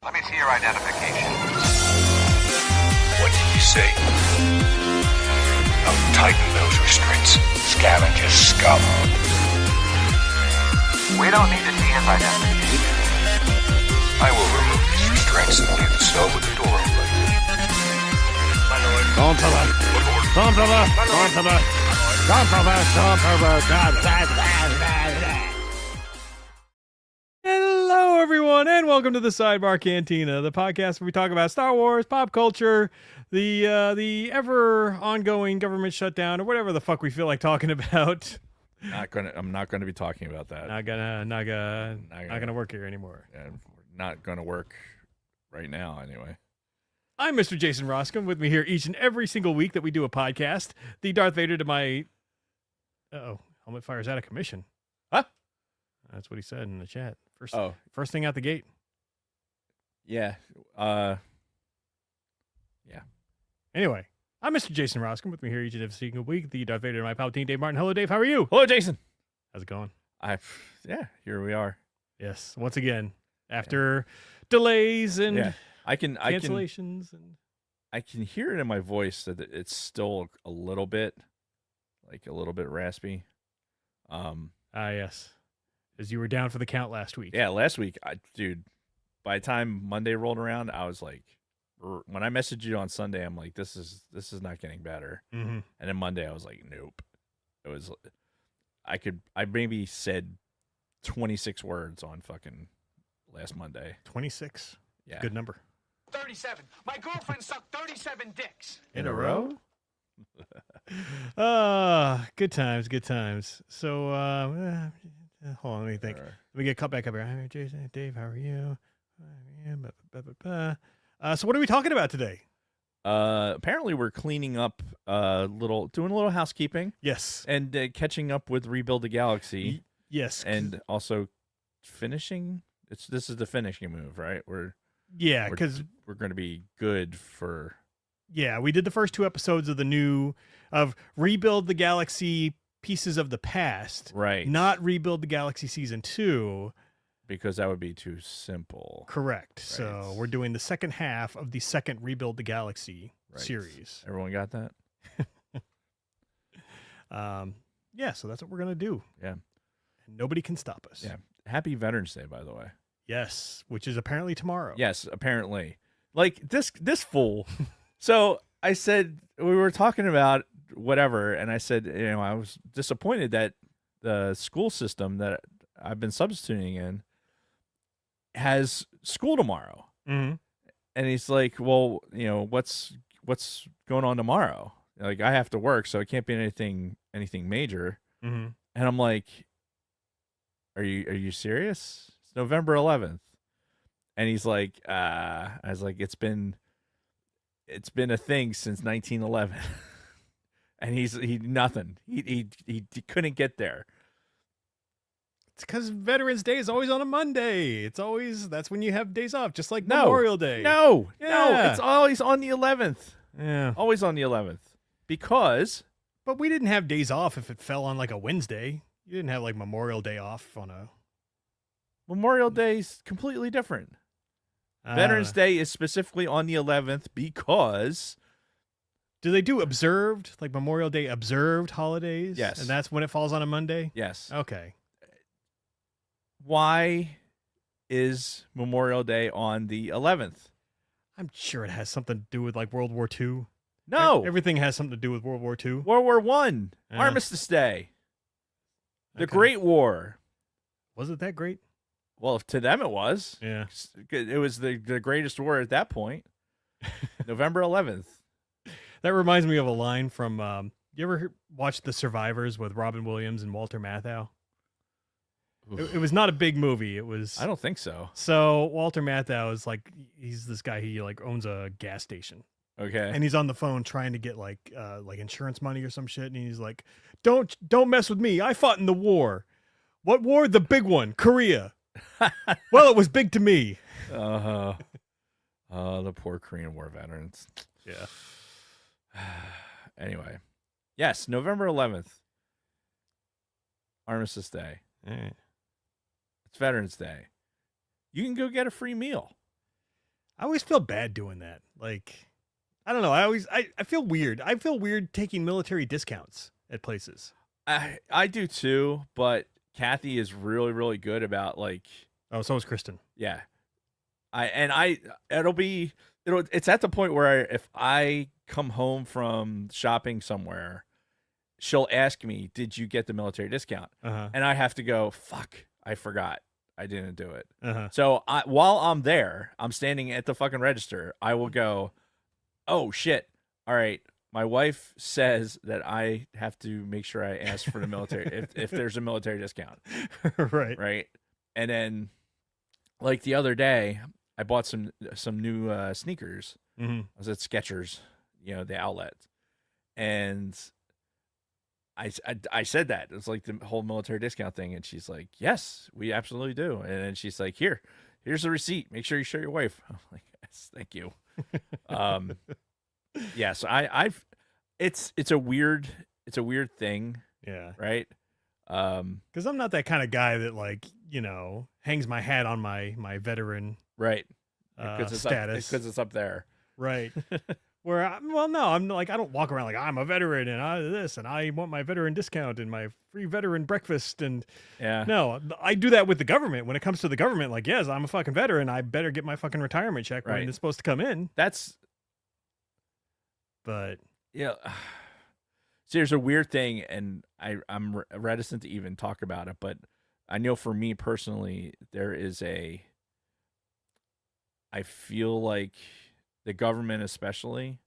Let me see your identification. What did you say? Now tighten those restraints. Scavenger scum. We don't need to see his identification. I will remove these restraints and leave the cell with the door open. My lord. Hello, everyone, and welcome to the Sidebar Cantina, the podcast where we talk about Star Wars, pop culture, the ever ongoing government shutdown, or whatever the fuck we feel like talking about. I'm not gonna be talking about that. Not gonna work here anymore. Not gonna work right now, anyway. I'm Mr. Jason Roscom. With me here each and every single week that we do a podcast. The Darth Vader to my... helmet fires out of commission. Huh? That's what he said in the chat. First thing out the gate. Yeah. Anyway, I'm Mr. Jason Roscom. With me here each and every single week. The Darth Vader to my Palpatine, Dave Martin. Hello, Dave. How are you? Hello, Jason. How's it going? Here we are. Yes, once again, after delays and cancellations. I can hear it in my voice that it's still a little bit raspy. Yes. As you were down for the count last week. Yeah, last week, dude, by the time Monday rolled around, I was like, when I messaged you on Sunday, I'm like, this is not getting better. Mm-hmm. And then Monday, I was like, nope. It was, I maybe said 26 words on fucking last Monday. 26? Yeah. Good number. 37. My girlfriend sucked 37 dicks. In a row? Good times. So, hold on, let me think. Sure. Let me get cut back up here. Hi, Jason, Dave, how are you? So what are we talking about today? Apparently we're cleaning up doing a little housekeeping. Yes. And catching up with Rebuild the Galaxy. Yes. And also finishing. This is the finishing move, right? Because we're going to be good for. Yeah, we did the first two episodes of Rebuild the Galaxy Pieces of the Past. Right. Not Rebuild the Galaxy Season 2. Because that would be too simple. Correct. Right. So we're doing the second half of the second Rebuild the Galaxy series. Everyone got that? So that's what we're going to do. Yeah. And nobody can stop us. Yeah. Happy Veterans Day, by the way. Yes, which is apparently tomorrow. Yes, apparently. Like this fool. So I said, we were talking about whatever, and I said, I was disappointed that the school system that I've been substituting in has school tomorrow. Mm-hmm. And he's like, well, what's going on tomorrow? Like, I have to work, so it can't be anything major. Mm-hmm. And I'm like, are you serious? It's November 11th. And he's like, I was like, it's been a thing since 1911. And he nothing. He couldn't get there. It's because Veterans Day is always on a Monday. That's when you have days off, just like Memorial Day. No, Yeah. it's always on the 11th. Yeah. Always on the 11th. Because. But we didn't have days off if it fell on like a Wednesday. You didn't have like Memorial Day off on a. Memorial Day is completely different. Veterans Day is specifically on the 11th because. Do they do observed, like Memorial Day observed holidays? Yes. And that's when it falls on a Monday? Yes. Okay. Why is Memorial Day on the 11th? I'm sure it has something to do with like World War II. No. Everything has something to do with World War II. World War I. Yeah. Armistice Day. The Okay. Great War. Was it that great? Well, to them it was. Yeah. It was the greatest war at that point. November 11th. That reminds me of a line from, you ever watch The Survivors with Robin Williams and Walter Matthau? It was not a big movie. It was. I don't think so. So Walter Matthau is like, he's this guy, he like owns a gas station. Okay. And he's on the phone trying to get like insurance money or some shit. And he's like, don't mess with me. I fought in the war. What war? The big one, Korea. Well, it was big to me. The poor Korean War veterans. Yeah. Anyway, yes, November 11th, Armistice Day. All right. It's Veterans Day. You can go get a free meal. I always feel bad doing that. Like, I don't know. I feel weird. I feel weird taking military discounts at places. I do too, but Kathy is really, really good about like, Oh, so is Kristen. yeah. It's at the point where if I come home from shopping somewhere, she'll ask me, "Did you get the military discount?" Uh-huh. And I have to go, "Fuck, I forgot. I didn't do it." Uh-huh. So while I'm there, I'm standing at the fucking register. I will go, "Oh shit! All right, my wife says that I have to make sure I ask for the military if there's a military discount, Right. right?" And then, like the other day, I bought some new sneakers. Mm-hmm. I was at Skechers, the outlet, and I said that it's like the whole military discount thing, and she's like, "Yes, we absolutely do." And then she's like, "Here's the receipt. Make sure you show your wife." I'm like, "Yes, thank you." Yeah. So it's a weird thing, Yeah. right? Because I'm not that kind of guy that like hangs my hat on my veteran Right. status. Because it's up there. Right. I'm like, I don't walk around like I'm a veteran and I this and I want my veteran discount and my free veteran breakfast and Yeah. no, I do that with the government. When it comes to the government, like, yes, I'm a fucking veteran. I better get my fucking retirement check Right. when it's supposed to come in. That's But yeah. See, there's a weird thing, and I'm reticent to even talk about it, but I know for me personally, I feel like the government especially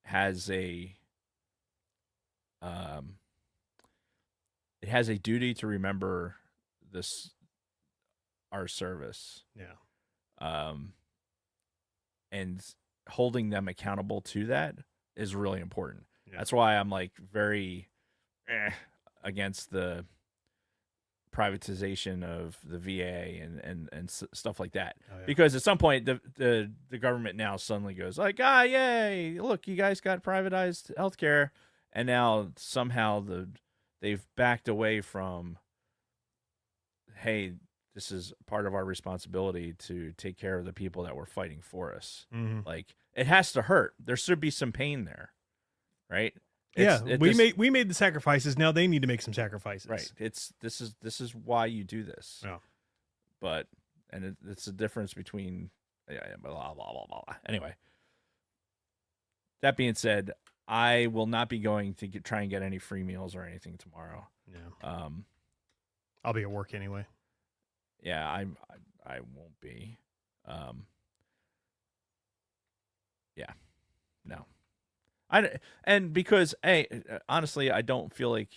has it has a duty to remember our service, yeah, and holding them accountable to that is really important. Yeah. That's why I'm like very against the privatization of the VA and stuff like that. Oh, yeah. Because at some point the government now suddenly goes like, yay, look, you guys got privatized healthcare, and now somehow they've backed away from, hey, this is part of our responsibility to take care of the people that were fighting for us. Mhm. Like, it has to hurt. There should be some pain there, right? We made the sacrifices. Now they need to make some sacrifices. Right. This is why you do this. Yeah. But it's the difference between blah blah blah blah. Anyway, that being said, I will not be going to try and get any free meals or anything tomorrow. Yeah. I'll be at work anyway. Yeah, I won't be. Yeah. No. And because honestly, I don't feel like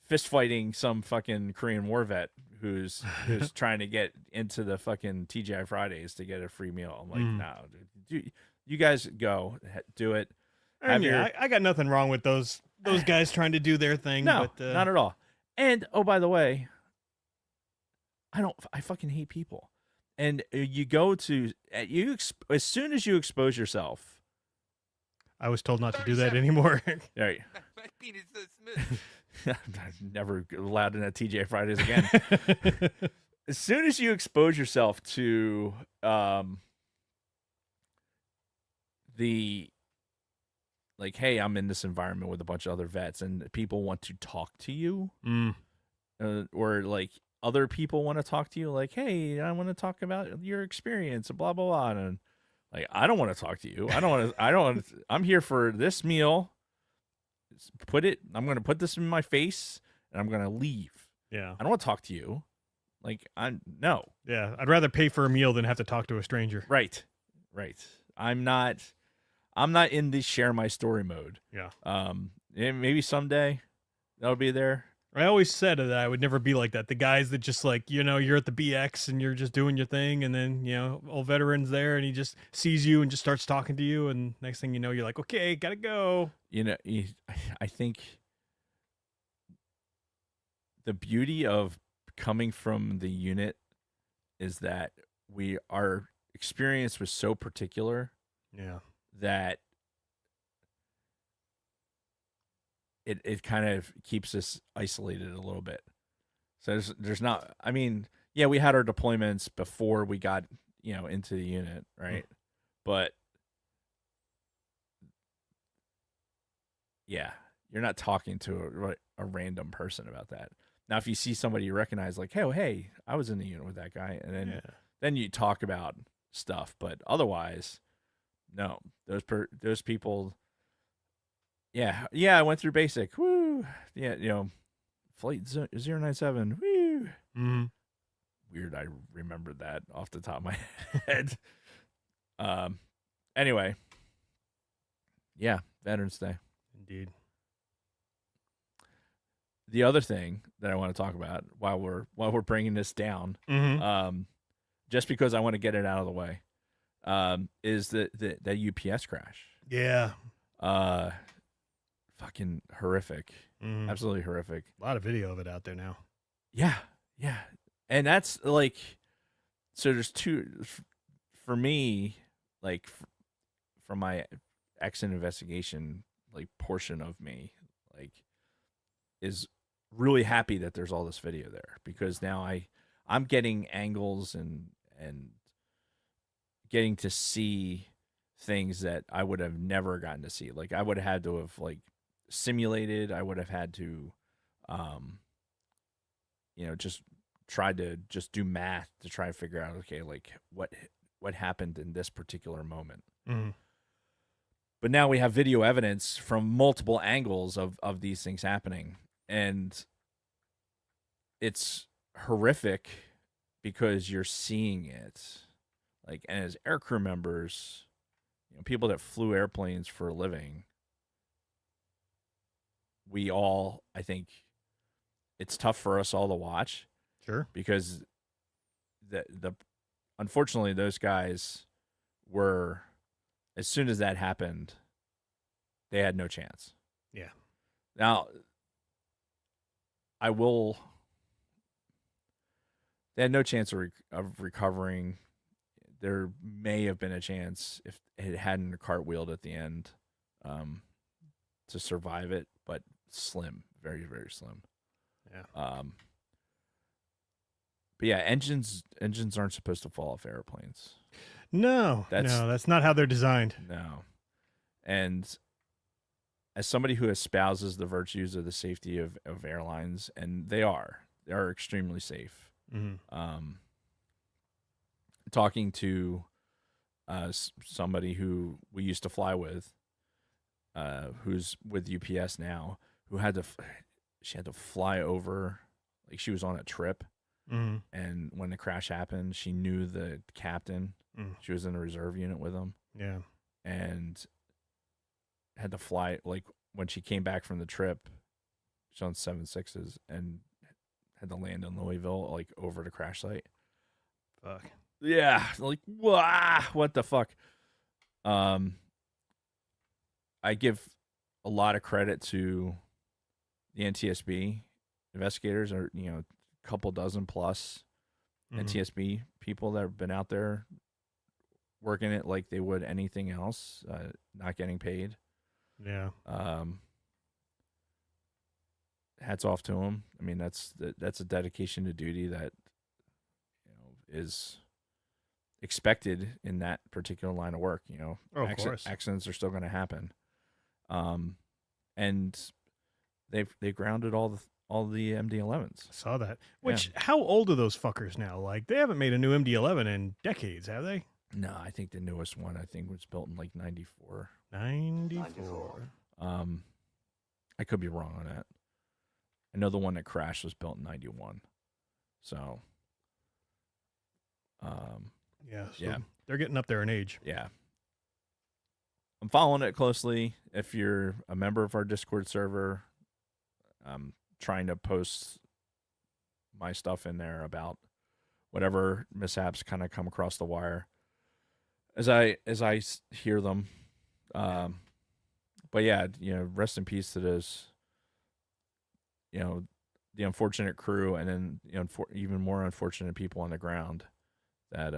fist fighting some fucking Korean war vet who's trying to get into the fucking TGI Fridays to get a free meal. I'm like, no, dude, you guys go do it. I got nothing wrong with those guys trying to do their thing. No, but, not at all. And oh, by the way, I fucking hate people. And you go to as soon as you expose yourself. I was told not to do that anymore. Right. My penis is smooth. I'm never allowed in at TGI Fridays again. As soon as you expose yourself to the like, hey, I'm in this environment with a bunch of other vets, and people want to talk to you, or like other people want to talk to you, like, hey, I want to talk about your experience, blah blah blah, and like, I don't want to talk to you. I don't want to. I'm here for this meal. I'm going to put this in my face, and I'm going to leave. Yeah. I don't want to talk to you. Like, no. Yeah. I'd rather pay for a meal than have to talk to a stranger. Right. I'm not in the share my story mode. Yeah. And maybe someday that'll be there. I always said that I would never be like that. The guys that just like, you're at the BX and you're just doing your thing, and then, old veteran's there and he just sees you and just starts talking to you, and next thing you know, you're like, okay, gotta go. I think the beauty of coming from the unit is that our experience was so particular. Yeah. That it kind of keeps us isolated a little bit. So there's not, I mean, yeah, we had our deployments before we got, into the unit, right? But yeah, you're not talking to a random person about that. Now, if you see somebody you recognize, like, hey, I was in the unit with that guy, and then you talk about stuff. But otherwise, no, those people. Yeah, I went through basic. Woo, yeah, flight 097. Woo. Mm-hmm. Weird. I remembered that off the top of my head. Anyway, yeah, Veterans Day. Indeed. The other thing that I want to talk about while we're bringing this down, just because I want to get it out of the way, is the UPS crash. Yeah. Fucking horrific. Mhm. Absolutely horrific. A lot of video of it out there now. Yeah. And that's like, so there's two, for me, like, from my exit investigation, like, portion of me, like, is really happy that there's all this video there, because now I'm getting angles and getting to see things that I would have never gotten to see. Like, I would have had to have, like, simulated. I would have had to, just tried to just do math to try and figure out, okay, like, what happened in this particular moment. Mm-hmm. But now we have video evidence from multiple angles of these things happening, and it's horrific because you're seeing it, like, and as aircrew members, people that flew airplanes for a living, we all, I think, it's tough for us all to watch. Sure. Because the unfortunately, those guys were, as soon as that happened, they had no chance. Yeah. Now, they had no chance of recovering. There may have been a chance if it hadn't cartwheeled at the end, to survive it, but slim, very, very slim. Yeah. But yeah, engines aren't supposed to fall off airplanes. No, that's not how they're designed. No. And as somebody who espouses the virtues of the safety of airlines, and they are extremely safe. Mm-hmm. Talking to somebody who we used to fly with, who's with UPS now, who she had to fly over, like, she was on a trip. Mm-hmm. And when the crash happened, she knew the captain. She was in a reserve unit with him. Yeah. And had to fly, like, when she came back from the trip, she's on 767s and had to land in Louisville, like, over the crash site. Fuck. Yeah, like, what the fuck? I give a lot of credit to the NTSB investigators, or a couple dozen plus NTSB people that have been out there working it like they would anything else, not getting paid. Yeah. Hats off to them. I mean, that's a dedication to duty that is expected in that particular line of work. Of course. Accidents are still going to happen. And they grounded all the MD-11s. I saw that. Which, how old are those fuckers now? Like, they haven't made a new MD-11 in decades, have they? No, I think the newest one, was built in, like, 94. 94. I could be wrong on that. I know the one that crashed was built in 91. So, yeah. They're getting up there in age. Yeah. I'm following it closely. If you're a member of our Discord server, I'm trying to post my stuff in there about whatever mishaps kind of come across the wire as I hear them. But yeah, rest in peace to those, the unfortunate crew, and then even more unfortunate people on the ground that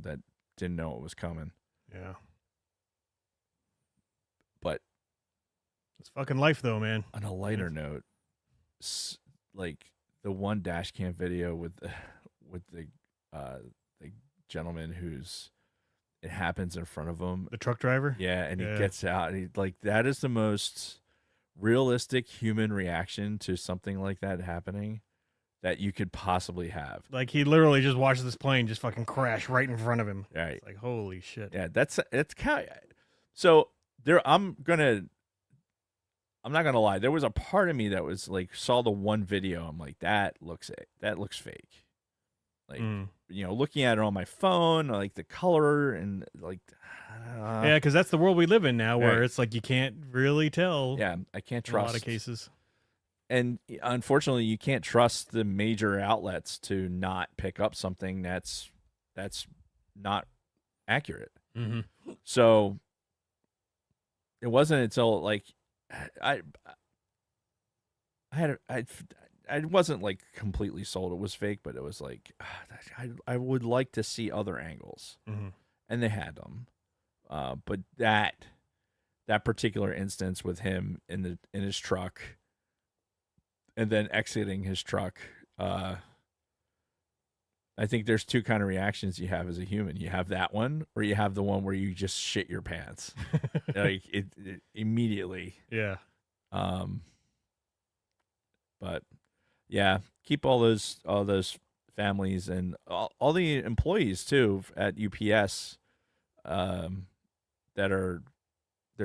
that didn't know it was coming. Yeah. But it's fucking life, though, man. On a lighter note, like the one dash cam video with the the gentleman who's it happens in front of him. The truck driver. Yeah, and Yeah. he gets out. And that is the most realistic human reaction to something like that happening that you could possibly have. Like he literally just watched this plane just fucking crash right in front of him. Right. It's like holy shit. Yeah, it's kind of so there. I'm not gonna lie. There was a part of me that was like saw the one video. I'm like that looks fake. Like looking at it on my phone, like the color and like Yeah, because that's the world we live in now, where Right. it's like you can't really tell. yeah, I can't in a trust lot of cases. And unfortunately, you can't trust the major outlets to not pick up something that's not accurate. Mm-hmm. So it wasn't until like I wasn't like completely sold it was fake, but it was like I would like to see other angles, Mm-hmm. and they had them. But that particular instance with him in his truck, and then exiting his truck, I think there's two kind of reactions you have as a human. You have that one, or you have the one where you just shit your pants, like it immediately. Yeah. But yeah, keep all those families and all the employees too at UPS, they're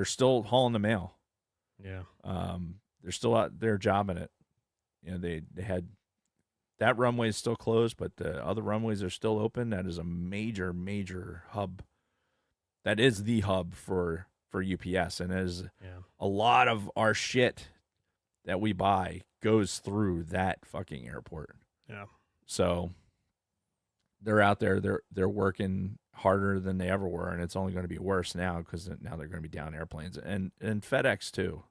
still hauling the mail. Yeah. They're still out there jobbing it. They had that runway is still closed, but the other runways are still open. That is a major hub. That is the hub for UPS, and as a lot of our shit that we buy goes through that fucking airport. Yeah. So they're out there. They're working harder than they ever were, and it's only going to be worse now because now they're going to be down airplanes and FedEx too,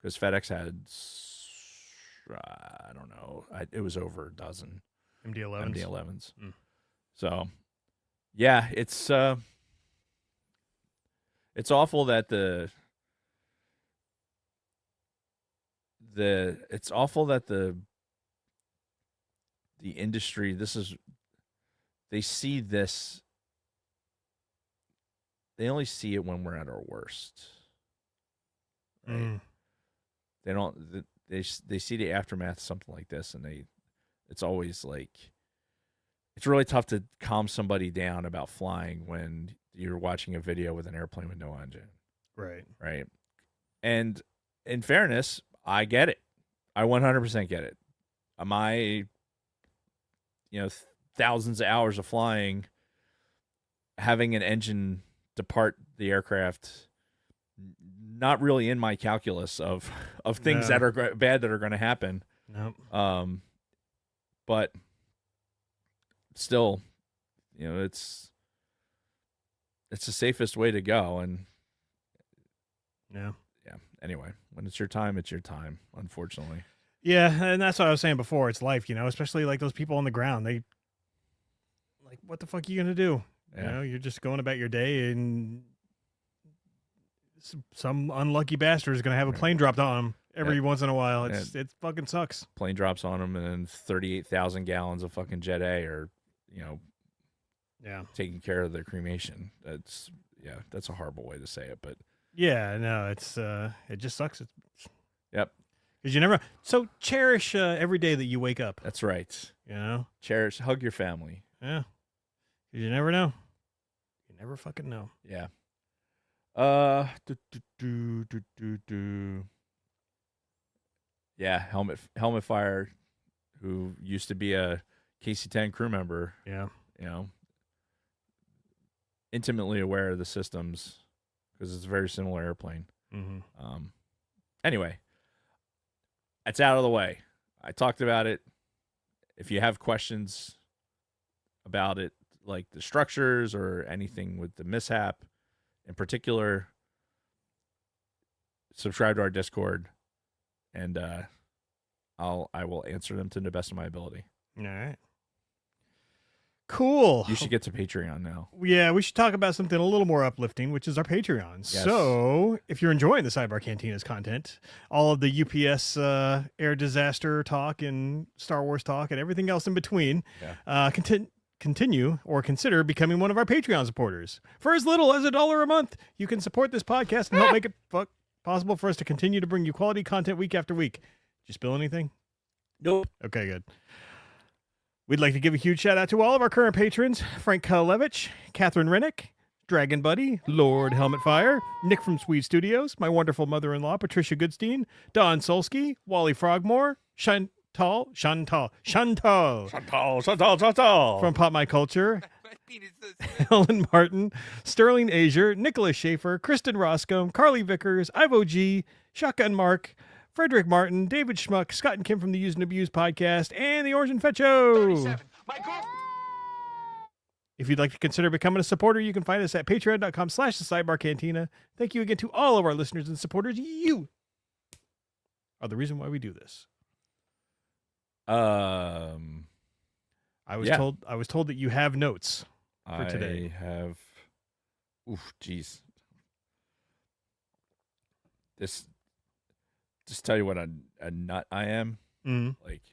because FedEx had I don't know, it was over a dozen MD-11s. So yeah, it's awful that it's awful that the industry, they see this, they only see it when we're at our worst, right? They don't, they see the aftermath of something like this, and it's always like, it's really tough to calm somebody down about flying when you're watching a video with an airplane with no engine. Right. And in fairness, I get it. I 100% get it. My, thousands of hours of flying, having an engine depart the aircraft, not really in my calculus of things that are bad that are going to happen. Nope. But still, it's the safest way to go. And yeah. Anyway, when it's your time, it's your time, unfortunately. Yeah, and that's what I was saying before. It's life, especially like those people on the ground. They like, what the fuck are you gonna do? Yeah. You're just going about your day, and some unlucky bastard is gonna have a plane dropped on them every once in a while. It fucking sucks. Plane drops on them, and then 38,000 gallons of fucking Jet A are, taking care of the cremation. That's a horrible way to say it, but yeah, no, it's it just sucks. Yep. Because you never. So cherish every day that you wake up. That's right. Cherish, hug your family. Yeah. Because you never know. You never fucking know. Yeah. Yeah, Helmet Fire, who used to be a KC-10 crew member. Yeah. Intimately aware of the systems because it's a very similar airplane. Mm-hmm. Anyway, it's out of the way. I talked about it. If you have questions about it, like the structures or anything with the mishap in particular, subscribe to our Discord, and I will answer them to the best of my ability. All right. Cool. You should get to Patreon now. Yeah, we should talk about something a little more uplifting, which is our Patreon. Yes. So, if you're enjoying the Sidebar Cantina's content, all of the UPS air disaster talk and Star Wars talk and everything else in between, continue or consider becoming one of our Patreon supporters. For as little as $1 a month, you can support this podcast and help make it possible for us to continue to bring you quality content week after week. Did you spill anything? Nope. Okay, good. We'd like to give a huge shout out to all of our current patrons: Frank Kalevich, Catherine Rennick, Dragon Buddy, Lord Helmet Fire, Nick from Swede Studios, my wonderful mother-in-law, Patricia Goodstein, Don Solsky, Wally Frogmore, Chantal from Pop My Culture, Helen Martin, Sterling Azier, Nicholas Schaefer, Kristen Roscombe, Carly Vickers, Ivo G, Shotgun Mark, Frederick Martin, David Schmuck, Scott and Kim from the Use and Abuse podcast, and the Orange and Fetch Show. 37. My girlfriend. If you'd like to consider becoming a supporter, you can find us at patreon.com/the Sidebar Cantina. Thank you again to all of our listeners and supporters. You are the reason why we do this. I was told that you have notes for today. I have. Oof, jeez. This. Just tell you what a nut I am. Mm. Like,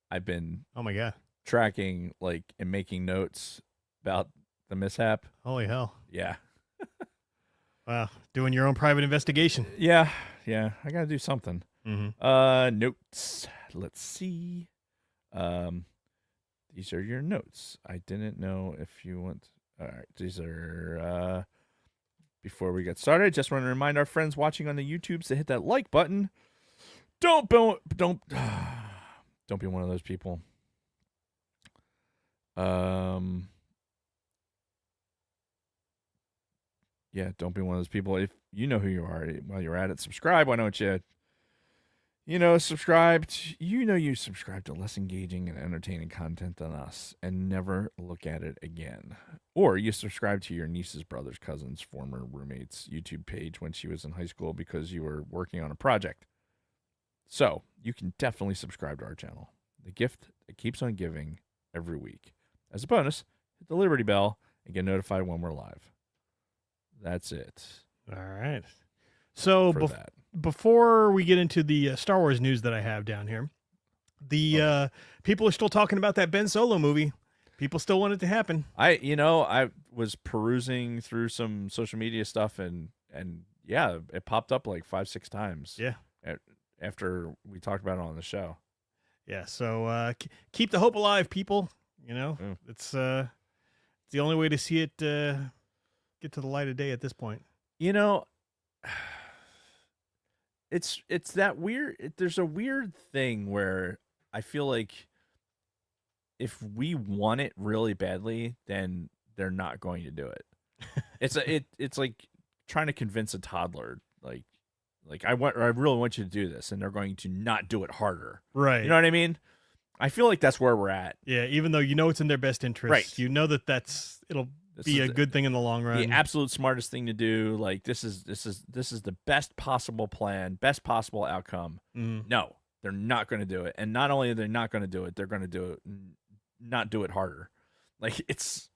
I've been Oh my god! tracking and making notes about the mishap. Holy hell! Yeah. Wow, doing your own private investigation. Yeah. I gotta do something. Mm-hmm. Notes. Let's see. These are your notes. I didn't know if you want. All right, these are. Before we get started, just want to remind our friends watching on the YouTubes to hit that like button. Don't be one of those people. Yeah, don't be one of those people. If you know who you are, while you're at it, subscribe. Why don't you, subscribe? You subscribe to less engaging and entertaining content than us and never look at it again. Or you subscribe to your niece's brother's cousin's former roommate's YouTube page when she was in high school because you were working on a project. So you can definitely subscribe to our channel. The gift that keeps on giving every week. As a bonus, hit the Liberty Bell and get notified when we're live. That's it. All right. So before we get into the Star Wars news that I have down here, people are still talking about that Ben Solo movie. People still want it to happen. I was perusing through some social media stuff and yeah, it popped up like 5-6 times. Yeah. After we talked about it on the show. Yeah. So keep the hope alive, people. It's the only way to see it get to the light of day at this point. It's that weird. There's a weird thing where I feel like if we want it really badly, then they're not going to do it. It's like trying to convince a toddler, like I really want you to do this, and they're going to not do it harder. Right. You know what I mean? I feel like that's where we're at. Yeah. Even though it's in their best interest, right? You know it'll be a good thing in the long run. The absolute smartest thing to do. Like this is the best possible plan, best possible outcome. Mm. No, they're not going to do it. And not only are they not going to do it, they're going to do it, not do it harder. Like that's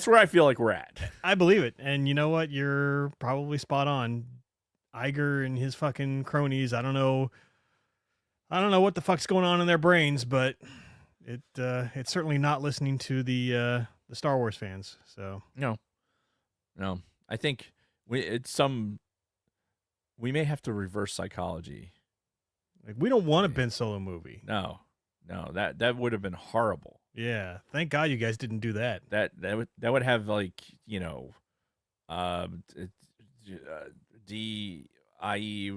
where I feel like we're at. I believe it. And you know what? You're probably spot on. Iger and his fucking cronies. I don't know what the fuck's going on in their brains, but it's certainly not listening to the Star Wars fans. So no, I think we may have to reverse psychology. Like, we don't want a Ben Solo movie. No, that would have been horrible. Yeah, thank God you guys didn't do that. That would have DIE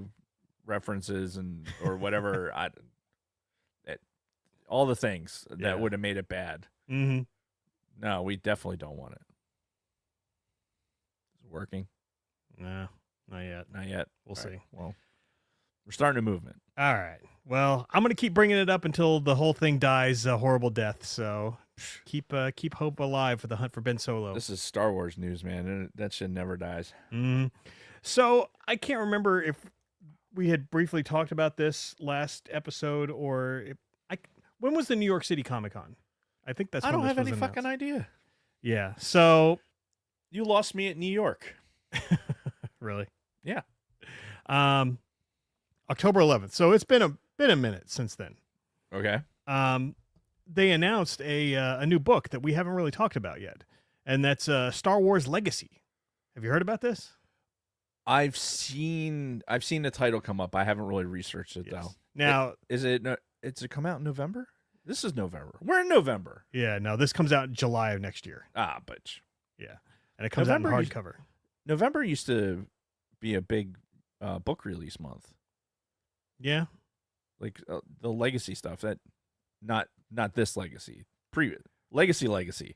references or whatever. All the things that would have made it bad. Mm-hmm. No, we definitely don't want it. Is it working? No, not yet. Not yet. We'll see. Right. Well, we're starting a movement. All right. Well, I'm going to keep bringing it up until the whole thing dies a horrible death. So keep hope alive for the hunt for Ben Solo. This is Star Wars news, man. And that shit never dies. Mm-hmm. So I can't remember if we had briefly talked about this last episode or when was the New York City Comic Con? I think that's. I don't have any announced. fucking idea. Yeah. So you lost me at New York. Really? Yeah. October 11th. So it's been a minute since then. Okay. they announced a new book that we haven't really talked about yet, and that's Star Wars Legacy. Have you heard about this? I've seen the title come up. I haven't really researched it though. Now, Is it come out in November? This is November. We're in November. yeah, no, this comes out in July of next year. But Yeah, and it comes November out in is- hardcover. November used to be a big book release month. Yeah, Like the legacy stuff. That not this legacy. Legacy.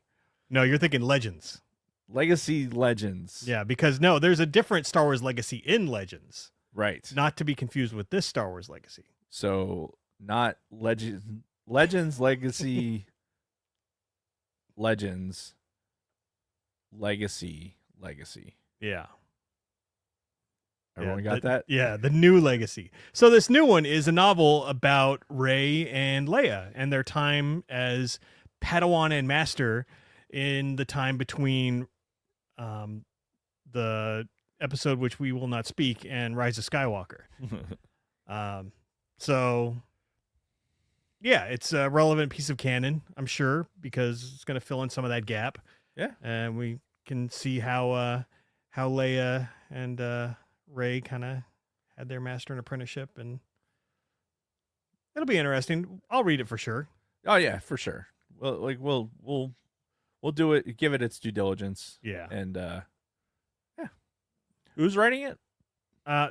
no, you're thinking Legends. Legacy Legends. Yeah, because no, there's a different Star Wars Legacy in Legends, Right. not to be confused with this Star Wars Legacy. So not Legends Legacy Legends Legacy. Yeah. Everyone Yeah, got that? Yeah, the new Legacy. So this new one is a novel about Rey and Leia and their time as Padawan and Master in the time between the episode which we will not speak and Rise of Skywalker. So yeah, it's a relevant piece of canon, I'm sure, because it's going to fill in some of that gap. Yeah. And we can see how Leia and Rey kind of had their master and apprenticeship, and it'll be interesting. I'll read it for sure. Oh yeah, for sure. Well, like we'll do it. Give it its due diligence. Yeah. And yeah. Who's writing it?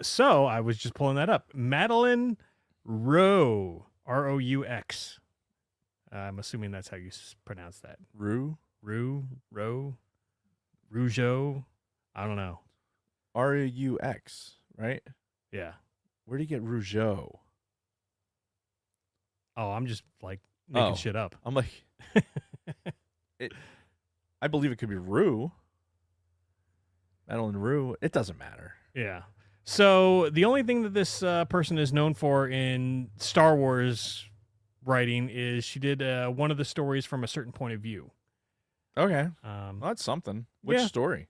So I was just pulling that up. Madeline Roux, Roux. I'm assuming that's how you pronounce that. Roux. Rougeau. I don't know. Rux, right? Yeah. Where do you get Rougeau? Oh, I'm just like making Oh. shit up. I'm like, I believe it could be Roux. Madeline Roux. It doesn't matter. Yeah. So the only thing that this person is known for in Star Wars writing is she did one of the stories from a certain point of view. Okay. Well, that's something. Which Yeah. story?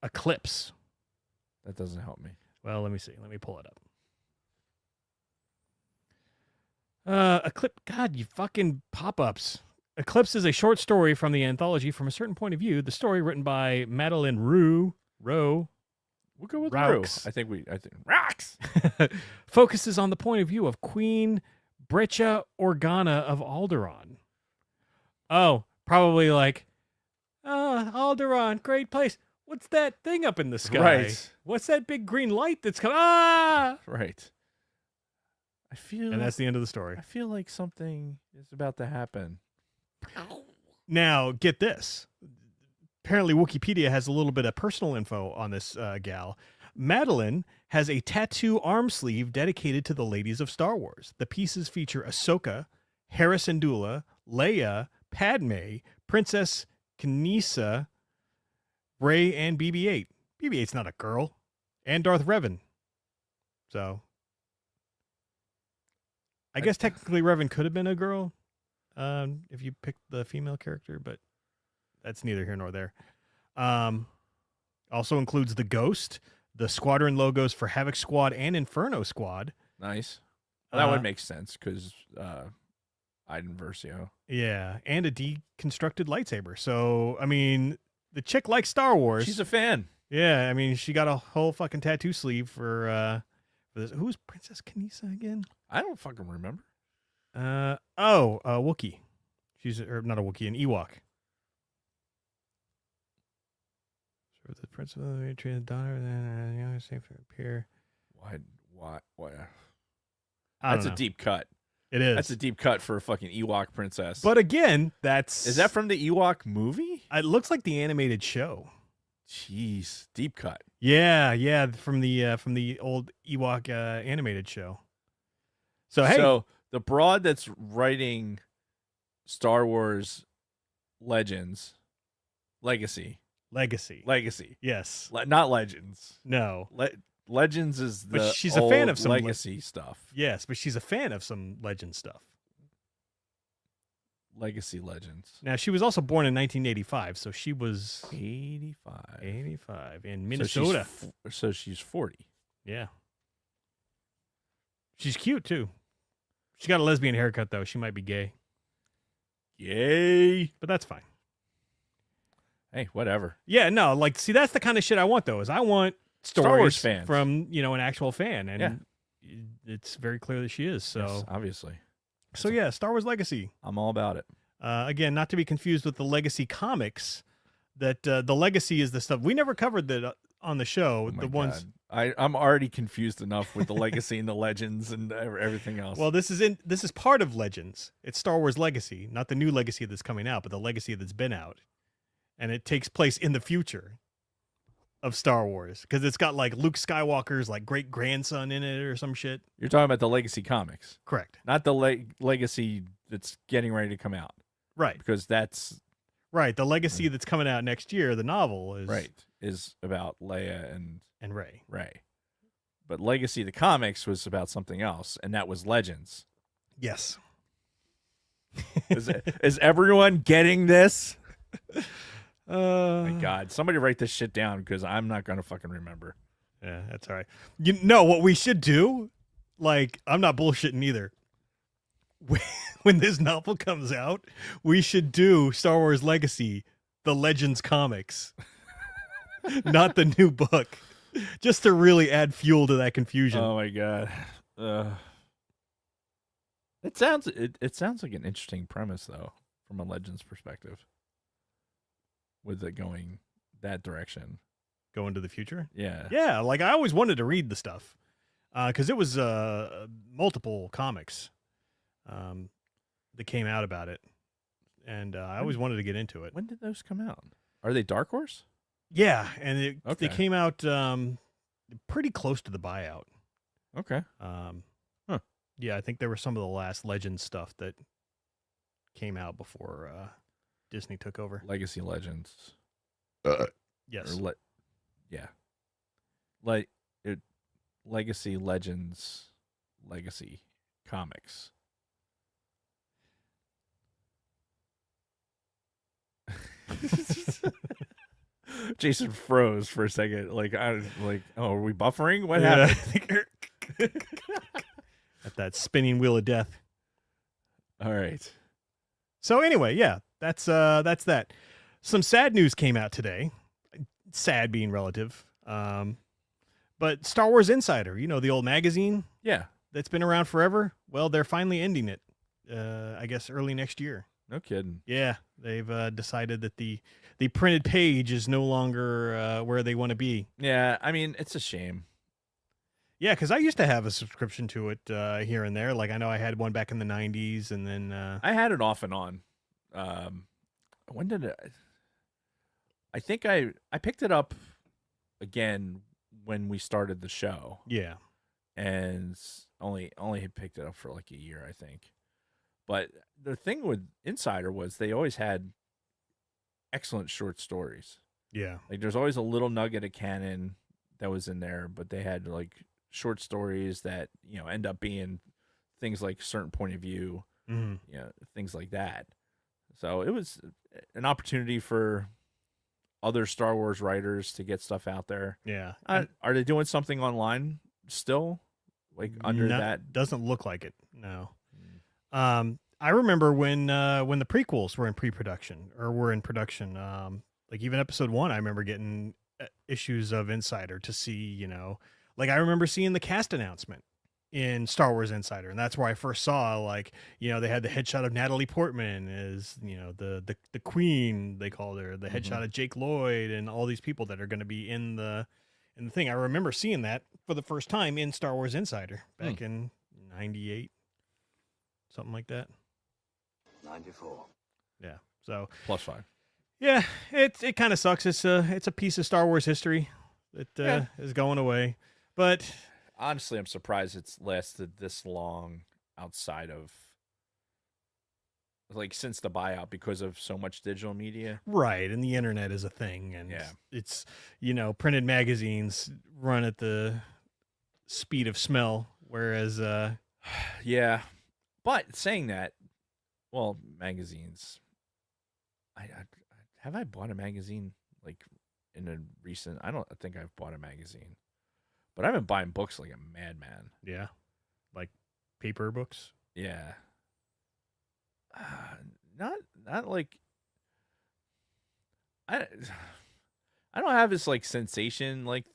Eclipse. That doesn't help me. Well, let me see. Let me pull it up. Eclipse. God, you fucking pop-ups. Eclipse is a short story from the anthology From a Certain Point of View. The story written by Madeline Roux. We'll go with Roux. Roux. I think Roux. Focuses on the point of view of Queen Brecha Organa of Alderaan. Oh, probably like, Alderaan, great place. What's that thing up in the sky? Right. What's that big green light that's coming? Ah! Right. And that's the end of the story. I feel like something is about to happen. Now, get this. Apparently, Wikipedia has a little bit of personal info on this gal. Madeline has a tattoo arm sleeve dedicated to the ladies of Star Wars. The pieces feature Ahsoka, Hera Syndulla, Leia, Padme, Princess Kneesaa, Rey, and BB-8. BB-8's not a girl. And Darth Revan. So, I guess technically Revan could have been a girl if you picked the female character, but that's neither here nor there. Also includes the Ghost, the squadron logos for Havoc Squad and Inferno Squad. Nice. Well, that Uh, would make sense because Iden Versio. Yeah, and a deconstructed lightsaber. So, I mean, the chick likes Star Wars. She's a fan. Yeah, I mean, she got a whole fucking tattoo sleeve for this. Who's Princess Kneesaa again? I don't fucking remember. Wookiee. She's or not a Wookiee, an Ewok. So the Prince of the treated daughter, then young safe to appear. Why? I That's don't a know. deep cut. It is. That's a deep cut for a fucking Ewok princess. But again, that's is that from the Ewok movie? It looks like the animated show. Jeez, deep cut. Yeah, from the old Ewok animated show. So hey, So the broad that's writing Star Wars Legends, Legacy, yes, not Legends. no, Legends is the But she's a fan old of some Legacy stuff. yes, but she's a fan of some legend stuff. Legacy Legends. Now she was also born in 1985, so she was 85. 85 in Minnesota. So she's 40. Yeah, she's cute too. She got a lesbian haircut though. She might be gay. Yay. but that's fine. Hey, whatever. Yeah, no, like, see, that's the kind of shit I want, though, is I want Star stories Wars fans. from, an actual fan, and Yeah. it's very clear that she is, so. Yes, obviously. So, yeah, Star Wars Legacy. I'm all about it. Again, not to be confused with the Legacy comics, that the Legacy is the stuff. We never covered that on the show, Oh my the ones. God. I'm already confused enough with the legacy and the legends and everything else. Well, this is part of Legends. It's Star Wars Legacy, not the new Legacy that's coming out, but the Legacy that's been out. And it takes place in the future of Star Wars because it's got like Luke Skywalker's like great grandson in it or some shit. You're talking about the legacy comics, Correct. not the legacy that's getting ready to come out, Right. because that's Right. The Legacy that's coming out next year, the novel is about Leia and and Rey. Rey. But Legacy the comics was about something else, and that was Legends. Yes. Is everyone getting this? My My God, somebody write this shit down because I'm not gonna fucking remember. Yeah, that's all right. You know what we should do? Like, I'm not bullshitting either. When this novel comes out, we should do Star Wars Legacy, the Legends comics, not the new book, just to really add fuel to that confusion. Oh my God. It sounds like an interesting premise though, from a Legends perspective. With it going that direction. Go into the future. Yeah. Yeah, like I always wanted to read the stuff because it was multiple comics that came out about it, and I always wanted to get into it. When did those come out? Are they Dark Horse? Yeah, and they Okay. came out pretty close to the buyout. Okay. Huh. Yeah, I think they were some of the last Legends stuff that came out before Disney took over. Legacy Legends. Yes. Yeah. Legacy Legends Legacy Comics. Jason froze for a second. Oh, are we buffering? What Yeah. happened? At that spinning wheel of death. All right. So anyway, yeah, that's that. Some sad news came out today. Sad being relative. But Star Wars Insider, the old magazine Yeah. that's been around forever. Well, they're finally ending it. I guess early next year. No kidding. Yeah, they've decided that the printed page is no longer where they want to be. Yeah, I mean, it's a shame. Yeah, because I used to have a subscription to it here and there. Like I know I had one back in the '90s, and then I had it off and on. When did it? I think I picked it up again when we started the show, yeah, and only picked it up for like a year, I think. But the thing with Insider was they always had excellent short stories. yeah, Like there's always a little nugget of canon that was in there, but they had like short stories that end up being things like certain point of view, things like that. So it was an opportunity for other Star Wars writers to get stuff out there. yeah. Are they doing something online still? Like under that? Doesn't look like it. No. I remember when the prequels were in pre-production or were in production. Like even episode 1, I remember getting issues of Insider to see. Like I remember seeing the cast announcement in Star Wars Insider, and that's where I first saw they had the headshot of Natalie Portman as the queen, they called her, the headshot of Jake Lloyd, and all these people that are going to be in the thing. I remember seeing that for the first time in Star Wars Insider back in '98, something like that. 94. Yeah. So +5. yeah, it kind of sucks. It's a piece of Star Wars history that is going away, but. Honestly, I'm surprised it's lasted this long outside of since the buyout because of so much digital media. Right, and the internet is a thing, and it's printed magazines run at the speed of smell, whereas Yeah, but saying that, well, magazines. Have I bought a magazine in a recent? I don't think I've bought a magazine, but I've been buying books like a madman. yeah, like paper books. Yeah. not like I I don't have this like sensation like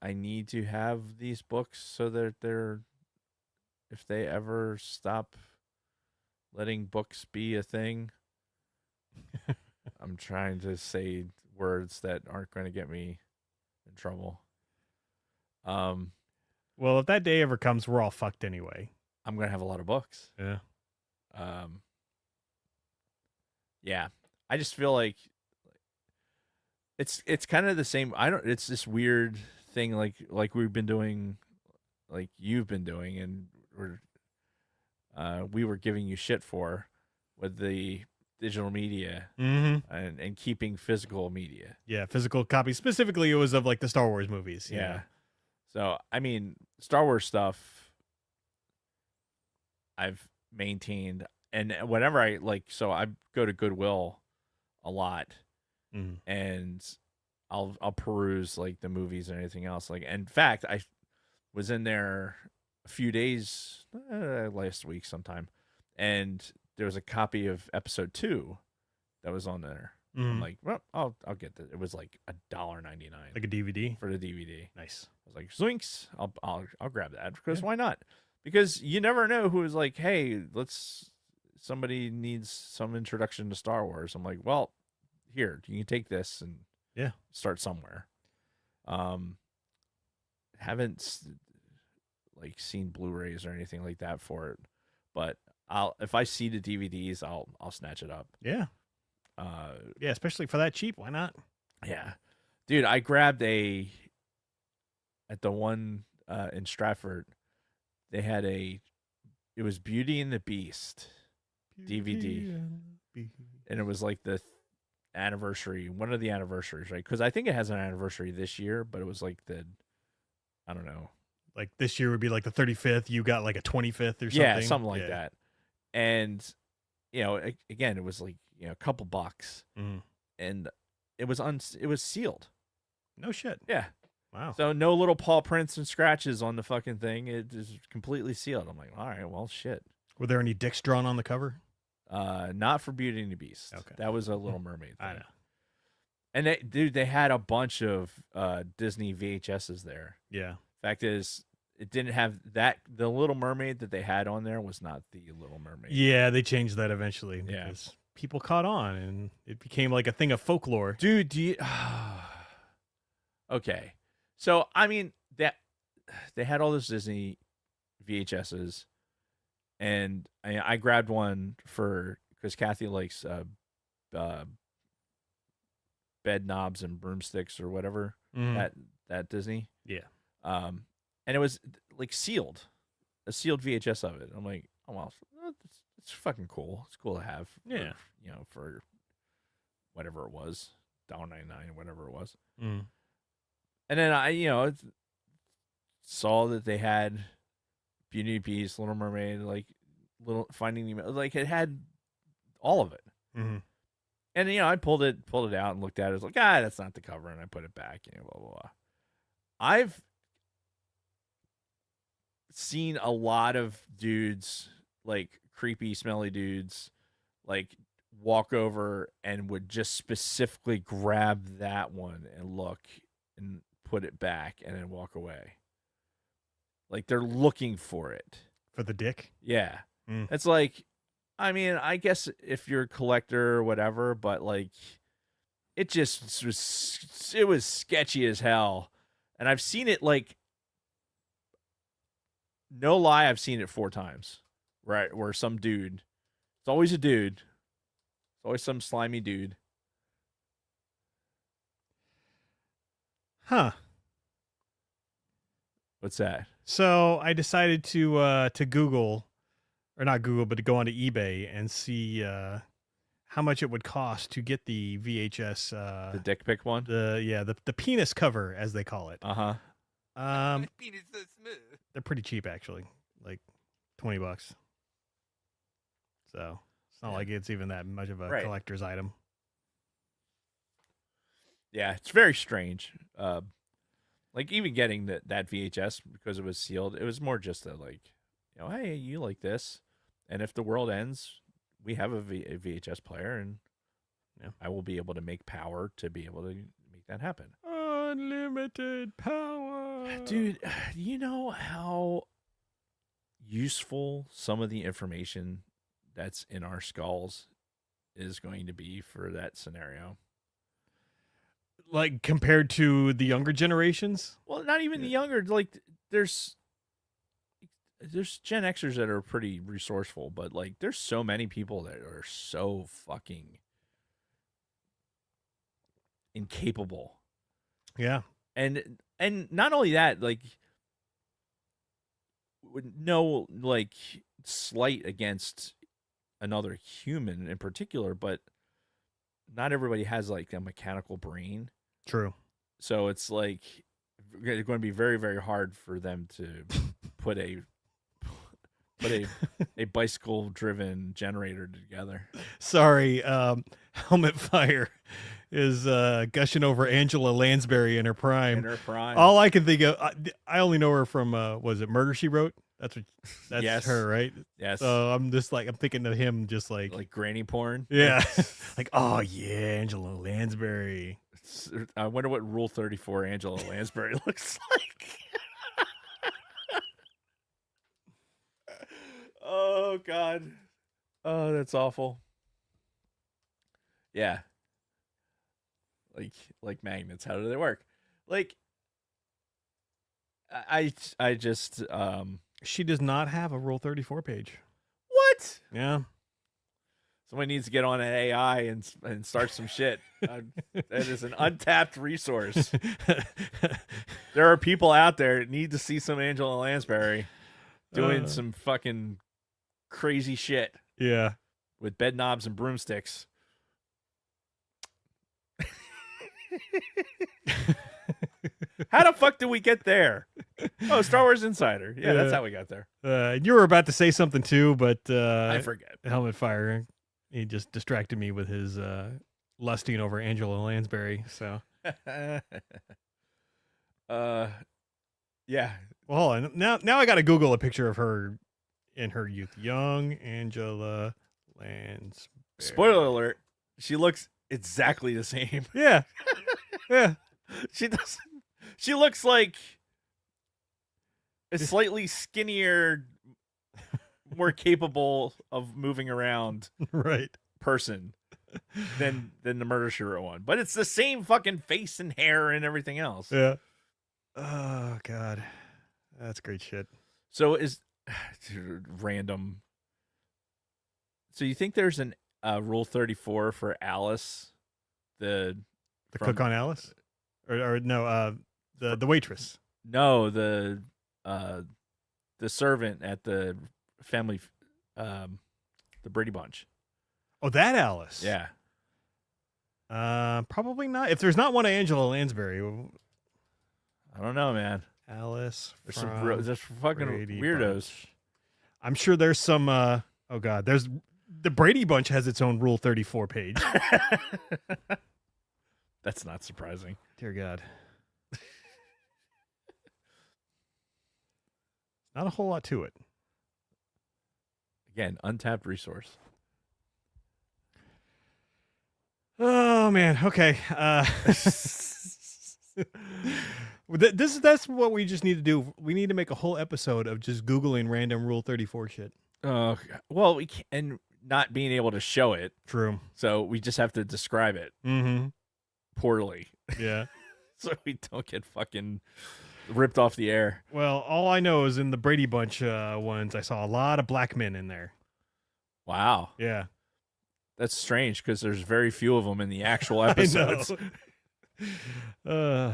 I need to have these books so that they're if they ever stop letting books be a thing. I'm trying to say words that aren't going to get me in trouble. Well, if that day ever comes, we're all fucked anyway. I'm going to have a lot of books. Yeah. Yeah. I just feel like it's kind of the same. It's this weird thing like we've been doing, like you've been doing, and we were giving you shit for with the digital media and keeping physical media. Yeah, physical copies. Specifically, it was of like the Star Wars movies. Yeah. So, I mean, Star Wars stuff I've maintained, and whenever I so I go to Goodwill a lot, and I'll peruse like the movies and anything else. Like, in fact, I was in there a few days last week sometime, and there was a copy of Episode 2 that was on there. I'm like, well, I'll get that. It was like $1.99, like a DVD for the DVD. Nice. I was like, Zoinks, I'll grab that because why not? Because you never know who is like, hey, somebody needs some introduction to Star Wars. I'm like, well, here, you can take this and start somewhere. Haven't like seen Blu-rays or anything like that for it, but if I see the DVDs, I'll snatch it up. Yeah. Yeah, especially for that cheap. Why not? Yeah, dude, I grabbed at the one in Stratford. They had it was Beauty and the Beast DVD, and it was like the anniversary, one of the anniversaries, right? Because I think it has an anniversary this year, but it was like I don't know. Like this year would be like the 35th. You got like a 25th or something. Yeah, something like that. And again, it was like a couple bucks, and it was sealed. No shit. Yeah. Wow. So no little paw prints and scratches on the fucking thing. It is completely sealed. I'm like, all right, well, shit. Were there any dicks drawn on the cover? Not for Beauty and the Beast. Okay. That was a Little Mermaid thing. I know. And they had a bunch of Disney VHSs there. Yeah. Fact is, it didn't have that. The Little Mermaid that they had on there was not the Little Mermaid. Yeah, they changed that eventually Yeah. because people caught on and it became like a thing of folklore. Dude, okay. So, I mean, that they had all those Disney VHSs, and I grabbed one because Kathy likes bed knobs and broomsticks or whatever, that Disney. Yeah. And it was like sealed, a sealed VHS of it. I'm like, oh, well, it's fucking cool. It's cool to have. Yeah. For whatever it was, $1.99, whatever it was. And then I saw that they had Beauty and the Beast, Little Mermaid, like little Finding Nemo, like it had all of it. And I pulled it out and looked at it. I was like, that's not the cover, and I put it back. Blah blah blah. I've seen a lot of dudes, like creepy, smelly dudes, like walk over and would just specifically grab that one and look and put it back and then walk away. Like they're looking for it. For the dick? Yeah. It's like, I mean, I guess if you're a collector or whatever, but like it was sketchy as hell. And I've seen it like, no lie, I've seen it 4 times. Right? Where some dude, it's always a dude. It's always some slimy dude. Huh. What's that? So I decided to Google, or not Google, but to go onto eBay and see how much it would cost to get the VHS. The dick pic one? The penis cover, as they call it. Uh-huh. My penis so smooth. They're pretty cheap, actually, like $20. So it's not like it's even that much of a collector's item. Yeah, it's very strange. Like even getting that VHS because it was sealed, it was more just a like, hey, you like this? And if the world ends, we have a VHS player, and Yeah. I will be able to make power to be able to make that happen. Unlimited power. Dude, you know how useful some of the information that's in our skulls is going to be for that scenario? Like compared to the younger generations? Well, not even the younger. Like, there's Gen Xers that are pretty resourceful, but like, there's so many people that are so fucking incapable. Yeah. And not only that, like, no, like, slight against another human in particular, but not everybody has like a mechanical brain. True. So it's like it's going to be very, very hard for them to put a bicycle driven generator together. Sorry, Helmet Fire is gushing over Angela Lansbury in her prime. In her prime. All I can think of, I only know her from was it Murder She Wrote? That's Yes. her, right? Yes. So I'm thinking of him just like granny porn. yeah, like oh yeah, Angela Lansbury. I wonder what Rule 34 Angela Lansbury looks like. Oh God. Oh, that's awful. Yeah. Like magnets. How do they work? Like I just She does not have a Rule 34 page. what? Yeah. Somebody needs to get on an AI and start some shit. That is an untapped resource. There are people out there that need to see some Angela Lansbury doing some fucking crazy shit Yeah. with bed knobs and broomsticks. How the fuck did we get there? Oh, Star Wars Insider. Yeah, that's Yeah. how we got there. You were about to say something too, but I forget. Helmet Fire, he just distracted me with his lusting over Angela Lansbury. So, Yeah. well, hold on. Now I got to Google a picture of her in her youth. Young Angela Lansbury. Spoiler alert, she looks exactly the same. Yeah. Yeah. She doesn't. She looks like a slightly skinnier, more capable of moving around Right. person than the Murder She Wrote one. But it's the same fucking face and hair and everything else. Yeah. Oh God, that's great shit. So is random. So you think there's an Rule 34 for Alice, the Cook on Alice, or no, the waitress. No, the servant at the family, the Brady Bunch. Oh, that Alice. Yeah. Probably not. If there's not one of Angela Lansbury, I don't know, man. Alice. There's from there's fucking Brady weirdos. Bunch. I'm sure there's some. Oh God, there's the Brady Bunch has its own Rule 34 page. That's not surprising. Dear God. Not a whole lot to it. Again, untapped resource. Oh man. Okay. That's what we just need to do. We need to make a whole episode of just Googling random Rule 34 shit. Well, we can't, and not being able to show it, True. so we just have to describe it Mm-hmm. poorly, Yeah. so we don't get fucking ripped off the air. Well, all I know is in the Brady Bunch ones, I saw a lot of black men in there. Wow, Yeah. that's strange because there's very few of them in the actual I episodes. know.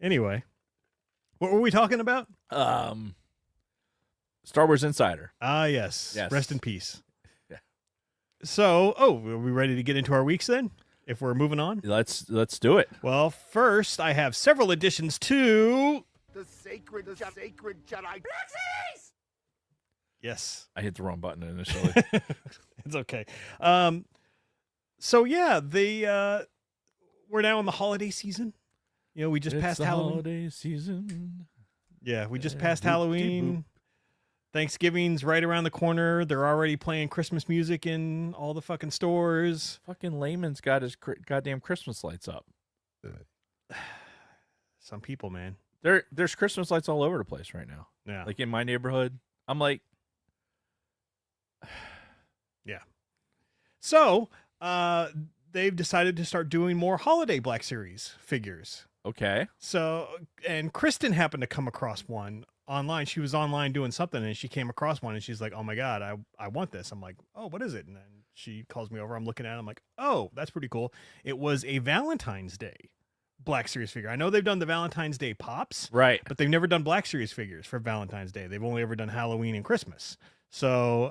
Anyway, what were we talking about? Star Wars Insider. Ah, yes. Yes. Rest in peace. Yeah. So, are we ready to get into our weeks then? If we're moving on? Let's do it. Well, first, I have several additions to... The sacred Jedi. Yes. I hit the wrong button initially. It's okay. So, yeah, we're now in the holiday season. You know, we just It's passed the Halloween. holiday season. Yeah, we just passed Boop-de-boop. Halloween. Thanksgiving's right around the corner. They're already playing Christmas music in all the fucking stores. Fucking Layman's got his goddamn Christmas lights up. Some people, man. There's Christmas lights all over the place right now. Yeah. Like in my neighborhood. I'm like, yeah. So, they've decided to start doing more holiday Black Series figures. okay. So, and Kristen happened to come across one online. She was online doing something and she came across one and she's like, oh my God, I want this. I'm like, oh, what is it? And then she calls me over. I'm looking at it. I'm like, oh, that's pretty cool. It was a Valentine's Day Black Series figure. I know they've done the Valentine's Day pops, Right. but they've never done Black Series figures for Valentine's Day. They've only ever done Halloween and Christmas. So,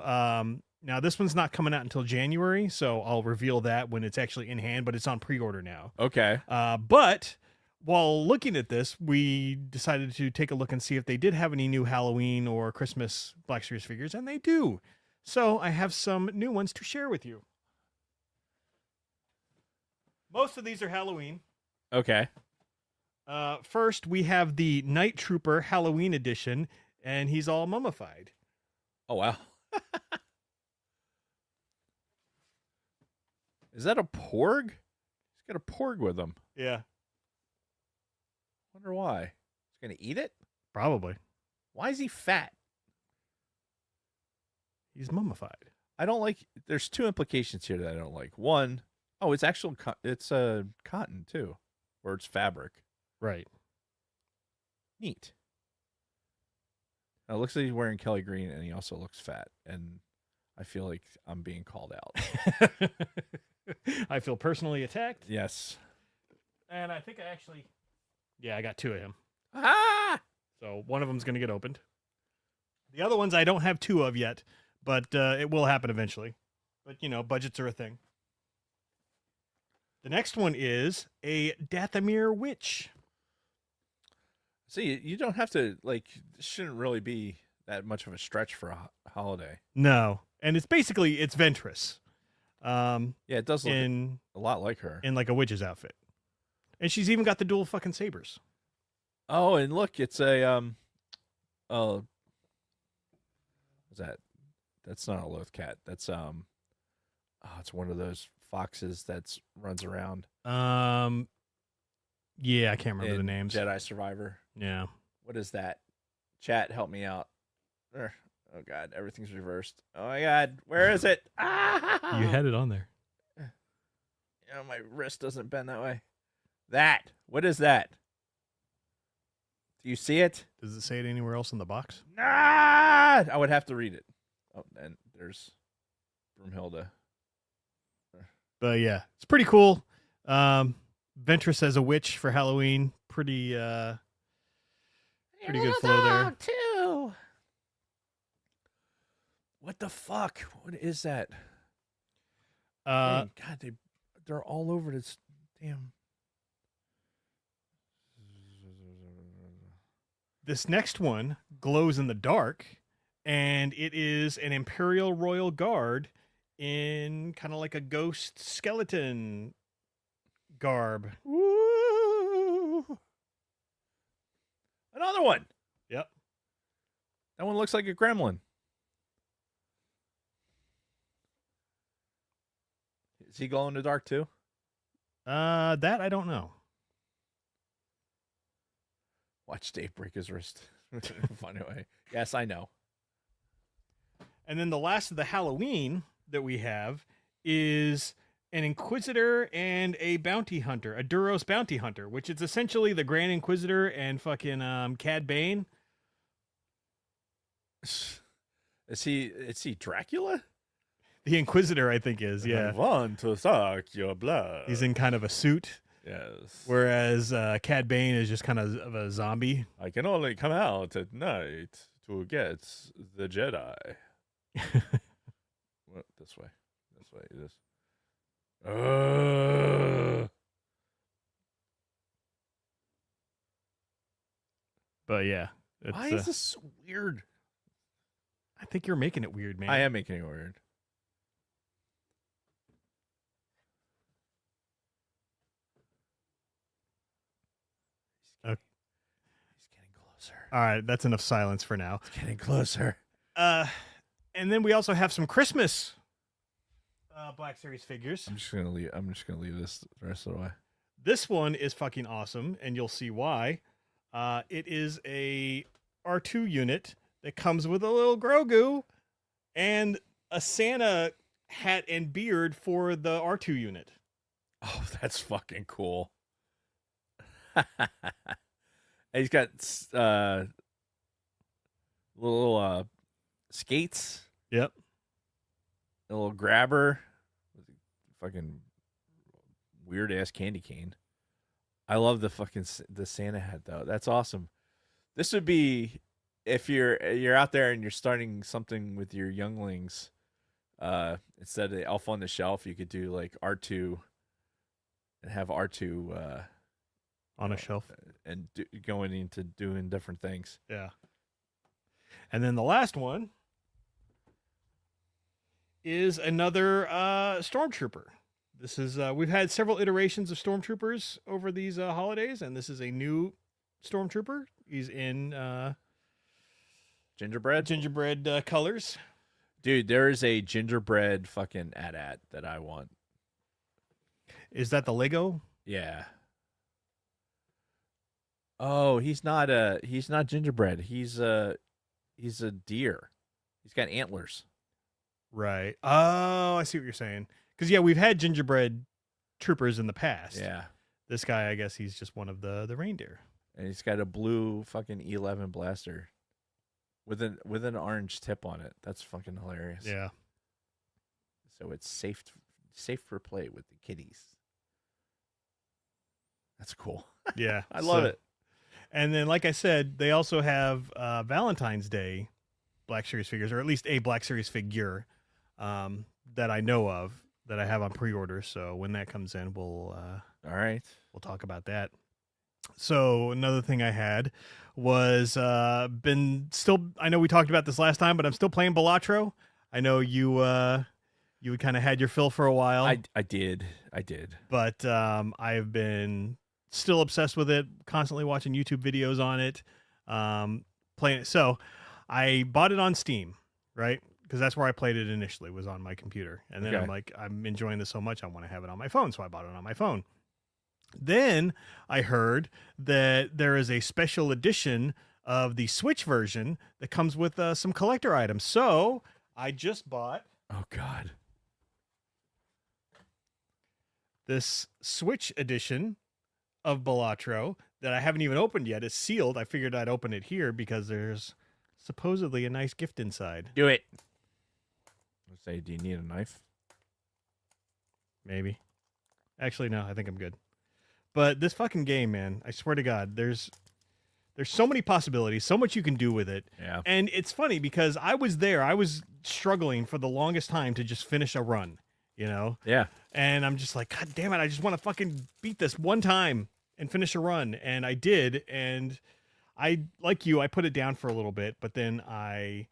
now this one's not coming out until January. So I'll reveal that when it's actually in hand, but it's on pre-order now. Okay. But while looking at this, we decided to take a look and see if they did have any new Halloween or Christmas Black Series figures, and they do. So I have some new ones to share with you. Most of these are Halloween. Okay. First, we have the Night Trooper Halloween edition, and he's all mummified. Oh, wow. Is that a porg? He's got a porg with him. Yeah, Wonder why. He's going to eat it? probably. Why is he fat? He's mummified. I don't like. There's two implications here that I don't like. One, oh, it's actual. It's cotton too, or it's fabric. Right. Neat. Now, it looks like he's wearing Kelly Green, and he also looks fat. And I feel like I'm being called out. I feel personally attacked. Yes. And I think I actually... Yeah, I got two of him. Ah! So one of them's going to get opened. The other ones I don't have two of yet, but it will happen eventually. But, you know, budgets are a thing. The next one is a Dathomir Witch. See, you don't have to, like, this shouldn't really be that much of a stretch for a holiday. No. And it's Ventress. Yeah, it does look in a lot like her. like a witch's outfit. And she's even got the dual fucking sabers. Oh, and look, it's a what's that? That's not a Lothcat. That's it's one of those foxes that's runs around. Yeah, I can't remember the in names. Jedi Survivor. Yeah. What is that? Chat, help me out. Oh God, everything's reversed. Oh my God, where is it? Ah! You had it on there. You know, my wrist doesn't bend that way. That. What is that? Do you see it? Does it say it anywhere else in the box? Ah! I would have to read it. Oh, and there's Broomhilda. But yeah, it's pretty cool. Ventress as a witch for Halloween. Pretty good flow there. Too. What the fuck? What is that? Dang, God, they're all over this damn. This next one glows in the dark, and it is an Imperial Royal Guard in kind of like a ghost skeleton garb. Woo! Another one. Yep. That one looks like a gremlin. Is he glow in the dark too? That I don't know. Watch Dave break his wrist in a funny way. Yes, I know. And then the last of the Halloween that we have is an Inquisitor and a bounty hunter, a Duros bounty hunter, which is essentially the Grand Inquisitor and fucking Cad Bane. Is he Dracula? The Inquisitor, I think, is, yeah. I want to suck your blood. He's in kind of a suit, Yes. whereas Cad Bane is just kind of a zombie. I can only come out at night to get the Jedi. What? This way. This way. This. But yeah. It's, Why is this so weird? I think you're making it weird, man. I am making it weird. Okay. He's getting closer. All right, that's enough silence for now. It's getting closer. And then we also have some Christmas Black Series figures. I'm just gonna leave this the rest of the way. This one is fucking awesome, and you'll see why. It is a R2 unit that comes with a little Grogu and a Santa hat and beard for the R2 unit. Oh, that's fucking cool. And he's got little skates. Yep. A little grabber. Fucking weird ass candy cane. I love the Santa hat though. That's awesome. This would be if you're out there and you're starting something with your younglings. Instead of Elf on the Shelf, you could do like R2 and have R2 On a shelf. and going into doing different things. Yeah. And then the last one is another Stormtrooper. This is we've had several iterations of Stormtroopers over these holidays, and this is a new Stormtrooper. He's in Gingerbread colors. Dude, there is a gingerbread fucking AT-AT that I want. Is that the Lego? Yeah. Oh, he's not gingerbread. He's a deer. He's got antlers. Right. Oh, I see what you're saying. Because yeah, we've had gingerbread troopers in the past. Yeah. This guy, I guess he's just one of the reindeer. And he's got a blue fucking E11 blaster with an orange tip on it. That's fucking hilarious. Yeah. So it's safe for play with the kiddies. That's cool. Yeah. I love it. And then, like I said, they also have Valentine's Day Black Series figures, or at least a Black Series figure that I know of that I have on pre-order. So when that comes in, all right, we'll talk about that. So another thing I had was I know we talked about this last time, but I'm still playing Balatro. I know you kind of had your fill for a while. I did. But I've been still obsessed with it, constantly watching YouTube videos on it, playing it. So I bought it on Steam, right? Because that's where I played it initially, was on my computer. And then Okay. I'm like, I'm enjoying this so much, I want to have it on my phone. So I bought it on my phone. Then I heard that there is a special edition of the Switch version that comes with some collector items. So I just bought Oh God. this Switch edition of Balatro that I haven't even opened yet. It's sealed. I figured I'd open it here because there's supposedly a nice gift inside. Do it. Let's say, do you need a knife? Maybe. Actually, no, I think I'm good. But this fucking game, man, I swear to God, there's so many possibilities, so much you can do with it. Yeah. And it's funny because I was there. I was struggling for the longest time to just finish a run, you know? Yeah. And I'm just like, God damn it, I just want to fucking beat this one time and finish a run. And I did. And I, like you, I put it down for a little bit, but then I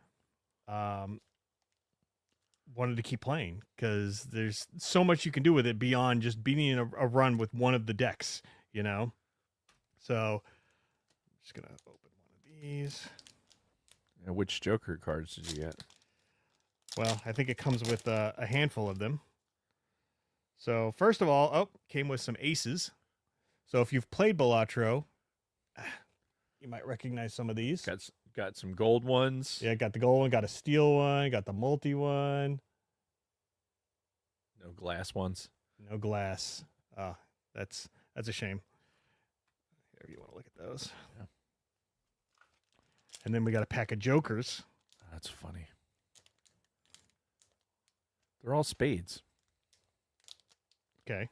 wanted to keep playing because there's so much you can do with it beyond just beating a run with one of the decks, you know? So I'm just going to open one of these. And which Joker cards did you get? Well, I think it comes with a handful of them. So first of all, came with some aces. So if you've played Balatro, you might recognize some of these. Got some gold ones. Yeah, got the gold one, got a steel one, got the multi one. No glass ones. No glass. That's a shame. Here, you want to look at those. Yeah. And then we got a pack of jokers. That's funny. They're all spades. Okay.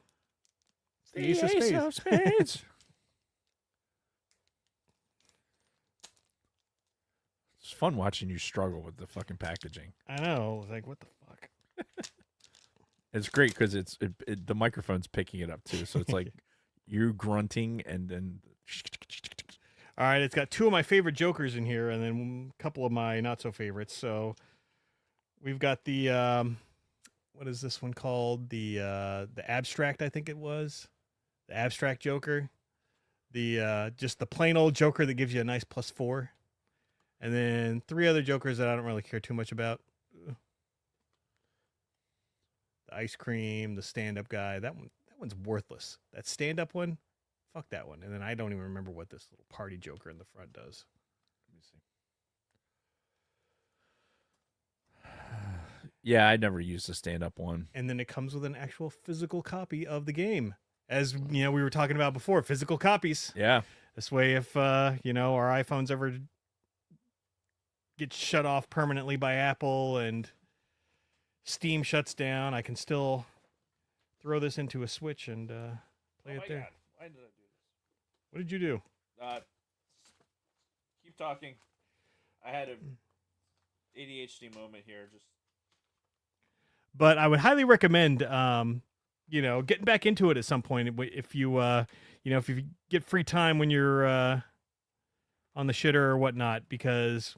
It's the ace of spades. It's fun watching you struggle with the fucking packaging. I know. Like, what the fuck? It's great because the microphone's picking it up too, so it's like you grunting and then. All right, it's got two of my favorite jokers in here, and then a couple of my not so favorites. So we've got the what is this one called? The abstract, I think it was, the abstract Joker. The just the plain old Joker that gives you a nice +4, And then 3 other Jokers that I don't really care too much about. The ice cream, the stand-up guy. That one's worthless. That stand-up one, fuck that one. And then I don't even remember what this little party Joker in the front does. Let me see. Yeah, I never used the stand-up one. And then it comes with an actual physical copy of the game. As we were talking about before, physical copies. Yeah. This way, if our iPhones ever get shut off permanently by Apple and Steam shuts down, I can still throw this into a Switch and play it there. God. Why did I do this? What did you do? Keep talking. I had a ADHD moment here. But I would highly recommend, getting back into it at some point if you, if you get free time when you're on the shitter or whatnot, because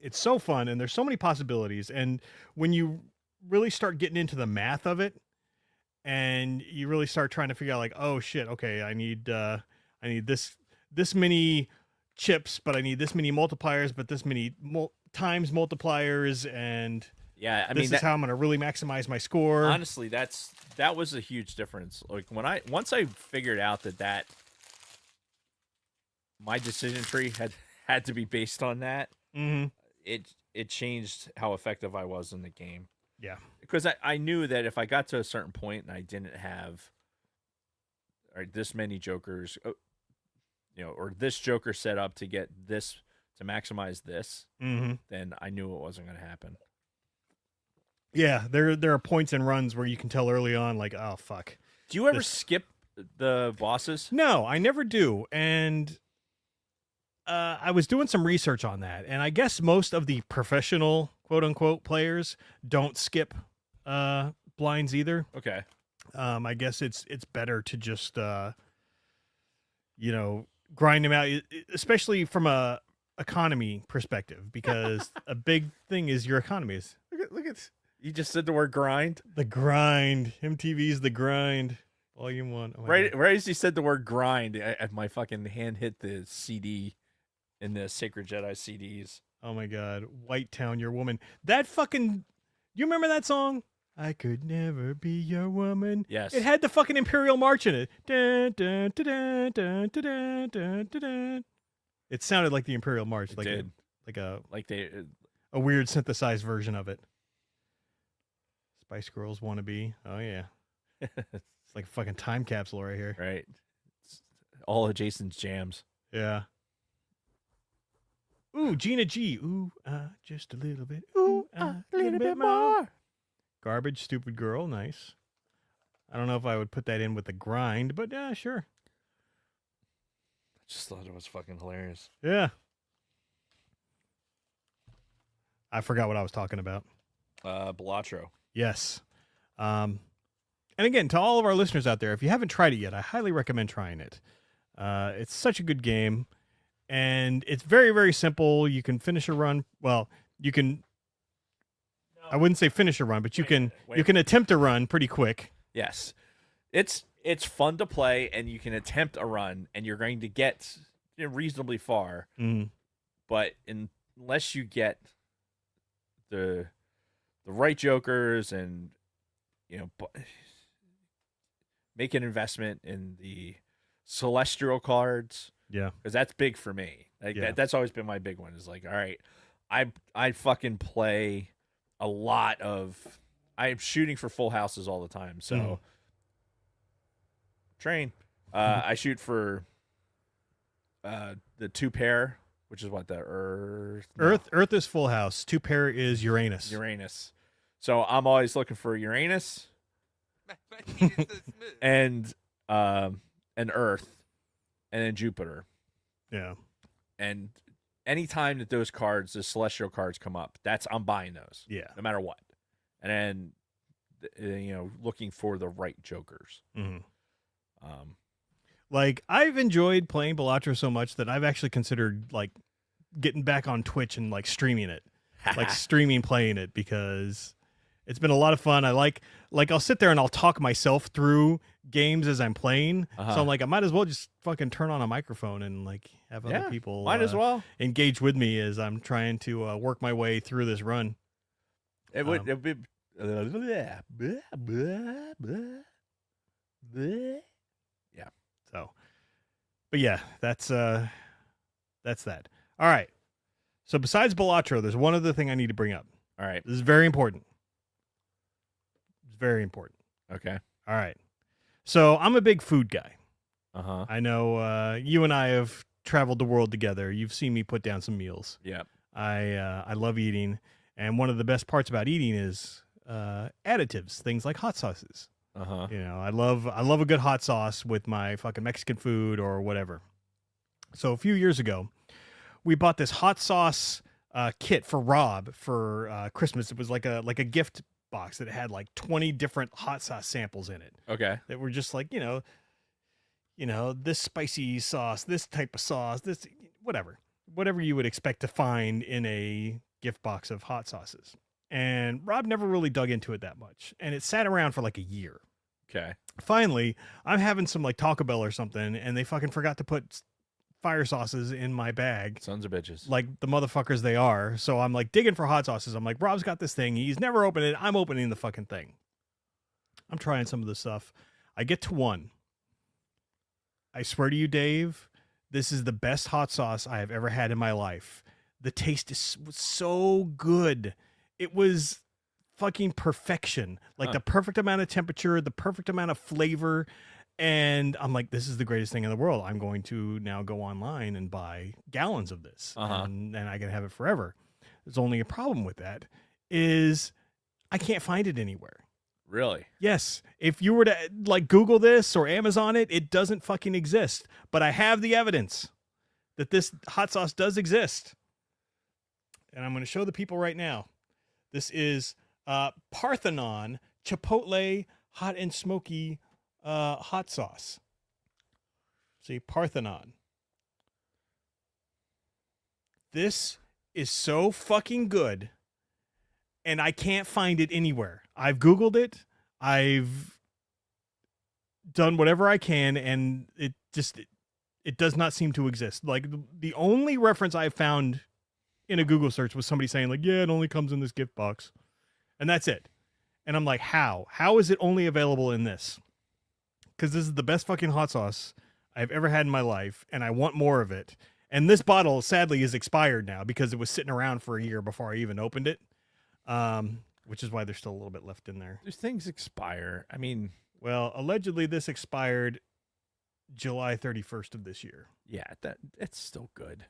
it's so fun and there's so many possibilities. And when you really start getting into the math of it, and you really start trying to figure out, like, oh shit, okay, I need this many chips, but I need this many multipliers, but this many times multipliers, and Yeah, this is how I'm going to really maximize my score. Honestly, that was a huge difference. Like once I figured out that my decision tree had to be based on that, Mm-hmm. it changed how effective I was in the game. Yeah. Because I knew that if I got to a certain point and I didn't have this many jokers, or this joker set up to get this to maximize this, Mm-hmm. then I knew it wasn't going to happen. Yeah, there are points and runs where you can tell early on, like, oh fuck. Do you ever skip the bosses? No, I never do. And I was doing some research on that, and I guess most of the professional quote unquote players don't skip blinds either. Okay. I guess it's better to just grind them out, especially from a economy perspective, because a big thing is your economy is Look at you just said the word grind. the grind. MTV's The Grind, Volume 1. Oh my Right, God. right as you said the word grind, my fucking hand hit the CD in the Sacred Jedi CDs. Oh my God, White Town, Your Woman. That fucking, you remember that song? I could never be your woman. Yes. It had the fucking Imperial March in it. Dun, dun, dun, dun, dun, dun, dun, dun, dun. It sounded like the Imperial March, It like did. like They a weird synthesized version of it. Spice Girls Wannabe. Oh yeah, it's like a fucking time capsule right here. right. It's all of Jason's jams. Yeah. Ooh, Gina G. Ooh, just a little bit. Ooh, a little bit more. Garbage, Stupid Girl. Nice. I don't know if I would put that in with the grind, but yeah, sure. I just thought it was fucking hilarious. Yeah. I forgot what I was talking about. Balatro. Yes. And again, to all of our listeners out there, if you haven't tried it yet, I highly recommend trying it. It's such a good game, and it's very, very simple. You can finish a run. Well, you can. I wouldn't say finish a run, but you can attempt a run pretty quick. Yes. It's fun to play, and you can attempt a run, and you're going to get reasonably far. Mm. But unless you get the right jokers and make an investment in the celestial cards, Yeah. because that's big for me. Like Yeah. that's always been my big one. Is like, all right, I fucking play a lot of. I'm shooting for full houses all the time. So Mhm. train. I shoot for the 2 pair, which is what the Earth. No, Earth is full house. 2 pair is Uranus. Uranus. So I'm always looking for Uranus and Earth, and then Jupiter. Yeah. And anytime that those cards, the celestial cards, come up, I'm buying those, Yeah. no matter what. And then, looking for the right jokers. Mm-hmm. Um, I've enjoyed playing Balatro so much that I've actually considered getting back on Twitch and streaming it, streaming playing it, because It's been a lot of fun. I like I'll sit there and I'll talk myself through games as I'm playing. So I'm like, I might as well just fucking turn on a microphone and like have other people might as well engage with me as I'm trying to work my way through this run. It would be. Yeah. So, but yeah, that's that. All right. So besides Balatro, there's one other thing I need to bring up. All right. This is very important. It's very important. Okay. All right. So I'm a big food guy. Uh-huh. I know you and I have traveled the world together. You've seen me put down some meals. Yeah. I love eating, and one of the best parts about eating is additives, things like hot sauces. Uh-huh. You know, I love a good hot sauce with my fucking Mexican food or whatever. So a few years ago, we bought this hot sauce kit for Rob for Christmas. It was like a gift box that had like 20 different hot sauce samples in it. Okay. That were just like, you know, this spicy sauce, this type of sauce, this whatever you would expect to find in a gift box of hot sauces. And Rob never really dug into it that much, and it sat around for like a year. Okay. Finally, I'm having some like Taco Bell or something, and they fucking forgot to put fire sauces in my bag. Sons of bitches. Like the motherfuckers they are. So I'm like digging for hot sauces. I'm like, Rob's got this thing. He's never opened it. I'm opening the fucking thing. I'm trying some of this stuff. I get to one. I swear to you, Dave, this is the best hot sauce I have ever had in my life. The taste was so good. It was fucking perfection. Like the perfect amount of temperature, the perfect amount of flavor. And I'm like, this is the greatest thing in the world. I'm going to now go online and buy gallons of this. And I can have it forever. There's only a problem with that is I can't find it anywhere. Really? Yes. If you were to like Google this or Amazon it, it doesn't fucking exist. But I have the evidence that this hot sauce does exist. And I'm going to show the people right now. This is Parthenon Chipotle Hot and Smoky hot sauce. See, Parthenon. This is so fucking good, and I can't find it anywhere. I've Googled it. I've done whatever I can, and it does not seem to exist. Like the only reference I found in a Google search was somebody saying like, yeah, it only comes in this gift box, and that's it. And I'm like, how is it only available in this? Because this is the best fucking hot sauce I've ever had in my life, and I want more of it. And this bottle, sadly, is expired now because it was sitting around for a year before I even opened it, which is why there's still a little bit left in there. These things expire. I mean, well, allegedly this expired July 31st of this year. yeah, it's still good.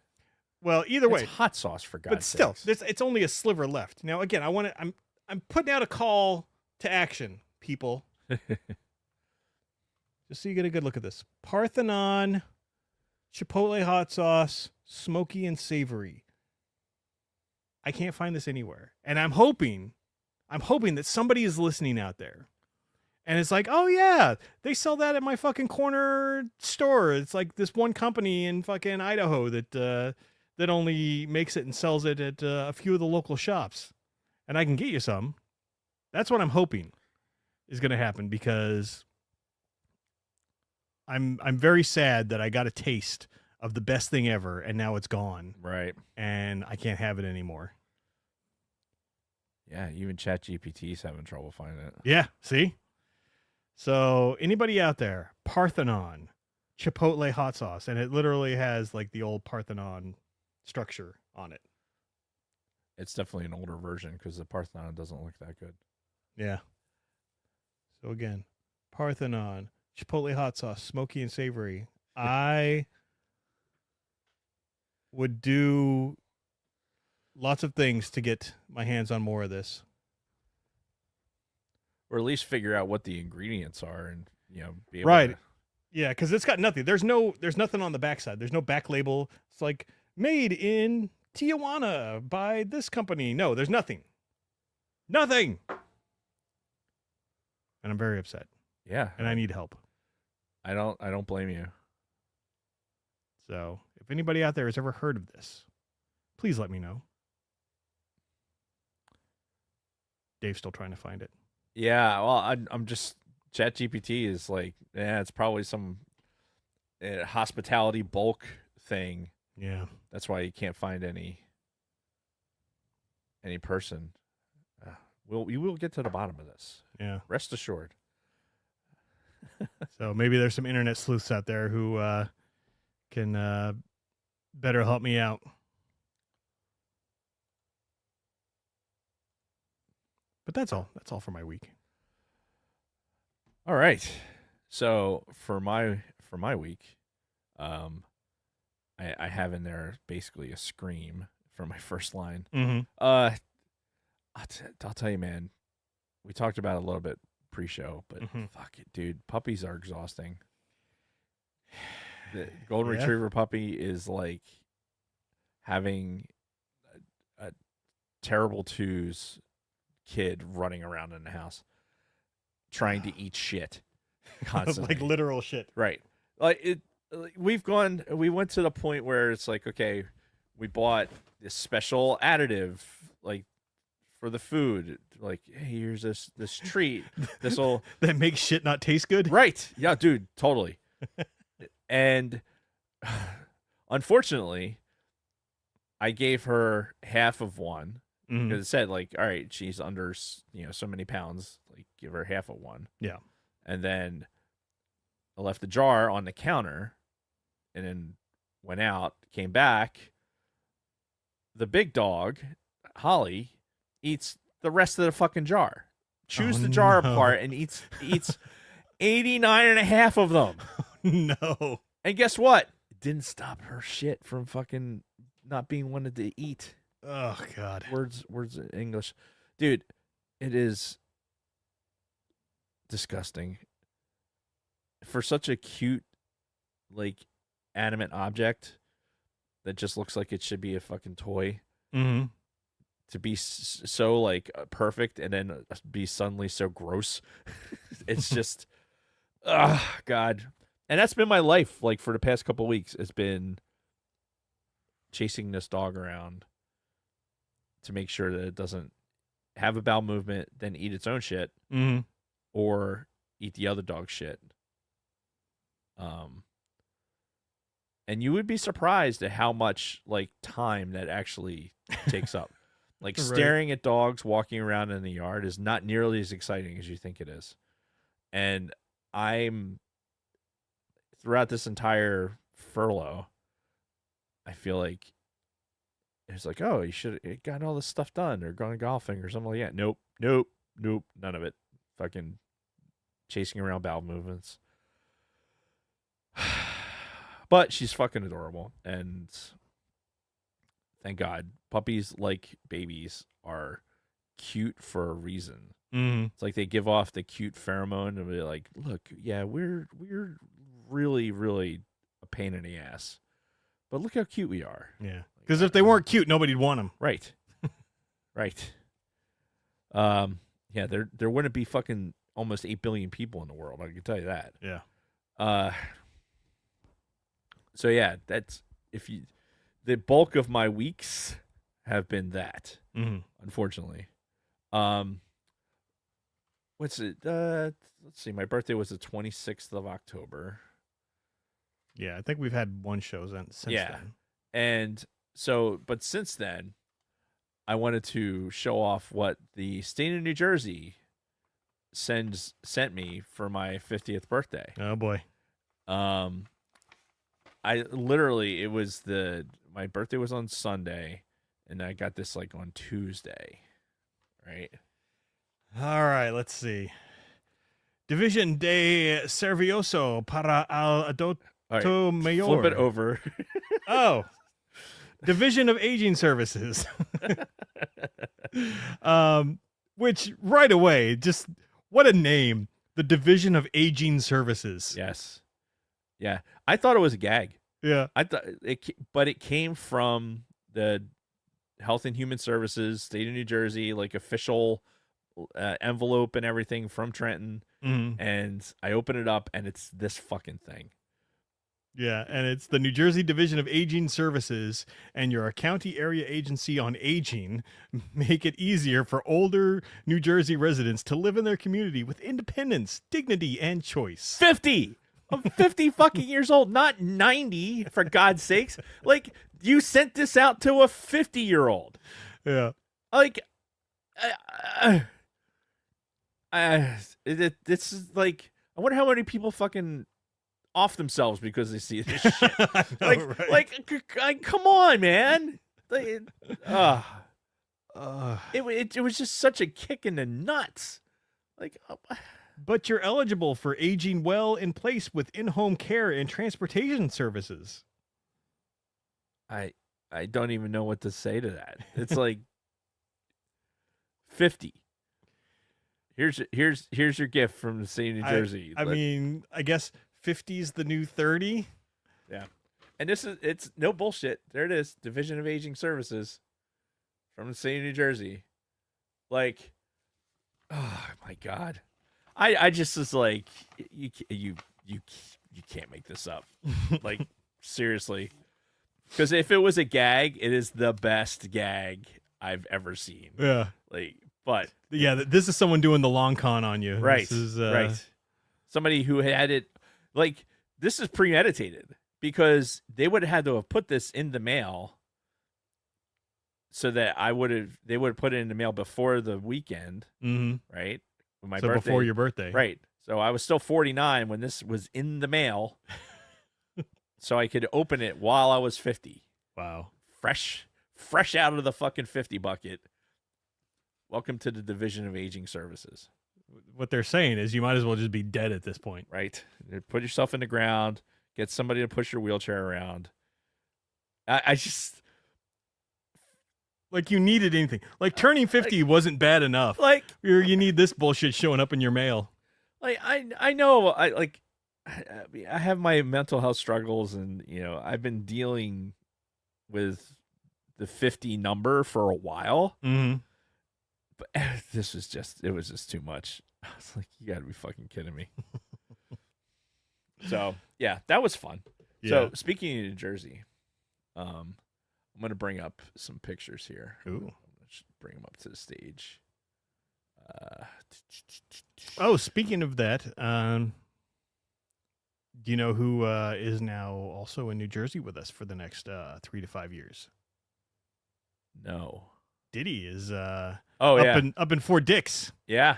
Well, either way, It's hot sauce for God's but still, sakes. it's only a sliver left. Now, again, I'm putting out a call to action, people. Just so you get a good look at this. Parthenon, Chipotle hot sauce, smoky and savory. I can't find this anywhere. And I'm hoping that somebody is listening out there. And it's like, oh yeah, they sell that at my fucking corner store. It's like this one company in fucking Idaho that only makes it and sells it at a few of the local shops. And I can get you some. That's what I'm hoping is going to happen, because I'm very sad that I got a taste of the best thing ever and now it's gone. Right. And I can't have it anymore. Yeah, even ChatGPT's having trouble finding it. Yeah, see? So anybody out there, Parthenon Chipotle hot sauce, and it literally has like the old Parthenon structure on it. It's definitely an older version because the Parthenon doesn't look that good. Yeah. So again, Parthenon Chipotle hot sauce, smoky and savory. I would do lots of things to get my hands on more of this. Or at least figure out what the ingredients are and, be able Right. to... Yeah, because it's got nothing. There's nothing on the backside. There's no back label. It's like made in Tijuana by this company. No, there's nothing. Nothing. And I'm very upset. Yeah. And I need help. I don't blame you. So if anybody out there has ever heard of this, please let me know. Dave's still trying to find it. Yeah, well, I'm just ChatGPT is like, yeah, it's probably some hospitality bulk thing. Yeah. That's why you can't find any person. We will get to the bottom of this. Yeah. Rest assured. So maybe there's some internet sleuths out there who can better help me out. But that's all. That's all for my week. All right. So for my week, I have in there basically a scream for my first line. Mm-hmm. I'll tell you, man. We talked about it a little bit pre-show, but fuck it, dude. Puppies are exhausting. The golden retriever puppy is like having a terrible twos kid running around in the house trying to eat shit constantly. Like literal shit. Right. We went to the point where it's like, okay, we bought this special additive like for the food. Like, hey, here's this treat. This'll That makes shit not taste good. Right. Yeah, dude, totally. And unfortunately, I gave her half of one Mhm. because it said like, all right, she's under so many pounds, like give her half of one. Yeah. And then I left the jar on the counter and then went out, came back. The big dog, Holly, eats the rest of the fucking jar. Chews the jar apart and eats 89 and a half of them. No. And guess what? It didn't stop her shit from fucking not being wanted to eat. Oh God. Words in English. Dude, it is disgusting. For such a cute, like, animate object that just looks like it should be a fucking toy, Mm-hmm. to be so, like, perfect and then be suddenly so gross. It's just, God. And that's been my life, like, for the past couple weeks. It's been chasing this dog around to make sure that it doesn't have a bowel movement, then eat its own shit, Mm-hmm. or eat the other dog's shit. And you would be surprised at how much like time that actually takes up. Like Right. staring at dogs walking around in the yard is not nearly as exciting as you think it is. And I'm throughout this entire furlough, I feel like it's like, oh, you should have gotten all this stuff done or gone golfing or something like that. Nope, none of it. Fucking chasing around bowel movements. But she's fucking adorable, and thank God, puppies, like babies, are cute for a reason. Mm-hmm. It's like they give off the cute pheromone, and they're like, "Look, yeah, we're really, really a pain in the ass, but look how cute we are." Yeah. Because if they weren't cute, nobody'd want them. Right, right. Yeah, there wouldn't be fucking almost 8 billion people in the world. I can tell you that. Yeah. So yeah, that's the bulk of my weeks have been that, Mm-hmm. unfortunately. What's it? Let's see. My birthday was the 26th of October. Yeah, I think we've had one show since then. And so, but since then, I wanted to show off what the state of New Jersey sent me for my 50th birthday. Oh boy. It was my birthday was on Sunday, and I got this like on Tuesday, right? All right, let's see. Division de Servioso para el Adulto All right, Mayor. flip it over. Oh. Division of Aging Services. Which right away, just what a name. The Division of Aging Services. Yes, yeah. I thought it was a gag. Yeah. I thought but it came from the Health and Human Services, State of New Jersey, like official envelope and everything from Trenton. Mm-hmm. And I open it up, and it's this fucking thing. Yeah, and it's the New Jersey Division of Aging Services, and you're a county area agency on aging. Make it easier for older New Jersey residents to live in their community with independence, dignity, and choice. 50. I'm 50 fucking years old, not 90, for God's sakes. Like, you sent this out to a 50-year-old. Yeah. Like, this is like, I wonder how many people fucking off themselves because they see this shit. I know, right? Come on, man. Like, Uh, it was just such a kick in the nuts. Like, but you're eligible for aging well in place with in-home care and transportation services. I don't even know what to say to that. It's like 50. Here's your gift from the state of New Jersey. I mean, I guess 50's the new 30. Yeah. And it's no bullshit. There it is. Division of Aging Services from the state of New Jersey. Like, oh my God. I just was like, you can't make this up. Like, seriously. Because if it was a gag, it is the best gag I've ever seen. Yeah. Like, but Yeah, this is someone doing the long con on you. right, This is, right. Somebody who had it, like, this is premeditated because they would have had to have put this in the mail so that they would have put it in the mail before the weekend, Mhm. right? My So birthday, before your birthday. right? So I was still 49 when this was in the mail, so I could open it while I was 50, Wow. fresh out of the fucking 50 bucket. Welcome to the Division of Aging Services. What they're saying is you might as well just be dead at this point. Right? Put yourself in the ground, get somebody to push your wheelchair around. I just Like you needed anything. Like turning 50 wasn't bad enough. like You need this bullshit showing up in your mail. I know I have my mental health struggles, and I've been dealing with the 50 number for a while, Mm-hmm. but this was just too much. I was like, you got to be fucking kidding me. So yeah, that was fun. Yeah. So speaking of New Jersey, I'm gonna bring up some pictures here. Ooh. Let's bring them up to the stage. Oh, speaking of that, do you know who is now also in New Jersey with us for the next 3 to 5 years? No. Diddy is Oh up yeah, up in Fort Dix. yeah,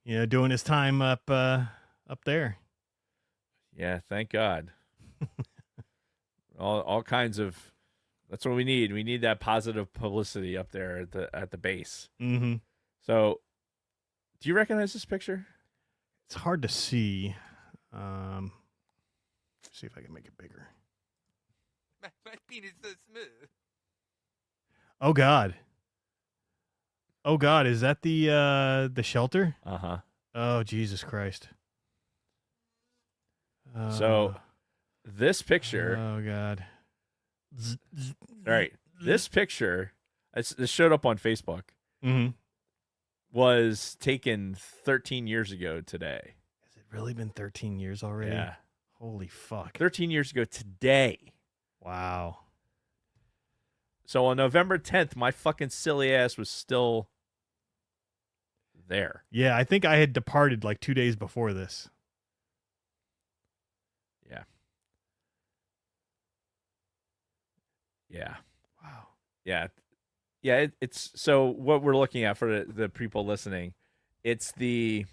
Doing his time up there. yeah. Thank God. all kinds of. That's what we need. We need that positive publicity up there at the base. Mm-hmm. So, do you recognize this picture? It's hard to see. See if I can make it bigger. My penis so smooth. Oh God. Oh God, is that the shelter? Uh-huh. Oh Jesus Christ. So, this picture, Oh God. all right, this picture, this showed up on Facebook, Mm-hmm. was taken 13 years ago today. Has it really been 13 years already? Yeah. Holy fuck. 13 years ago today. Wow. So on November 10th, my fucking silly ass was still there. Yeah, I think I had departed like 2 days before this. Yeah. Yeah. Wow. Yeah. Yeah, it's so what we're looking at for the people listening, it's it's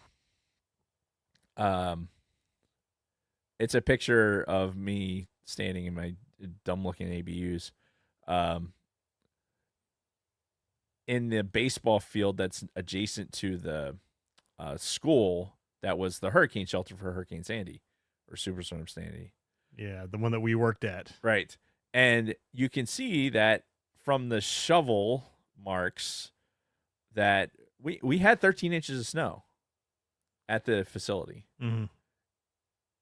a picture of me standing in my dumb looking ABUs in the baseball field that's adjacent to the school that was the hurricane shelter for Hurricane Sandy or Superstorm Sandy. Yeah, the one that we worked at. Right. And you can see that from the shovel marks that we had 13 inches of snow at the facility. Mm-hmm.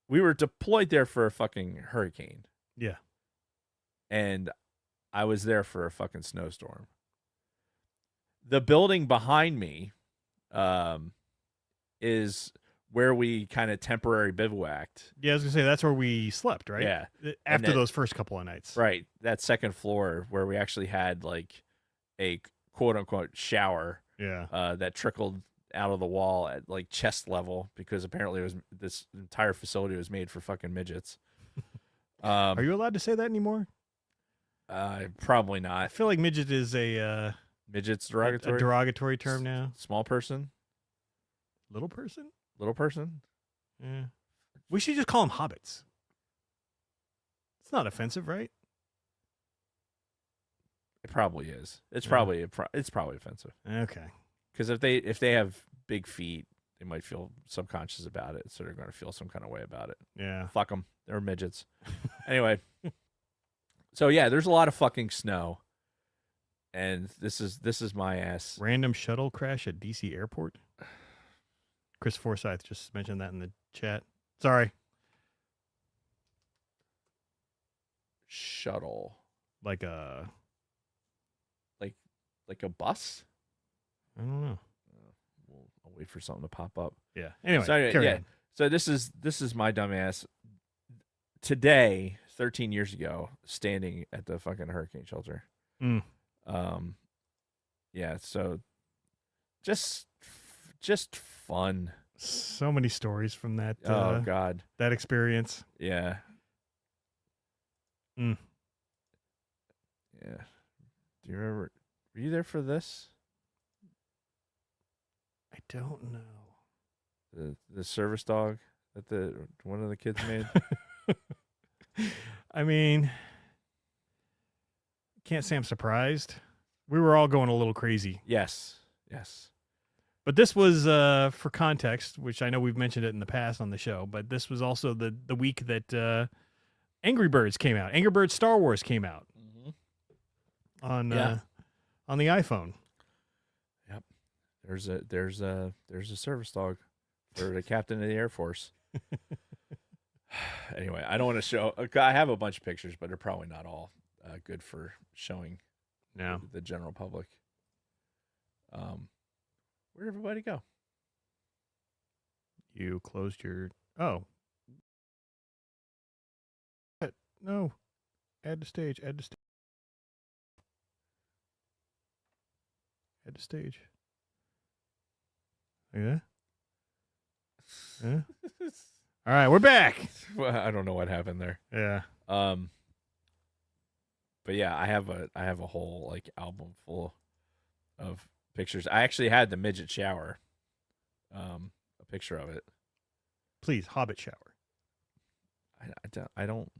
We were deployed there for a fucking hurricane. Yeah. And I was there for a fucking snowstorm. The building behind me is where we kind of temporary bivouacked. Yeah, I was gonna say that's where we slept, right? Yeah. After that- those first couple of nights. Right. That second floor where we actually had like a quote unquote shower Yeah. that trickled out of the wall at like chest level because apparently it was this entire facility was made for fucking midgets. Are you allowed to say that anymore? Probably I not. feel like midget is a Midgets a derogatory. derogatory term now. Small person, Little person? little person. Yeah. We should just call them hobbits. It's not offensive, right? It probably is. It's Yeah. probably it's probably offensive Okay. because if they have big feet, they might feel subconscious about it, so they're going to feel some kind of way about it. Yeah. Fuck them. They're midgets. Anyway, so yeah, there's a lot of fucking snow, and this is my ass. Random shuttle crash at DC airport. Chris Forsyth just mentioned that in the chat. Sorry. Shuttle, Like a like a bus. I don't know. I'll wait for something to pop up. Yeah. Anyway, So anyway, carry yeah. on. So this is my dumbass. Today, 13 years ago, standing at the fucking hurricane shelter. Mm. Yeah. So just fun. So many stories from that Oh God. that experience. Yeah. Mm. Yeah. Do you remember? Were you there for this? I don't know. The service dog that one of the kids made. I mean, can't say I'm surprised. We were all going a little crazy. Yes. Yes. But this was, for context, which I know we've mentioned it in the past on the show, but this was also the week that Angry Birds came out. Angry Birds Star Wars came out on Yeah. On the iPhone. There's a service dog for the captain of the Air Force. Anyway, I don't want to show. I have a bunch of pictures, but they're probably not all good for showing No. the general public. Where'd everybody go? You closed your... Oh. No. Add to stage. Add to stage. Add to stage. Yeah? Yeah? All right, we're back. Well, I don't know what happened there. Yeah. But yeah, I have a whole like album full of pictures. I actually had the midget shower. A picture of it. Please, Hobbit shower. I don't.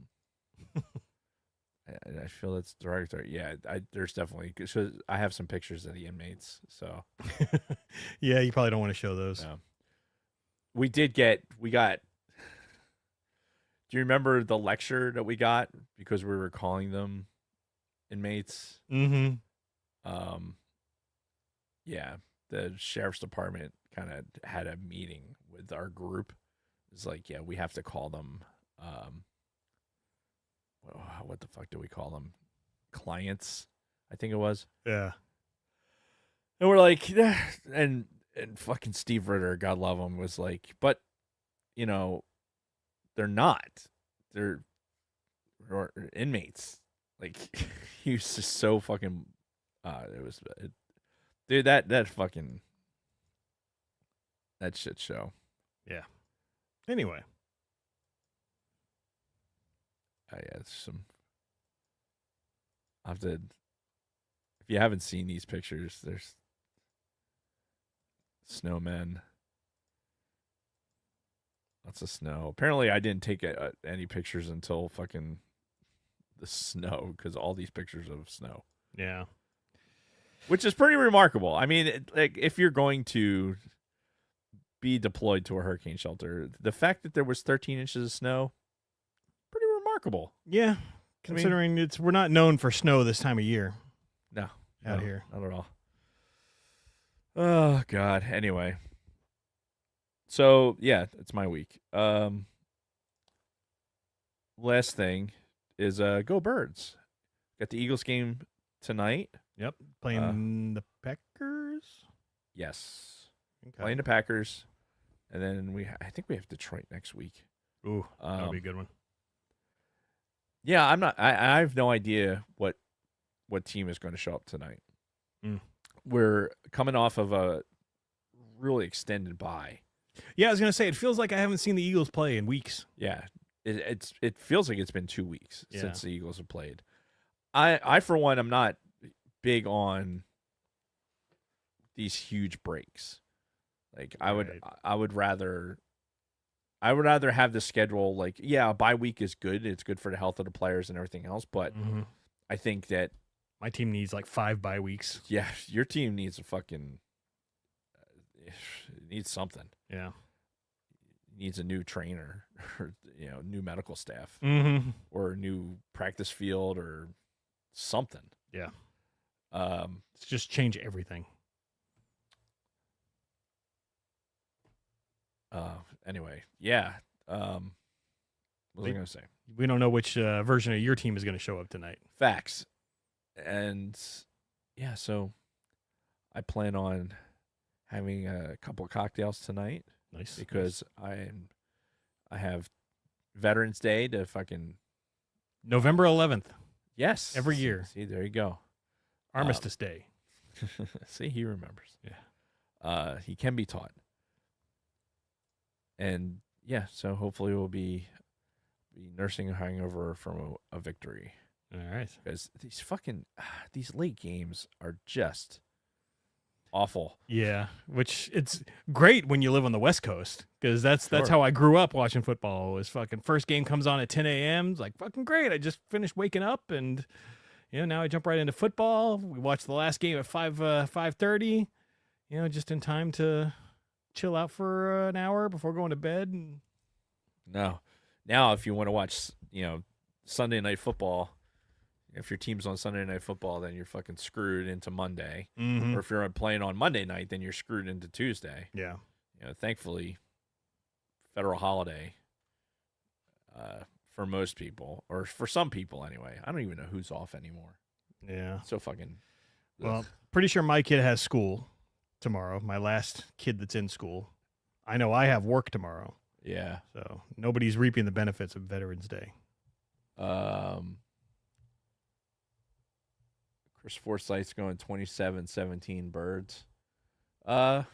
I feel it's derogatory. Yeah, there's definitely. So I have some pictures of the inmates. So Yeah, you probably don't want to show those. yeah. We got. Do you remember the lecture that we got because we were calling them inmates? Mm-hmm. Yeah, the sheriff's department kind of had a meeting with our group. It's like, yeah, we have to call them. What the fuck do we call them? Clients, I think it was. Yeah. And we're like, yeah. and fucking Steve Ritter, God love him, was like, but you know, they're not. They're inmates. Like he was just so fucking. Dude, that fucking that shit show. Anyway. Yeah, it's some. I have to. If you haven't seen these pictures, there's snowmen. Lots of snow. Apparently, I didn't take any pictures until fucking the snow because all these pictures of snow, Yeah. which is pretty remarkable. I mean, like if you're going to be deployed to a hurricane shelter, the fact that there was 13 inches of snow, pretty remarkable. Yeah. Considering we're not known for snow this time of year No, out no, here. not at all. Oh God. Anyway, so yeah, it's my week. Last thing is go Birds. Got the Eagles game tonight. Yep. Playing the Packers. Yes, Okay. playing the Packers. and then I think we have Detroit next week. Ooh, that would be a good one. Yeah, I'm not. I have no idea what team is going to show up tonight. Mm. We're coming off of a really extended bye. Yeah, I was gonna say it feels like I haven't seen the Eagles play in weeks. Yeah, it feels like it's been 2 weeks Yeah. since the Eagles have played. I for one, I'm not big on these huge breaks. Like I would rather have the schedule like, yeah, a bye week is good. It's good for the health of the players and everything else, but I think that My team needs like 5 bye weeks. yeah, your team needs a fucking needs something. Yeah. Needs a new trainer or new medical staff Mm-hmm. or a new practice field or something. Yeah. Let's just change everything. Anyway, yeah. What was I going to say? We don't know which version of your team is going to show up tonight. Facts. And yeah, so I plan on having a couple of cocktails tonight Nice. because I have Veterans Day to fucking November 11th, yes every year. See, there you go. Armistice Day. See, he remembers. Yeah. He can be taught. And yeah, so hopefully we'll be nursing a hangover from a victory. All right. Because these late games are just awful. Yeah, which it's great when you live on the West Coast because that's Sure. how I grew up watching football. Was fucking first game comes on at 10 a.m. It's like fucking great. I just finished waking up and now I jump right into football. We watch the last game at 5:30. Just in time to chill out for an hour before going to bed. And No. Now, if you want to watch, Sunday Night Football, if your team's on Sunday Night Football, then you're fucking screwed into Monday. Or if you're playing on Monday night, then you're screwed into Tuesday. yeah, Thankfully, federal holiday for most people, or for some people anyway. I don't even know who's off anymore. yeah. So fucking. Well, ugh. pretty sure my kid has school tomorrow. My last kid that's in school. I know I have work tomorrow. Yeah. So nobody's reaping the benefits of Veterans Day. Chris Forsythe's going 27-17 Birds. I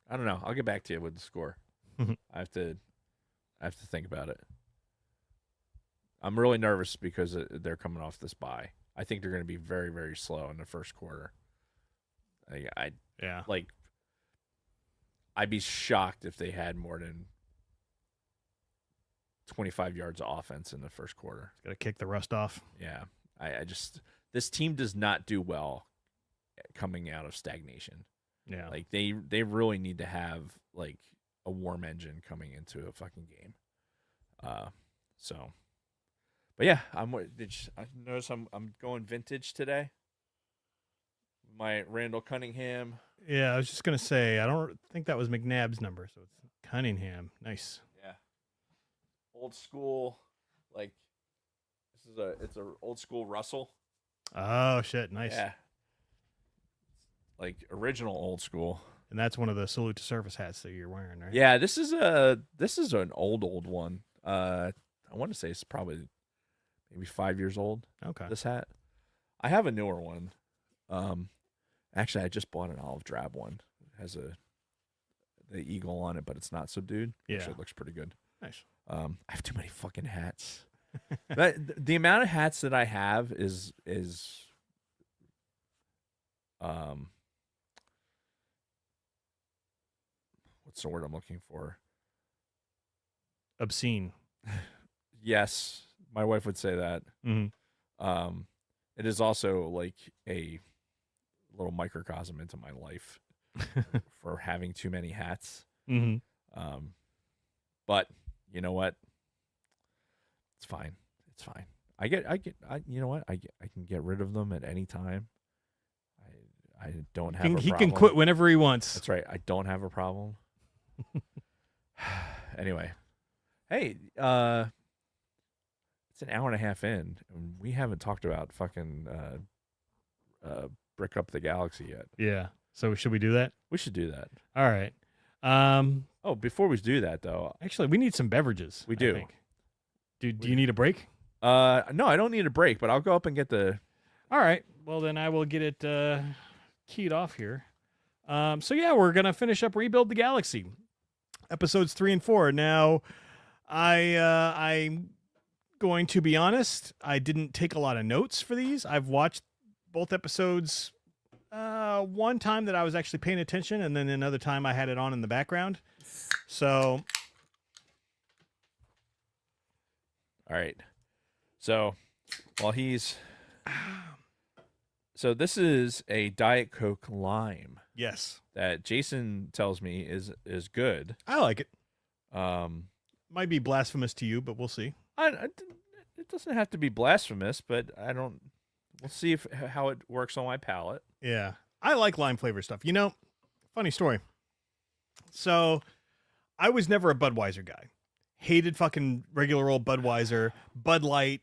don't know. I'll get back to you with the score. I have to think about it. I'm really nervous because they're coming off this bye. I think they're going to be very, very slow in the first quarter. Yeah. I'd be shocked if they had more than 25 yards of offense in the first quarter. Got to kick the rust off. Yeah. This team does not do well coming out of stagnation. Yeah. Like they really need to have like a warm engine coming into a fucking game. But yeah, I notice I'm going vintage today. My Randall Cunningham. Yeah, I was just going to say, I don't think that was McNabb's number, so it's Cunningham. Nice. Yeah. Old school, like it's a old school Russell. Oh, shit. Nice. Yeah. Like original old school. And that's one of the salute to service hats that you're wearing, right? Yeah, this is an old one. I want to say it's probably maybe 5 years old. Okay. This hat. I have a newer one. Actually, I just bought an olive drab one. It has the eagle on it, but it's not subdued. Yeah. Actually, it looks pretty good. Nice. I have too many fucking hats. The amount of hats that I have is what's the word I'm looking for? Obscene. Yes, my wife would say that. Mm-hmm. It is also like a little microcosm into my life for having too many hats. Mm-hmm. But you know what? It's fine. It's fine. You know what? I can get rid of them at any time. I don't have a problem. He can quit whenever he wants. That's right. I don't have a problem. Anyway, hey, it's an hour and a half in, and we haven't talked about fucking brick up the galaxy yet. Yeah. So should we do that? We should do that. All right. Oh, before we do that though, Actually, we need some beverages. We I do. think. Do you need a break? no, I don't need a break, but I'll go up and get the. All right. Well, then I will get it keyed off here. So yeah, we're gonna finish up Rebuild the Galaxy, episodes 3 and 4. Now, I'm going to be honest. I didn't take a lot of notes for these. I've watched both episodes. One time that I was actually paying attention, and then another time I had it on in the background. So, All right. So, while he's. So this is a Diet Coke Lime yes, that Jason tells me is good. I like it. Might Might be blasphemous to you, but we'll see. it doesn't have to be blasphemous, but I don't. We'll see how it works on my palate. Yeah. I like lime flavor stuff. You know, funny story. So, I was never a Budweiser guy. Hated fucking regular old Budweiser. Bud Light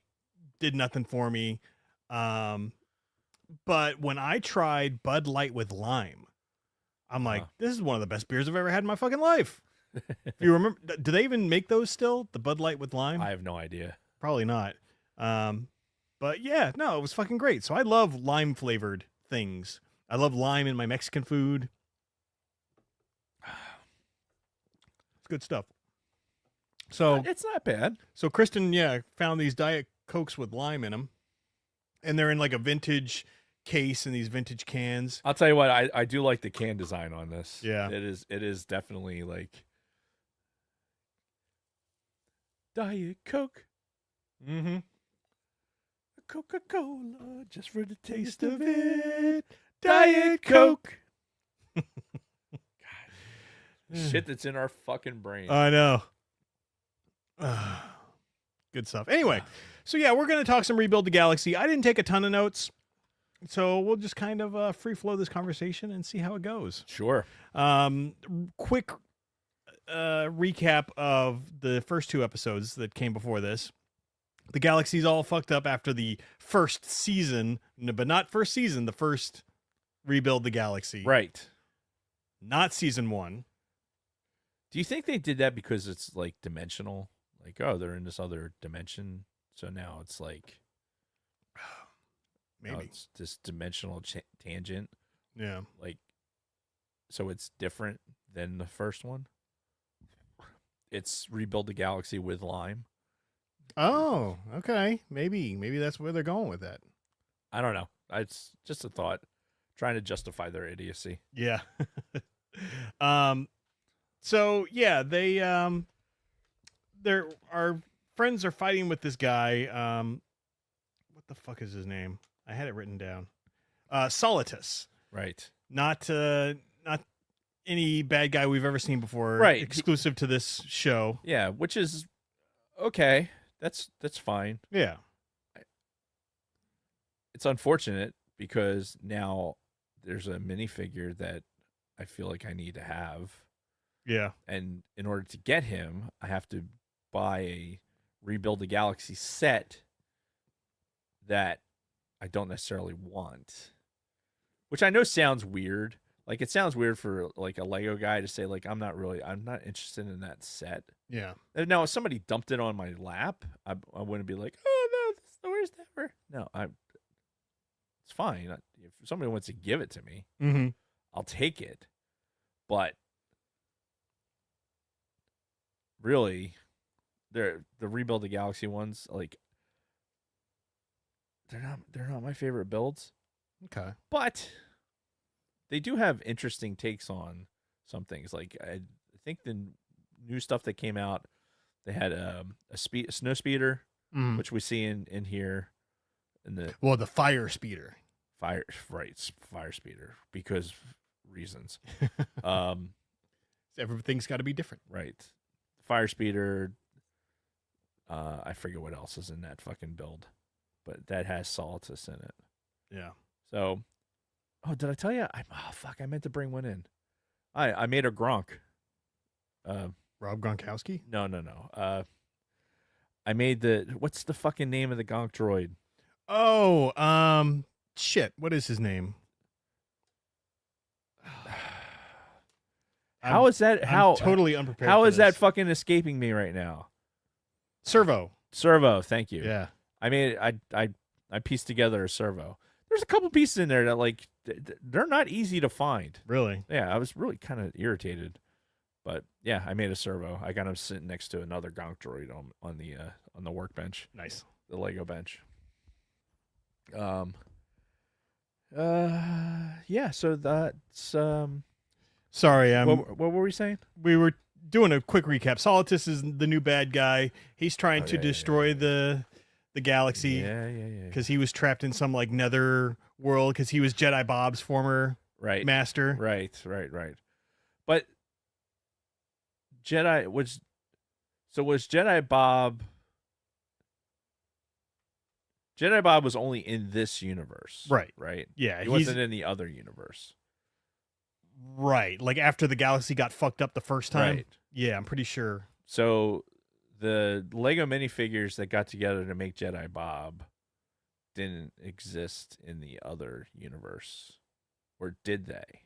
did nothing for me. But when I tried Bud Light with lime, I'm like, this is one of the best beers I've ever had in my fucking life. If you remember, do they even make those still? The Bud Light with lime? I have no idea. Probably not. But yeah, no, it was fucking great. So I love lime flavored things. I love lime in my Mexican food. It's good stuff. So It's not bad. so Kristen, yeah, found these Diet Cokes with lime in them, and they're in like a vintage case in these vintage cans. I'll tell you what, I do like the can design on this. Yeah. It is definitely like Diet Coke, Mm-hmm. Coca-Cola, just for the taste of it. Diet Coke. God. Shit that's in our fucking brain. I know. Good stuff. Anyway, so yeah, we're going to talk some Rebuild the Galaxy. I didn't take a ton of notes, so we'll just kind of free flow this conversation and see how it goes. Sure. Quick recap of the first 2 episodes that came before this. The galaxy's all fucked up after the first season, but not first season, the first Rebuild the Galaxy. Right. Not season 1. Do you think they did that because it's like dimensional? Like, oh, they're in this other dimension, so now it's like Maybe. now it's this dimensional tangent. Yeah. Like, so it's different than the first one. It's Rebuild the Galaxy with lime. Oh, okay. Maybe that's where they're going with that. I don't know. It's just a thought, trying to justify their idiocy. Yeah. So yeah, they our friends are fighting with this guy. What the fuck is his name? I had it written down. Solitus. Right. Not any bad guy we've ever seen before. Right. Exclusive to this show. Yeah, which is okay. That's fine. Yeah. It's unfortunate because now there's a minifigure that I feel like I need to have. Yeah. And in order to get him, I have to buy a Rebuild the Galaxy set that I don't necessarily want. Which I know sounds weird. Like, it sounds weird for like a Lego guy to say, like, I'm not interested in that set. Yeah. And now, if somebody dumped it on my lap, I wouldn't be like, oh no, that's the worst ever. No, it's fine. If somebody wants to give it to me, Mm-hmm. I'll take it. But really, the Rebuild the Galaxy ones, like, they're not my favorite builds. Okay. But they do have interesting takes on some things. Like, I think the new stuff that came out, they had a snow speeder, Mm. which we see in here, in the Well, the fire speeder. fire speeder because reasons. Everything's got to be different. Right. Fire speeder. I forget what else is in that fucking build, but that has Solitus in it. Yeah. So, oh, did I tell you? I meant to bring one in. I made a Gronk. Rob Gronkowski. No. I made what's the fucking name of the Gonk droid? Oh, shit. What is his name? How is that? How totally unprepared. How for is that this. fucking escaping me right now? Servo? Servo, thank you. Yeah. I mean, I pieced together a servo. There's a couple pieces in there that like they're not easy to find. Really? Yeah, I was really kind of irritated, but yeah, I made a servo. I got him sitting next to another Gonk droid on the workbench, Nice. the Lego bench. Yeah. So that's Sorry, what were we saying? we were doing a quick recap. Solitus is the new bad guy. He's trying to yeah, destroy the galaxy Yeah. because he was trapped in some like nether world because he was Jedi Bob's former Right. master. Right. But Jedi was Jedi Bob. Jedi Bob was only in this universe. Right. Right. Yeah, He he's wasn't in the other universe. right. Like after the galaxy got fucked up the first time. Right. Yeah, I'm pretty sure. So the Lego minifigures that got together to make Jedi Bob didn't exist in the other universe. Or did they?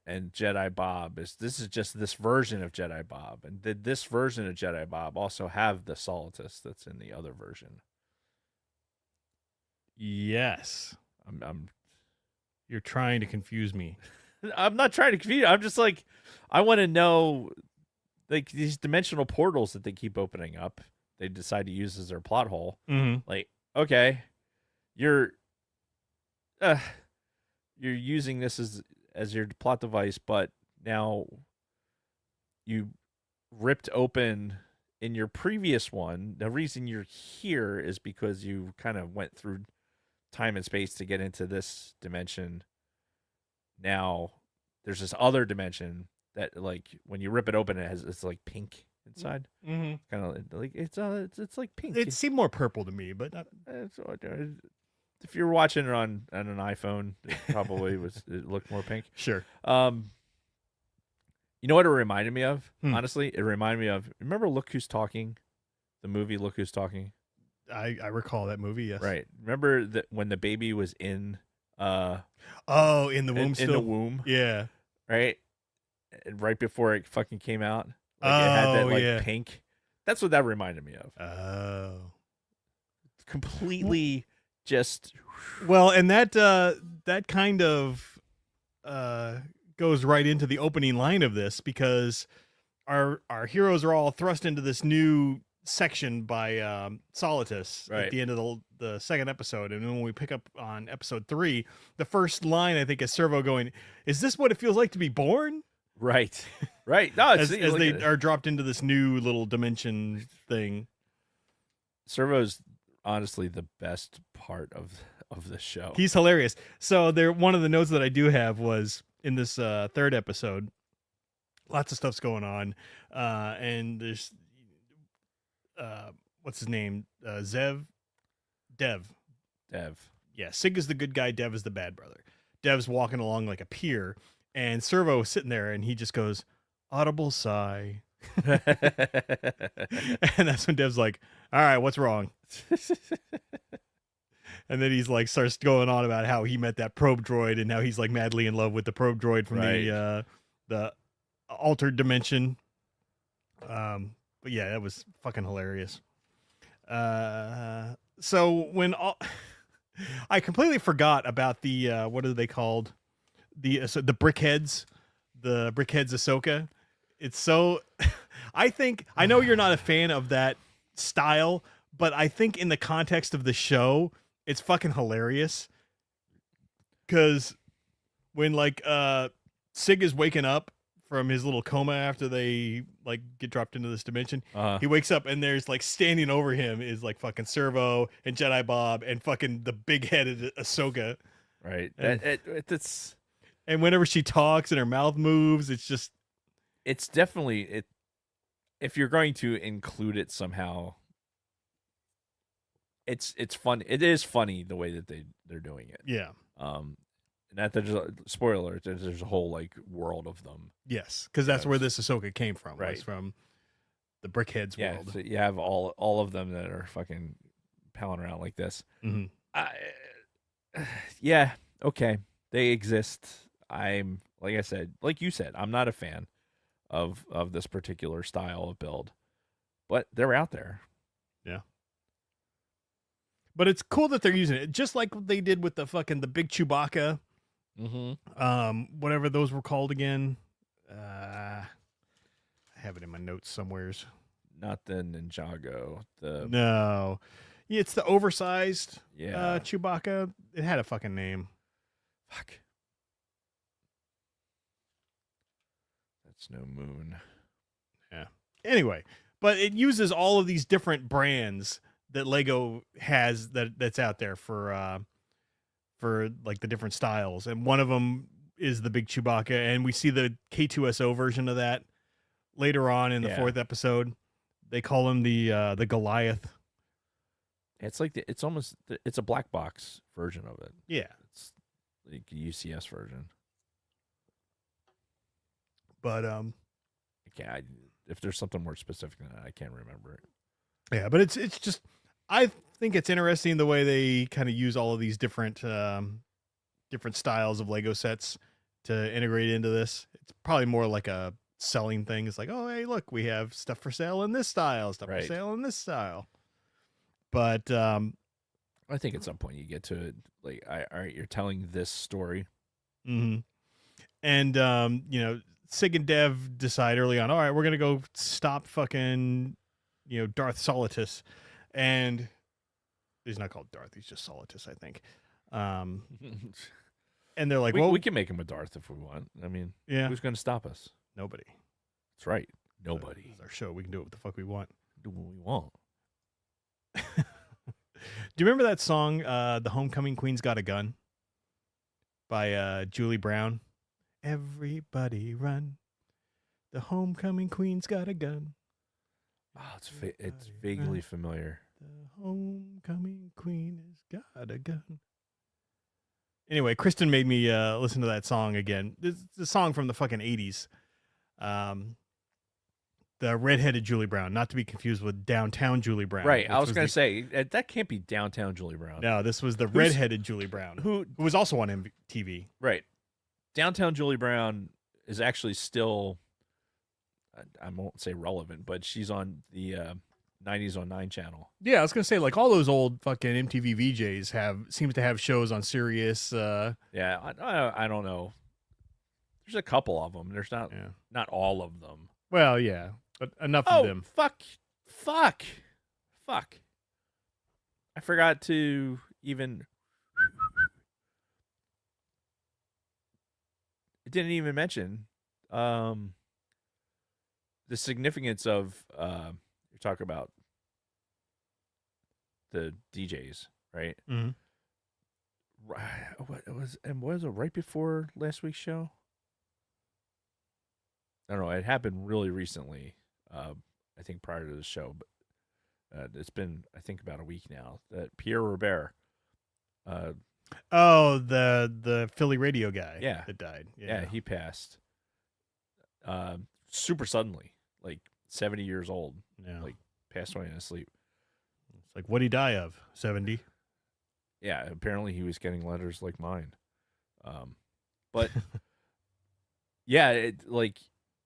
And Jedi Bob is just this version of Jedi Bob. And did this version of Jedi Bob also have the Solitus that's in the other version? Yes. I'm You're trying to confuse me. I'm not trying to confuse you. I'm just like, I want to know, like, these dimensional portals that they keep opening up, they decide to use as their plot hole. Mm-hmm. Like, okay, you're using this as your plot device, but now you ripped open in your previous one. The reason you're here is because you kind of went through time and space to get into this dimension. Now there's this other dimension that, like, when you rip it open, it's like pink inside, Mm-hmm. kind of like it's like pink. It seemed more purple to me, but If you're watching it on an iPhone, it probably it looked more pink. sure. You know what it reminded me of? Hmm. Honestly, it reminded me of, remember Look Who's Talking, the movie Look Who's Talking? I recall that movie. Yes. Right. Remember that when the baby was in Oh, in the womb in still. the womb, Yeah. right? And right before it fucking came out, like it had that Oh, like yeah. pink. That's what that reminded me of. Oh. Completely just Well, and that kind of goes right into the opening line of this because our heroes are all thrust into this new section by Solitus Right. at the end of the second episode, and when we pick up on episode 3, the first line I think is Servo going, "Is this what it feels like to be born?" right. No, As look they at it. are dropped into this new little dimension thing. Servo's honestly the best part of the show. He's hilarious. So one of the notes that I do have was in this third episode, lots of stuff's going on, and there's what's his name? Dev. Yeah, Sig is the good guy, Dev is the bad brother. Dev's walking along like a pier, and Servo is sitting there, and he just goes, audible sigh. And that's when Dev's like, all right, what's wrong? And then he's like, starts going on about how he met that probe droid, and how he's like madly in love with the probe droid from Right. the altered dimension. But yeah, that was fucking hilarious. So when I completely forgot about the what are they called? The brickheads, the brickheads Ahsoka. It's so I know you're not a fan of that style, but I think in the context of the show, it's fucking hilarious. Cause when like Sig is waking up from his little coma after they like get dropped into this dimension, he wakes up and there's like standing over him is like fucking Servo and Jedi Bob and fucking the big headed Ahsoka. Right. And- It's And whenever she talks and her mouth moves, it's just definitely it. If you're going to include it somehow, it's fun. It is funny the way that they're doing it. yeah. Not that there's spoiler alert, there's a whole like world of them. Yes, because that's Yes. where this Ahsoka came from. Right. Was from the Brickheads Yeah, world. so you have all of them that are fucking palling around like this. Mhm. Yeah, okay, they exist. I'm Like I said, like you said, I'm not a fan of this particular style of build, but they're out there. But it's cool that they're using it, just like they did with the big Chewbacca, whatever those were called again. I have it in my notes somewheres. Not the Ninjago. The No, yeah, it's the oversized yeah. Chewbacca. It had a fucking name. Fuck. That's no moon. Anyway, but it uses all of these different brands that Lego has that's out there for like the different styles, and one of them is the big Chewbacca, and we see the K2SO version of that later on in the Yeah. 4th episode. They call him the Goliath. It's like it's a black box version of it. Yeah, It's like a UCS version. but If there's something more specific than that, I can't remember it. yeah, but it's just, I think it's interesting the way they kind of use all of these different styles of Lego sets to integrate into this. It's probably more like a selling thing. It's like, oh, hey, look, we have stuff for sale in this style, stuff for Right. sale in this style. But I think at some point you get to it, like, all right, you're telling this story. mhm. And Sig and Dev decide early on, all right, we're gonna go stop fucking Darth Solitus, and he's not called Darth, he's just Solitus, I think. And they're like, well, we can make him a Darth if we want. I mean, yeah, who's going to stop us? nobody. That's right. Nobody. It's our show. We can do what the fuck we want. Do what we want. Do you remember that song, "The Homecoming Queen's Got a Gun" by Julie Brown? Everybody run. The homecoming queen's got a gun. Oh, it's vaguely familiar. The homecoming queen has got a gun. Anyway, Kristen made me listen to that song again. It's a song from the fucking 80s. The redheaded Julie Brown, not to be confused with Downtown Julie Brown. Right. which I was going the- to say, that can't be Downtown Julie Brown. No, this was the Who's- redheaded Julie Brown, Who? who was also on MTV. Right. Downtown Julie Brown is actually still, I won't say relevant, but she's on the 90s on 9 channel. Yeah, I was gonna say, like, all those old fucking MTV VJs seems to have shows on Sirius. Yeah, I don't know. There's a couple of them. There's not Yeah. not all of them. Well, yeah, but enough Oh, of them. fuck. I forgot to even. It didn't even mention the significance of you're talking about the DJs, right? Mhm. What was it right before last week's show? I don't know. It happened really recently. I think prior to the show, but it's been, I think, about a week now. That Pierre Robert, Oh, the Philly radio guy. Yeah. that died. yeah, he passed super suddenly, like 70 years old, yeah. like passed away in his sleep. It's like, what'd he die of? 70. Yeah, apparently he was getting letters like mine. But yeah, like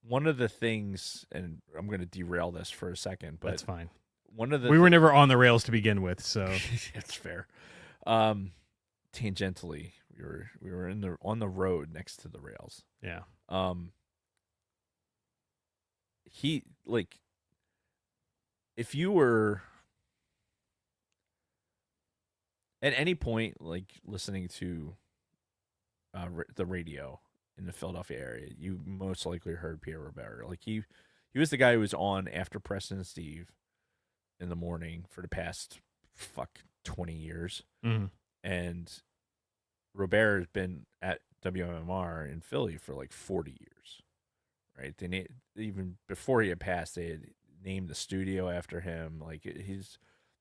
one of the things, and I'm going to derail this for a second, but That's fine. one of the We were never on the rails to begin with, so That's fair. Tangentially, we were on the road next to the rails. yeah. He, like, if you were at any point, like, listening to the radio in the Philadelphia area, you most likely heard Pierre Robert. Like, he was the guy who was on after Preston and Steve in the morning for the past 20 years. Mhm. And Robert has been at WMMR in Philly for like 40 years, right? Even before he had passed, they had named the studio after him. Like, it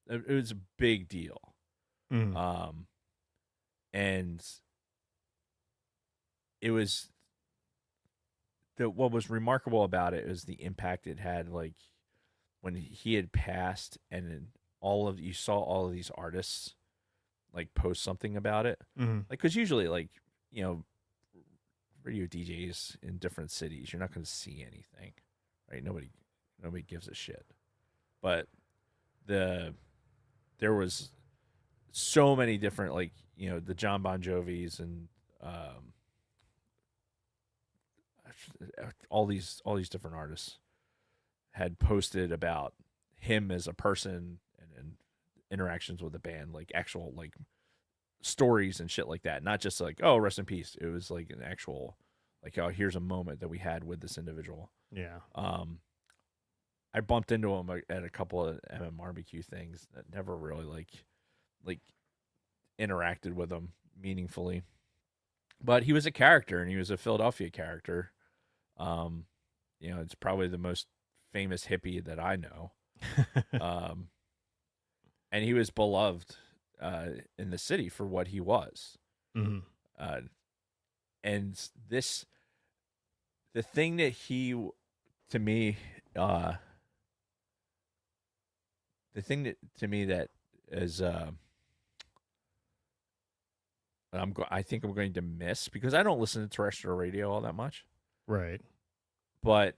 was a big deal. Mhm. And it was what was remarkable about it was the impact it had. Like, when he had passed, and then you saw all of these artists like post something about it. Mhm. Like, because usually, like, radio DJs in different cities, you're not going to see anything, right? Nobody gives a shit. But there was so many different, like, you know, the John Bon Jovis and all these different artists had posted about him as a person and interactions with the band, like actual like stories and shit like that, not just like, oh, rest in peace. It was like an actual, like, oh, here's a moment that we had with this individual. Yeah. I bumped into him at a couple of MMRBQ things that never really like interacted with him meaningfully, but he was a character, and he was a Philadelphia character. You know, it's probably the most famous hippie that I know. And he was beloved in the city for what he was. Mm-hmm. And the thing that he, to me, the thing that to me that is, I think I'm going to miss, because I don't listen to terrestrial radio all that much. Right. But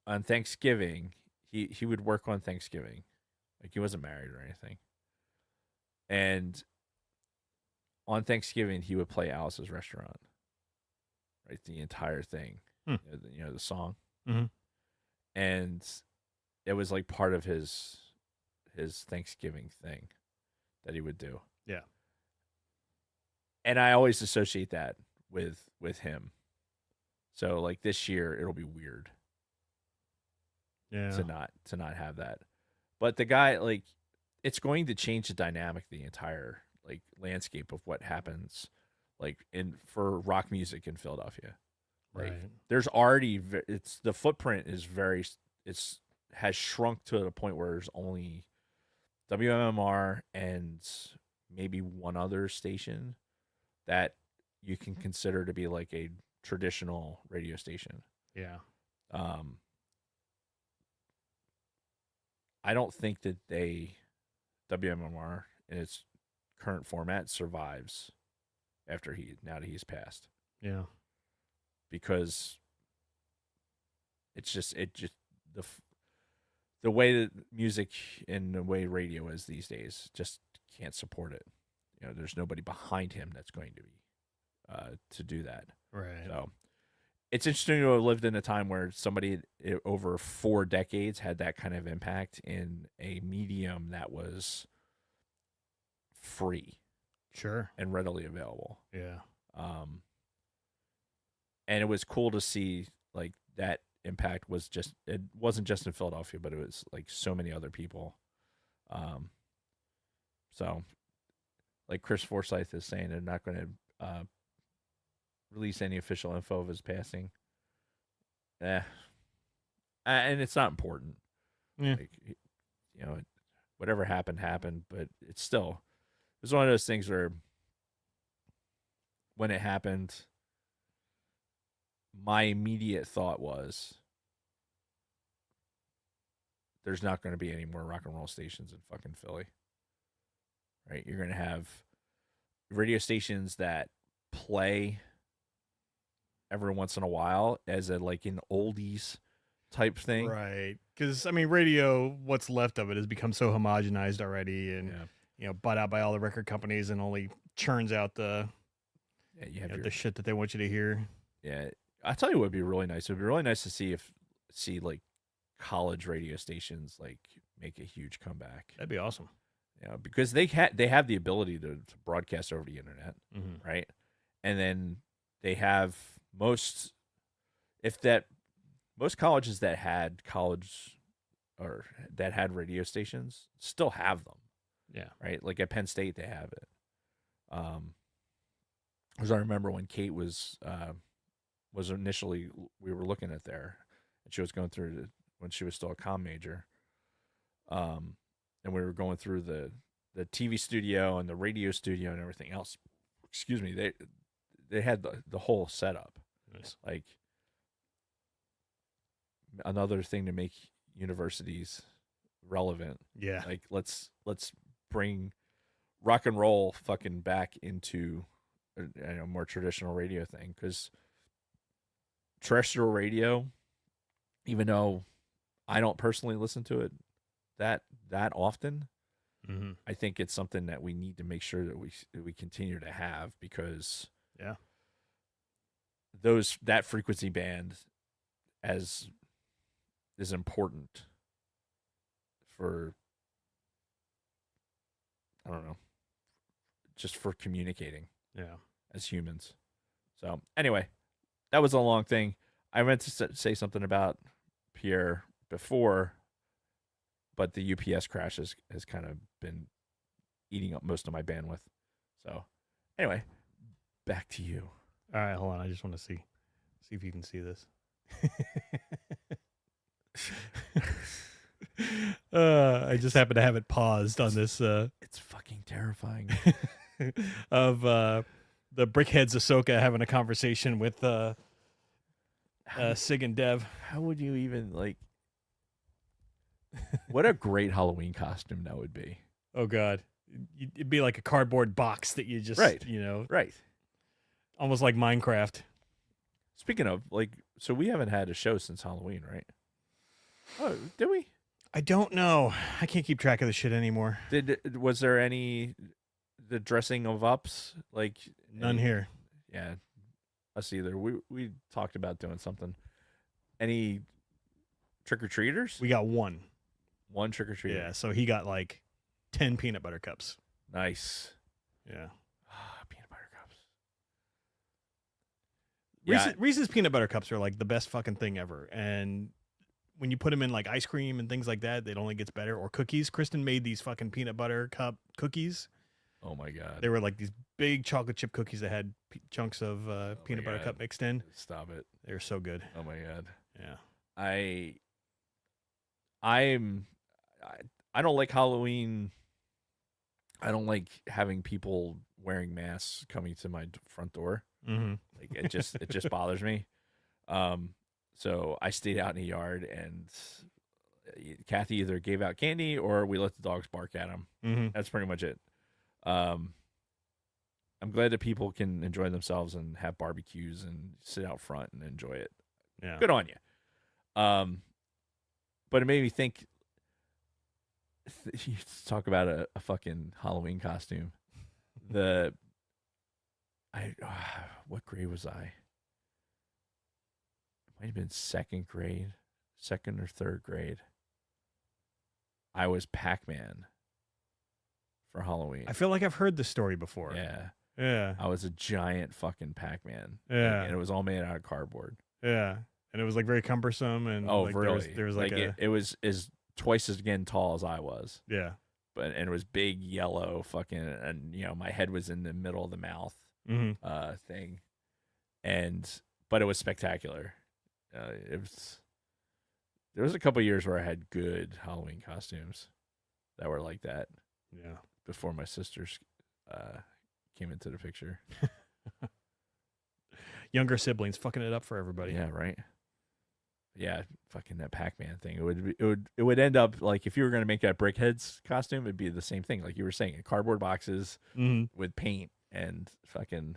on Thanksgiving, he would work on Thanksgiving. Like, he wasn't married or anything. And on Thanksgiving, he would play Alice's Restaurant. Right? The entire thing. Hmm. You know, the song. Mhm. And it was like part of his Thanksgiving thing that he would do. Yeah. And I always associate that with him. So like this year, it'll be weird Yeah. to not have that. But the guy, like, it's going to change the dynamic, the entire like landscape of what happens, like for rock music in Philadelphia. Like, Right. there's already the footprint is has shrunk to the point where there's only WMMR and maybe one other station that you can consider to be like a traditional radio station. Yeah. I don't think that WMMR in its current format survives now that he's passed, Yeah. because the way that music and the way radio is these days just can't support it. You know, there's nobody behind him that's going to be to do that. Right. So it's interesting to have lived in a time where somebody over 4 decades had that kind of impact in a medium that was free Sure. and readily available. Yeah. And it was cool to see like that impact it wasn't just in Philadelphia, but it was like so many other people. So like Chris Forsyth is saying, they're not going to release any official info of his passing. And it's not important. Yeah. Like, you know, whatever happened, but it was one of those things where when it happened, my immediate thought was, there's not going to be any more rock and roll stations in fucking Philly. Right? You're going to have radio stations that play every once in a while as an oldies type thing. Right. Because, I mean, radio, what's left of it has become so homogenized already and, bought out by all the record companies and only churns out the shit that they want you to hear. Yeah. I tell you what would be really nice. It would be really nice to see like college radio stations like make a huge comeback. That'd be awesome. Yeah, because they have the ability to broadcast over the internet, Mm-hmm. right? And then they have most colleges that had radio stations still have them. Yeah. Right? Like at Penn State they have it. Because I remember when Kate was initially, we were looking at there, and she was going through when she was still a comm major. And we were going through the TV studio and the radio studio and everything else. Excuse me. They had the whole setup. Nice. Like, another thing to make universities relevant. Yeah. Like, let's bring rock and roll fucking back into more traditional radio thing, because terrestrial radio, even though I don't personally listen to it that often, Mm-hmm. I think it's something that we need to make sure that we continue to have, because Yeah. that frequency band is important for, I don't know, just for communicating Yeah. as humans. So anyway, that was a long thing. I meant to say something about Pierre before, but the UPS crash has kind of been eating up most of my bandwidth. So anyway, back to you. All right, hold on. I just want to see if you can see this. I just happen to have it paused on this It's fucking terrifying. of the Brickheads Ahsoka having a conversation with Sig and Dev. How would you even like? What a great Halloween costume that would be. Oh God, it'd be like a cardboard box that you just Right. Right. almost like Minecraft. Speaking of, like, so we haven't had a show since Halloween, right? Oh, did we? I don't know. I can't keep track of the shit anymore. Was there any the dressing of ups, like None any- here. Yeah, us either. We talked about doing something. Any trick or treaters? We got one. One trick or treater. Yeah, so he got like 10 peanut butter cups. Nice. Yeah. Peanut butter cups. Yeah. Reese's peanut butter cups are like the best fucking thing ever. And when you put them in like ice cream and things like that, it only gets better. Or cookies. Kristen made these fucking peanut butter cup cookies. Oh my god. They were like these big chocolate chip cookies that had chunks of peanut butter God. cup mixed in. Stop it. They were so good. Oh my god. Yeah. I don't like Halloween. I don't like having people wearing masks coming to my front door. Mm-hmm. Like it just bothers me. So I stayed out in the yard, and Kathy either gave out candy or we let the dogs bark at them. Mm-hmm. That's pretty much it. I'm glad that people can enjoy themselves and have barbecues and sit out front and enjoy it. Yeah. Good on you. But it made me think. You talk about a fucking Halloween costume. What grade was I? It might have been second or third grade. I was Pac-Man for Halloween. I feel like I've heard this story before. Yeah. Yeah. I was a giant fucking Pac-Man. Yeah. And it was all made out of cardboard. Yeah. And it was like very cumbersome. And Oh, like, really? There was like a. it was twice as again tall as I was. Yeah. And it was big yellow fucking, and my head was in the middle of the mouth Mm-hmm. thing. But it was spectacular. There was a couple years where I had good Halloween costumes that were like that Yeah. before my sisters came into the picture. Younger siblings fucking it up for everybody. Yeah, right. Yeah, fucking that Pac-Man thing. It would end up like, if you were gonna make that Brickheads costume, it'd be the same thing, like you were saying, cardboard boxes Mm-hmm. with paint and fucking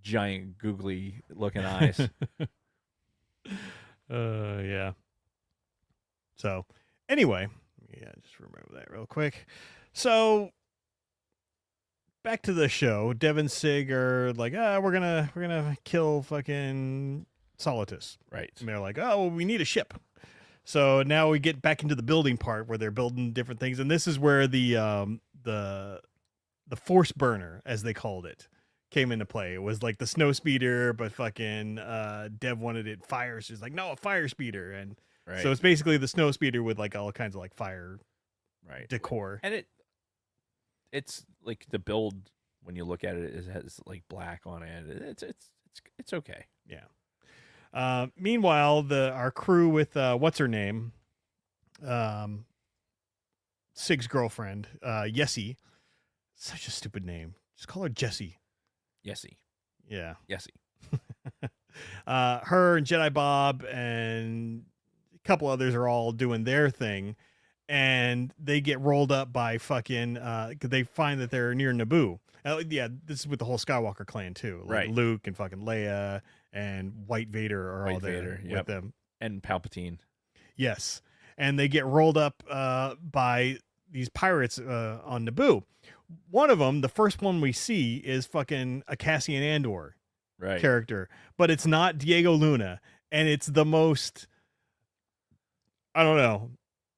giant googly looking eyes. Yeah. So, anyway, yeah, just remember that real quick. So, back to the show. Dev and Sig are like, we're gonna kill fucking Solitus. Right. And they're like, oh, well, we need a ship. So now we get back into the building part where they're building different things, and this is where the force burner, as they called it, came into play. It was like the snow speeder, but fucking Dev wanted it fire. So he's like, no, a fire speeder, and Right. so it's basically the snow speeder with like all kinds of like fire right. decor. And it's like the build, when you look at it, it has like black on it. It's okay. Yeah. Meanwhile, our crew with what's her name, Sig's girlfriend, Yessie. Such a stupid name. Just call her Jessie. Yesy. Yeah. Yesy. Her and Jedi Bob and a couple others are all doing their thing, and they get rolled up by fucking 'cause they find that they're near Naboo. Yeah, this is with the whole Skywalker clan too. Like Right. Luke and fucking Leia and White Vader are all White there Vader, with yep. them. And Palpatine. Yes, and they get rolled up by these pirates on Naboo. One of them, the first one we see, is fucking a Cassian Andor Right. character, but it's not Diego Luna, and it's the most, I don't know,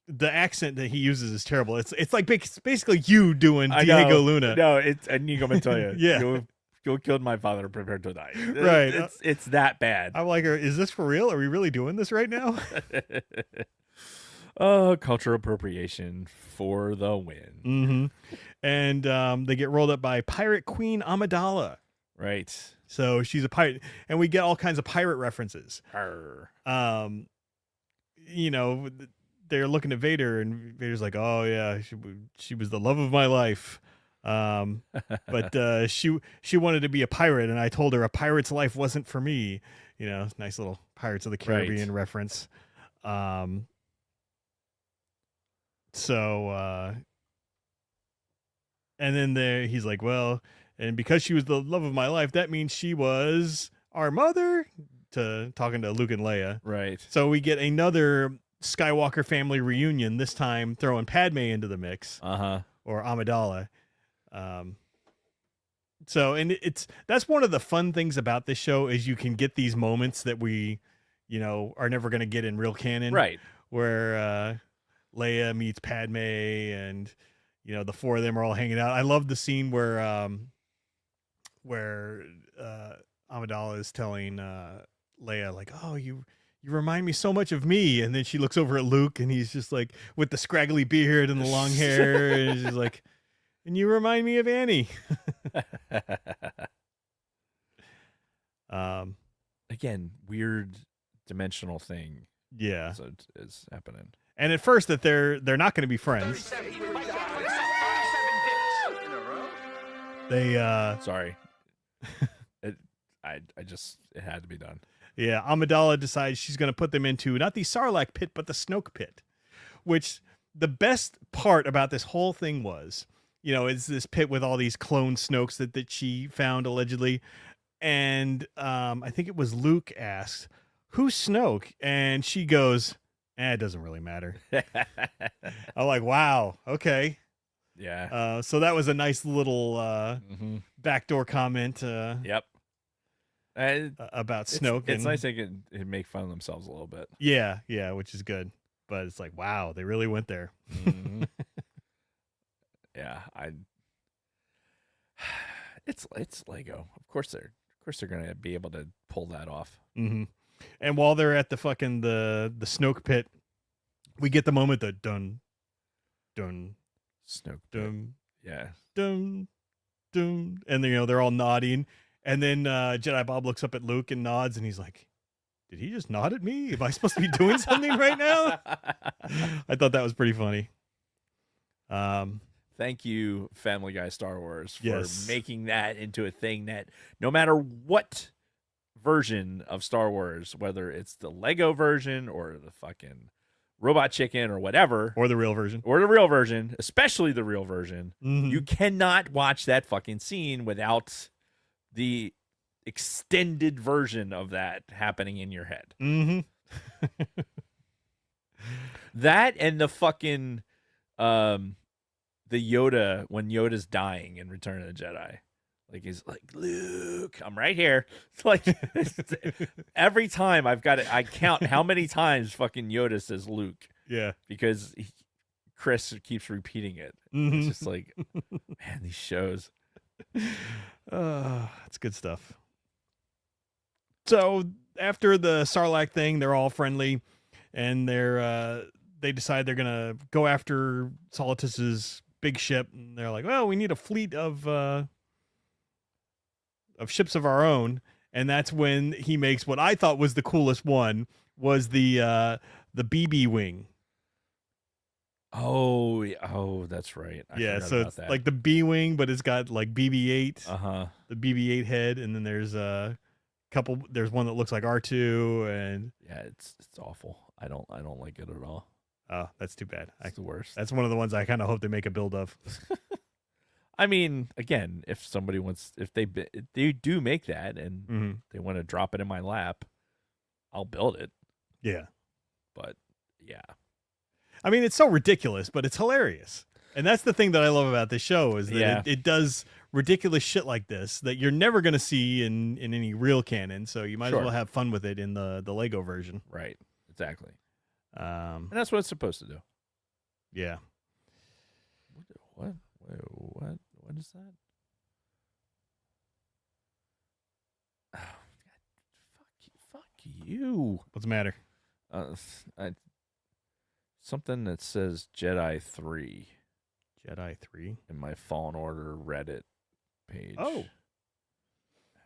the accent that he uses is terrible. It's like basically you doing I Diego know. Luna. No, it's Inigo Montoya. Yeah. You killed my father, prepare to die. Right. It's that bad. I'm like, is this for real? Are we really doing this right now? Cultural appropriation for the win. Mm-hmm. And they get rolled up by Pirate Queen Amidala. Right. So she's a pirate, and we get all kinds of pirate references. Arr. You know, they're looking at Vader, and Vader's like, "Oh yeah, she was the love of my life." But she wanted to be a pirate, and I told her a pirate's life wasn't for me. You know, nice little Pirates of the Caribbean reference. So and then he's like, well, and because she was the love of my life, that means she was our mother, talking to Luke and Leia. Right. So we get another Skywalker family reunion, this time throwing Padme into the mix, or Amidala. So, and that's one of the fun things about this show is you can get these moments that we, are never going to get in real canon. Right. Where Leia meets Padme, and the four of them are all hanging out. I love the scene where Amidala is telling Leia, like, "Oh, you remind me so much of me," and then she looks over at Luke, and he's just like with the scraggly beard and the long hair, and she's like, "And you remind me of Annie." Again, weird dimensional thing. Yeah, so is happening. And at first that they're not going to be friends. My girlfriend sucked 37 dicks. In a row? They sorry. It had to be done. Yeah, Amidala decides she's going to put them into not the Sarlacc pit, but the Snoke pit, which the best part about this whole thing was, it's this pit with all these clone Snokes that she found allegedly. And I think it was Luke asked, "Who's Snoke?" And she goes, "It doesn't really matter." I'm like, wow, okay. Yeah. So that was a nice little backdoor comment. Yep. About Snoke. It's nice they can make fun of themselves a little bit. Yeah, which is good. But it's like, wow, they really went there. Mm-hmm. Yeah, it's Lego. Of course they're gonna be able to pull that off. Mm-hmm. And while they're at the fucking the Snoke pit, we get the moment that dun Snoke. dun Yeah. dun dun, and they're all nodding, and then Jedi Bob looks up at Luke and nods, and he's like, "Did he just nod at me? Am I supposed to be doing something right now?" I thought that was pretty funny. Thank you, Family Guy Star Wars, for Yes. making that into a thing that no matter what version of Star Wars, whether it's the Lego version or the fucking Robot Chicken or whatever, Or the real version. especially the real version, Mhm. you cannot watch that fucking scene without the extended version of that happening in your head. Mm-hmm. That and the fucking the Yoda, when Yoda's dying in Return of the Jedi. Like, he's like, "Luke, I'm right here." It's like every time I count how many times fucking Yoda says Luke, Yeah. because Chris keeps repeating it. Mhm. It's just like, man, these shows. That's good stuff. So after the Sarlacc thing, they're all friendly, and they decide they're gonna go after Solitus's big ship. And they're like, "Well, we need a fleet of ships of our own." And that's when he makes what I thought was the coolest one, was the BB wing. Oh, that's right. I Yeah, forgot so about it's that. like the B wing, but it's got like BB-8, Uh-huh. the BB-8 head, and then there's a couple. There's one that looks like R2, and Yeah, it's awful. I don't like it at all. Oh, that's too bad. That's the worst. That's one of the ones I kind of hope they make a build of. I mean, again, if somebody wants, if they do make that and Mm-hmm. they want to drop it in my lap, I'll build it. Yeah. But yeah, I mean, it's so ridiculous, but it's hilarious. And that's the thing that I love about this show is that Yeah. it does ridiculous shit like this that you're never going to see in any real canon. So you might Sure. as well have fun with it in the Lego version. right, exactly, Um, and that's what it's supposed to do. yeah. What? What is that? Oh, God, fuck you. What's the matter? Something that says Jedi 3 Jedi 3. in my Fallen Order Reddit page. Oh.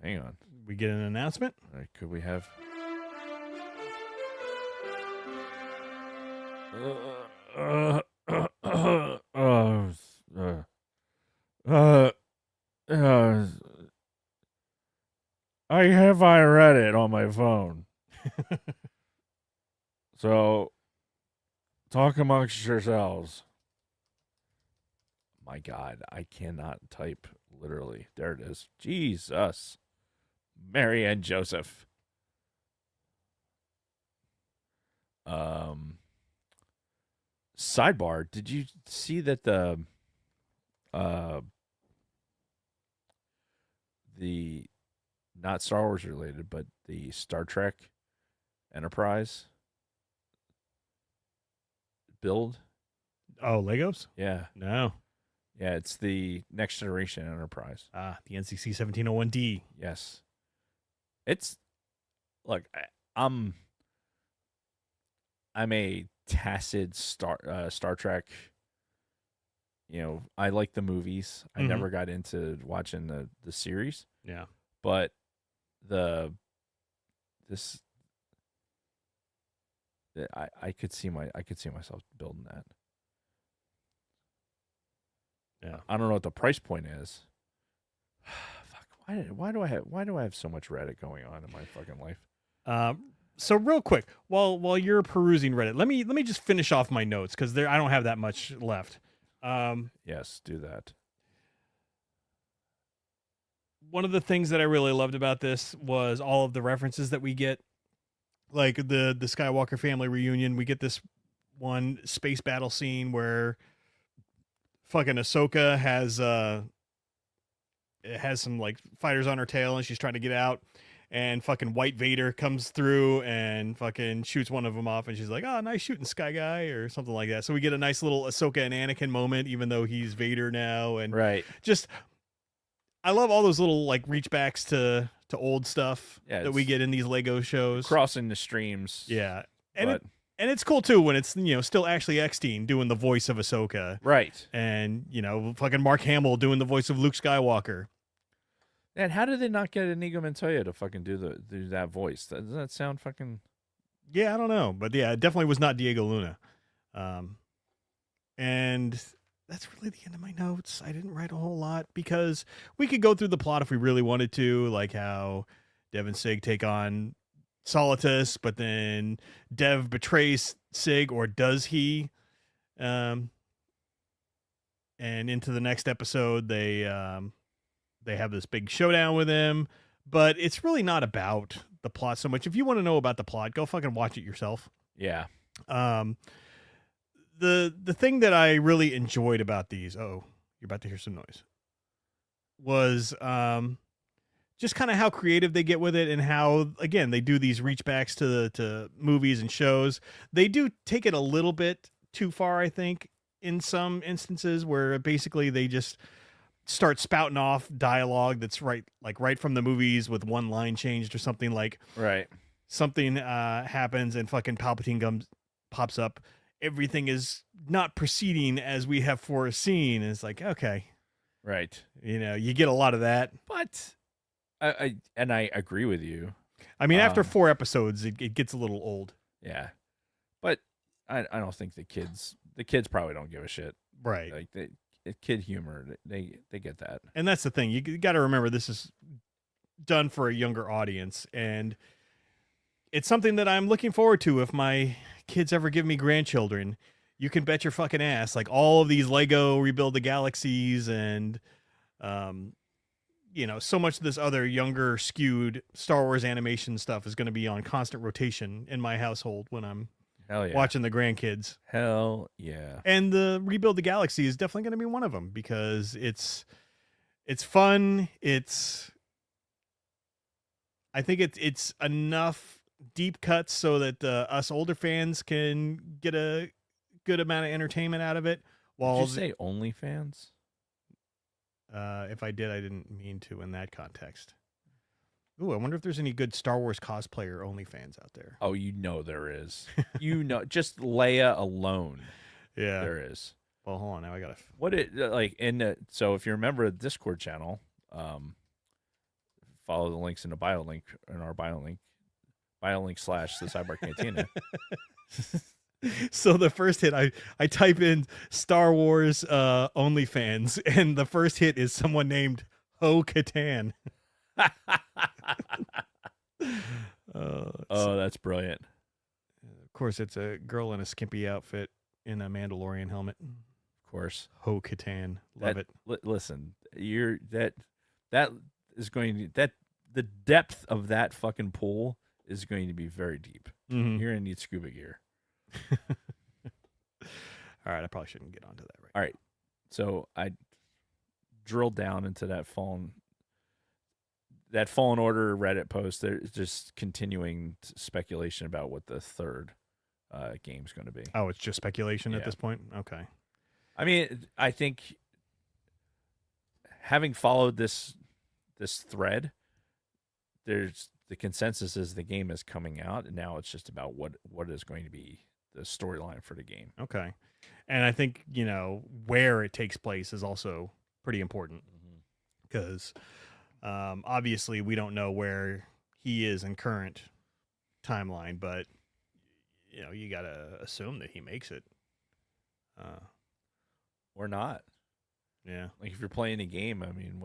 Hang on. We get an announcement? Could we have? I read it on my phone. So, talk amongst yourselves. My God, I cannot type literally. There it is. Jesus. Mary and Joseph. Sidebar, did you see that the not Star Wars related, but the Star Trek Enterprise build? Oh, Legos? Yeah. No. Yeah, it's the Next Generation Enterprise. Ah, the NCC 1701D. Yes. It's look, I'm a tacit Star Trek. You know, I like the movies. I Mhm. never got into watching the series, Yeah. but I could see myself building that. Yeah. I don't know what the price point is. Fuck. Why do I have so much Reddit going on in my fucking life? So real quick, while you're perusing Reddit, let me just finish off my notes because I don't have that much left. Yes, do that. One of the things that I really loved about this was all of the references that we get, like the Skywalker family reunion. We get this one space battle scene where fucking Ahsoka has some like fighters on her tail and she's trying to get out, and fucking White Vader comes through and fucking shoots one of them off, and she's like, "Oh, nice shooting, Sky Guy," or something like that. So we get a nice little Ahsoka and Anakin moment, even though he's Vader now, and Right. just I love all those little like reach backs to old stuff Yeah, that we it's get in these Lego shows. Crossing the streams. Yeah, and But, and it's cool too when it's still Ashley Eckstein doing the voice of Ahsoka, right. and fucking Mark Hamill doing the voice of Luke Skywalker. And how did they not get Inigo Montoya to fucking do that voice? Doesn't that sound fucking? Yeah, I don't know, but yeah, it definitely was not Diego Luna. And that's really the end of my notes. I didn't write a whole lot because we could go through the plot if we really wanted to, like how Dev and Sig take on Solitus, but then Dev betrays Sig, or does he? And into the next episode, they have this big showdown with him, but it's really not about the plot so much. If you want to know about the plot, go fucking watch it yourself. Yeah. The thing that I really enjoyed about these, you're about to hear some noise, was just kind of how creative they get with it, and how, again, they do these reach backs to movies and shows. They do take it a little bit too far, I think, in some instances, where basically they just start spouting off dialogue that's right from the movies with one line changed or something. Like Right. something happens and fucking Palpatine pops up. Everything is not proceeding as we have foreseen. And it's like, okay, Right. you get a lot of that. But I agree with you. I mean, after Um, 4 episodes, it gets a little old. Yeah. But I don't think the kids probably don't give a shit. Right. Like kid humor, they get that. And that's the thing. You got to remember, this is done for a younger audience, and it's something that I'm looking forward to if my kids ever give me grandchildren. you can bet your fucking ass, like all of these Lego Rebuild the Galaxies and, so much of this other younger skewed Star Wars animation stuff is going to be on constant rotation in my household when I'm Hell yeah. watching the grandkids. Hell yeah. And the Rebuild the Galaxy is definitely going to be one of them because it's fun. I think it's enough deep cuts so that us older fans can get a good amount of entertainment out of it. While Did you say OnlyFans? if I did, I didn't mean to in that context. Ooh, I wonder if there's any good Star Wars cosplayer OnlyFans out there. Oh, there is. Just Leia alone, Yeah. there is. Well, hold on. Now I gotta. So if you remember the Discord channel, follow the links in the bio link in our bio link / the Sidebar Cantina. So the first hit, I type in Star Wars OnlyFans, and the first hit is someone named Ho Katan. That's brilliant. Of course, it's a girl in a skimpy outfit in a Mandalorian helmet. Of course. Ho Katan, love it. Listen, that is going to the depth of that fucking pool is going to be very deep. Mhm. You're gonna need scuba gear. All right, I probably shouldn't get onto that right. All right. So I drilled down into that Fallen Order Reddit post. There's just continuing speculation about what the third game's going to be. Oh, it's just speculation at Yeah. this point? Okay. I mean, I think having followed this thread, there's the consensus is the game is coming out, and now it's just about what is going to be the storyline for the game. Okay. And I think, where it takes place is also pretty important because obviously we don't know where he is in current timeline, but you got to assume that he makes it. Or not. Yeah. Like if you're playing a game, I mean,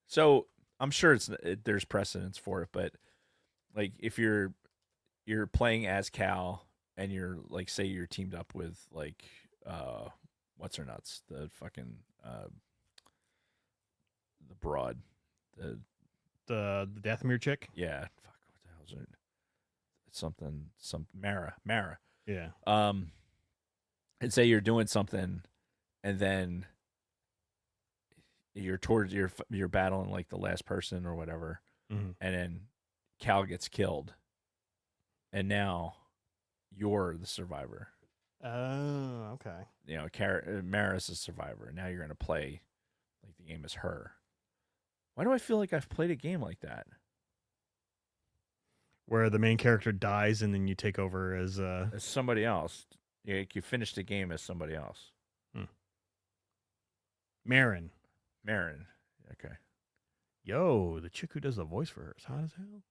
so I'm sure there's precedence for it, but like if you're playing as Cal and you're like, say you're teamed up with like what's her nuts, the fucking the broad, the Dathomir chick. Yeah, fuck, what the hell is it? It's some Mara. Yeah. And say you're doing something, and then you're battling like the last person or whatever, Mhm. and then Cal gets killed, and now you're the survivor. Oh, okay. Mara's a survivor, and now you're gonna play like the game is her. Why do I feel like I've played a game like that? Where the main character dies and then you take over as As somebody else. You finish the game as somebody else. Marin. Marin. Okay. Yo, the chick who does the voice for her is hot as hell.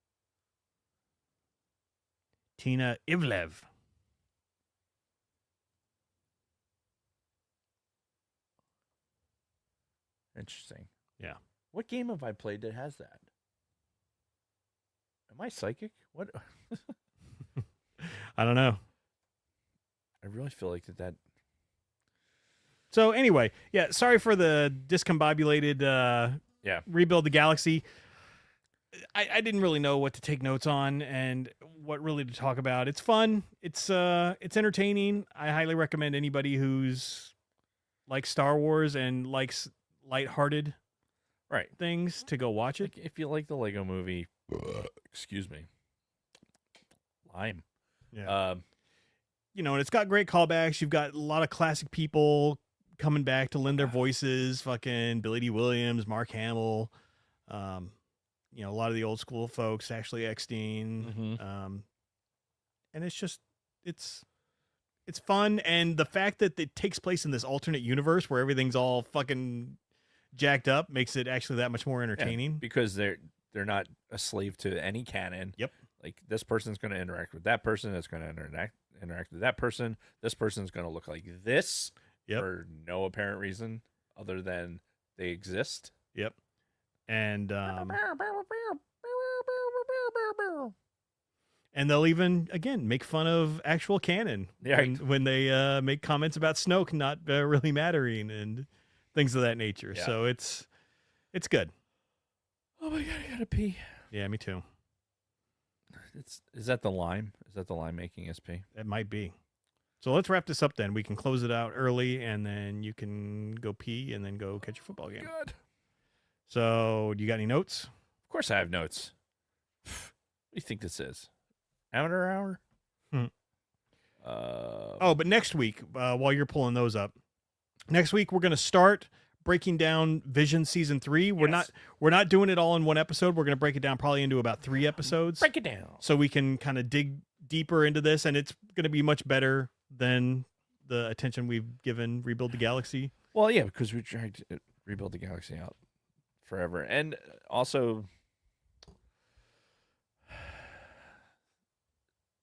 Tina Ivlev. Interesting. Yeah. What game have I played that has that? Am I psychic? What? I don't know. I really feel like that. So anyway, yeah, sorry for the discombobulated Rebuild the Galaxy. I didn't really know what to take notes on and what really to talk about. It's fun. It's entertaining. I highly recommend anybody who's likes Star Wars and likes lighthearted things to go watch it. Like, if you like the Lego movie, excuse me, lime. Yeah. And it's got great callbacks. You've got a lot of classic people coming back to lend their voices. Fucking Billy D. Williams, Mark Hamill. A lot of the old school folks, Ashley Eckstein. And it's just, it's fun. And the fact that it takes place in this alternate universe where everything's all fucking jacked up makes it actually that much more entertaining. Because they're not a slave to any canon. Yep. Like this person's going to interact with that person. That's going to interact with that person. This person's going to look like this for no apparent reason other than they exist. Yep. And And they'll even, again, make fun of actual canon Yeah. when they make comments about Snoke not really mattering and things of that nature. Yeah. So it's good. Oh my god, I gotta pee. Yeah, me too. Is that the lime? Is that the lime making us pee? It might be. So let's wrap this up then. We can close it out early, and then you can go pee and then go catch your football game. Good. So, do you got any notes? Of course I have notes. What do you think this is? Amateur hour? Hmm. Oh, but next week, while you're pulling those up, next week we're going to start breaking down Vision Season 3. We're not doing it all in one episode. We're going to break it down probably into about 3 episodes. Break it down. So we can kind of dig deeper into this, and it's going to be much better than the attention we've given Rebuild the Galaxy. Well, yeah, because we tried to rebuild the galaxy out forever. And also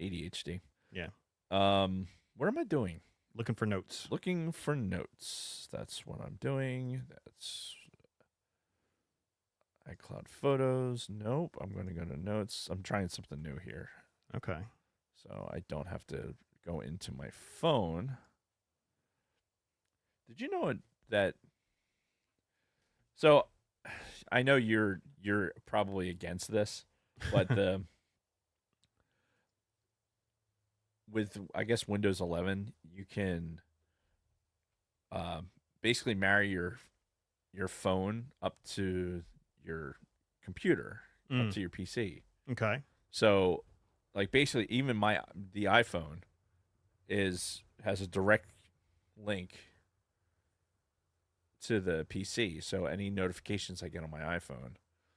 ADHD. Yeah. What am I doing? Looking for notes. Looking for notes. That's what I'm doing. That's iCloud Photos. Nope. I'm going to go to notes. I'm trying something new here, Okay. so I don't have to go into my phone. Did you know that? So, I know you're probably against this, but with I guess Windows 11, you can basically marry your phone up to your computer, up to your PC. Okay. So, like basically, even the iPhone has a direct link to the PC. So any notifications I get on my iPhone,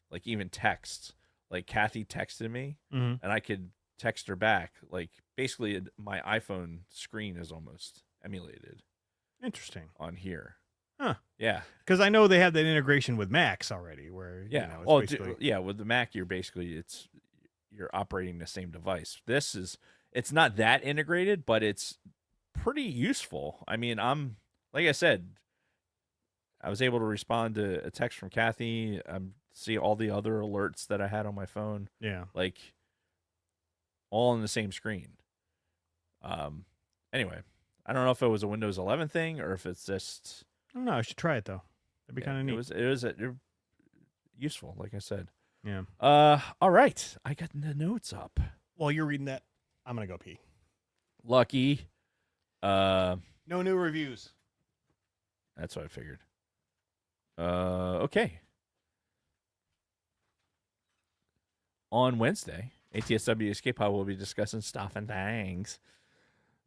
like even texts, like Kathy texted me, Mm-hmm. and I could text her back. Like basically, my iPhone screen is almost emulated Interesting. on here. Huh. Yeah. Because I know they have that integration with Macs already, where Yeah. you know, it's Well, basically... yeah. With the Mac, you're operating the same device. It's not that integrated, but it's pretty useful. I mean, like I said, I was able to respond to a text from Kathy. See all the other alerts that I had on my phone, Yeah. like all on the same screen. Anyway, I don't know if it was a Windows 11 thing or if it's just. I don't know. I should try it though. That'd be kind of neat. It was useful, like I said. Yeah. All right, I got the notes up. While you're reading that, I'm gonna go pee. Lucky. No new reviews. That's what I figured. Okay. On Wednesday, ATSW Escape Pod will be discussing stuff and things.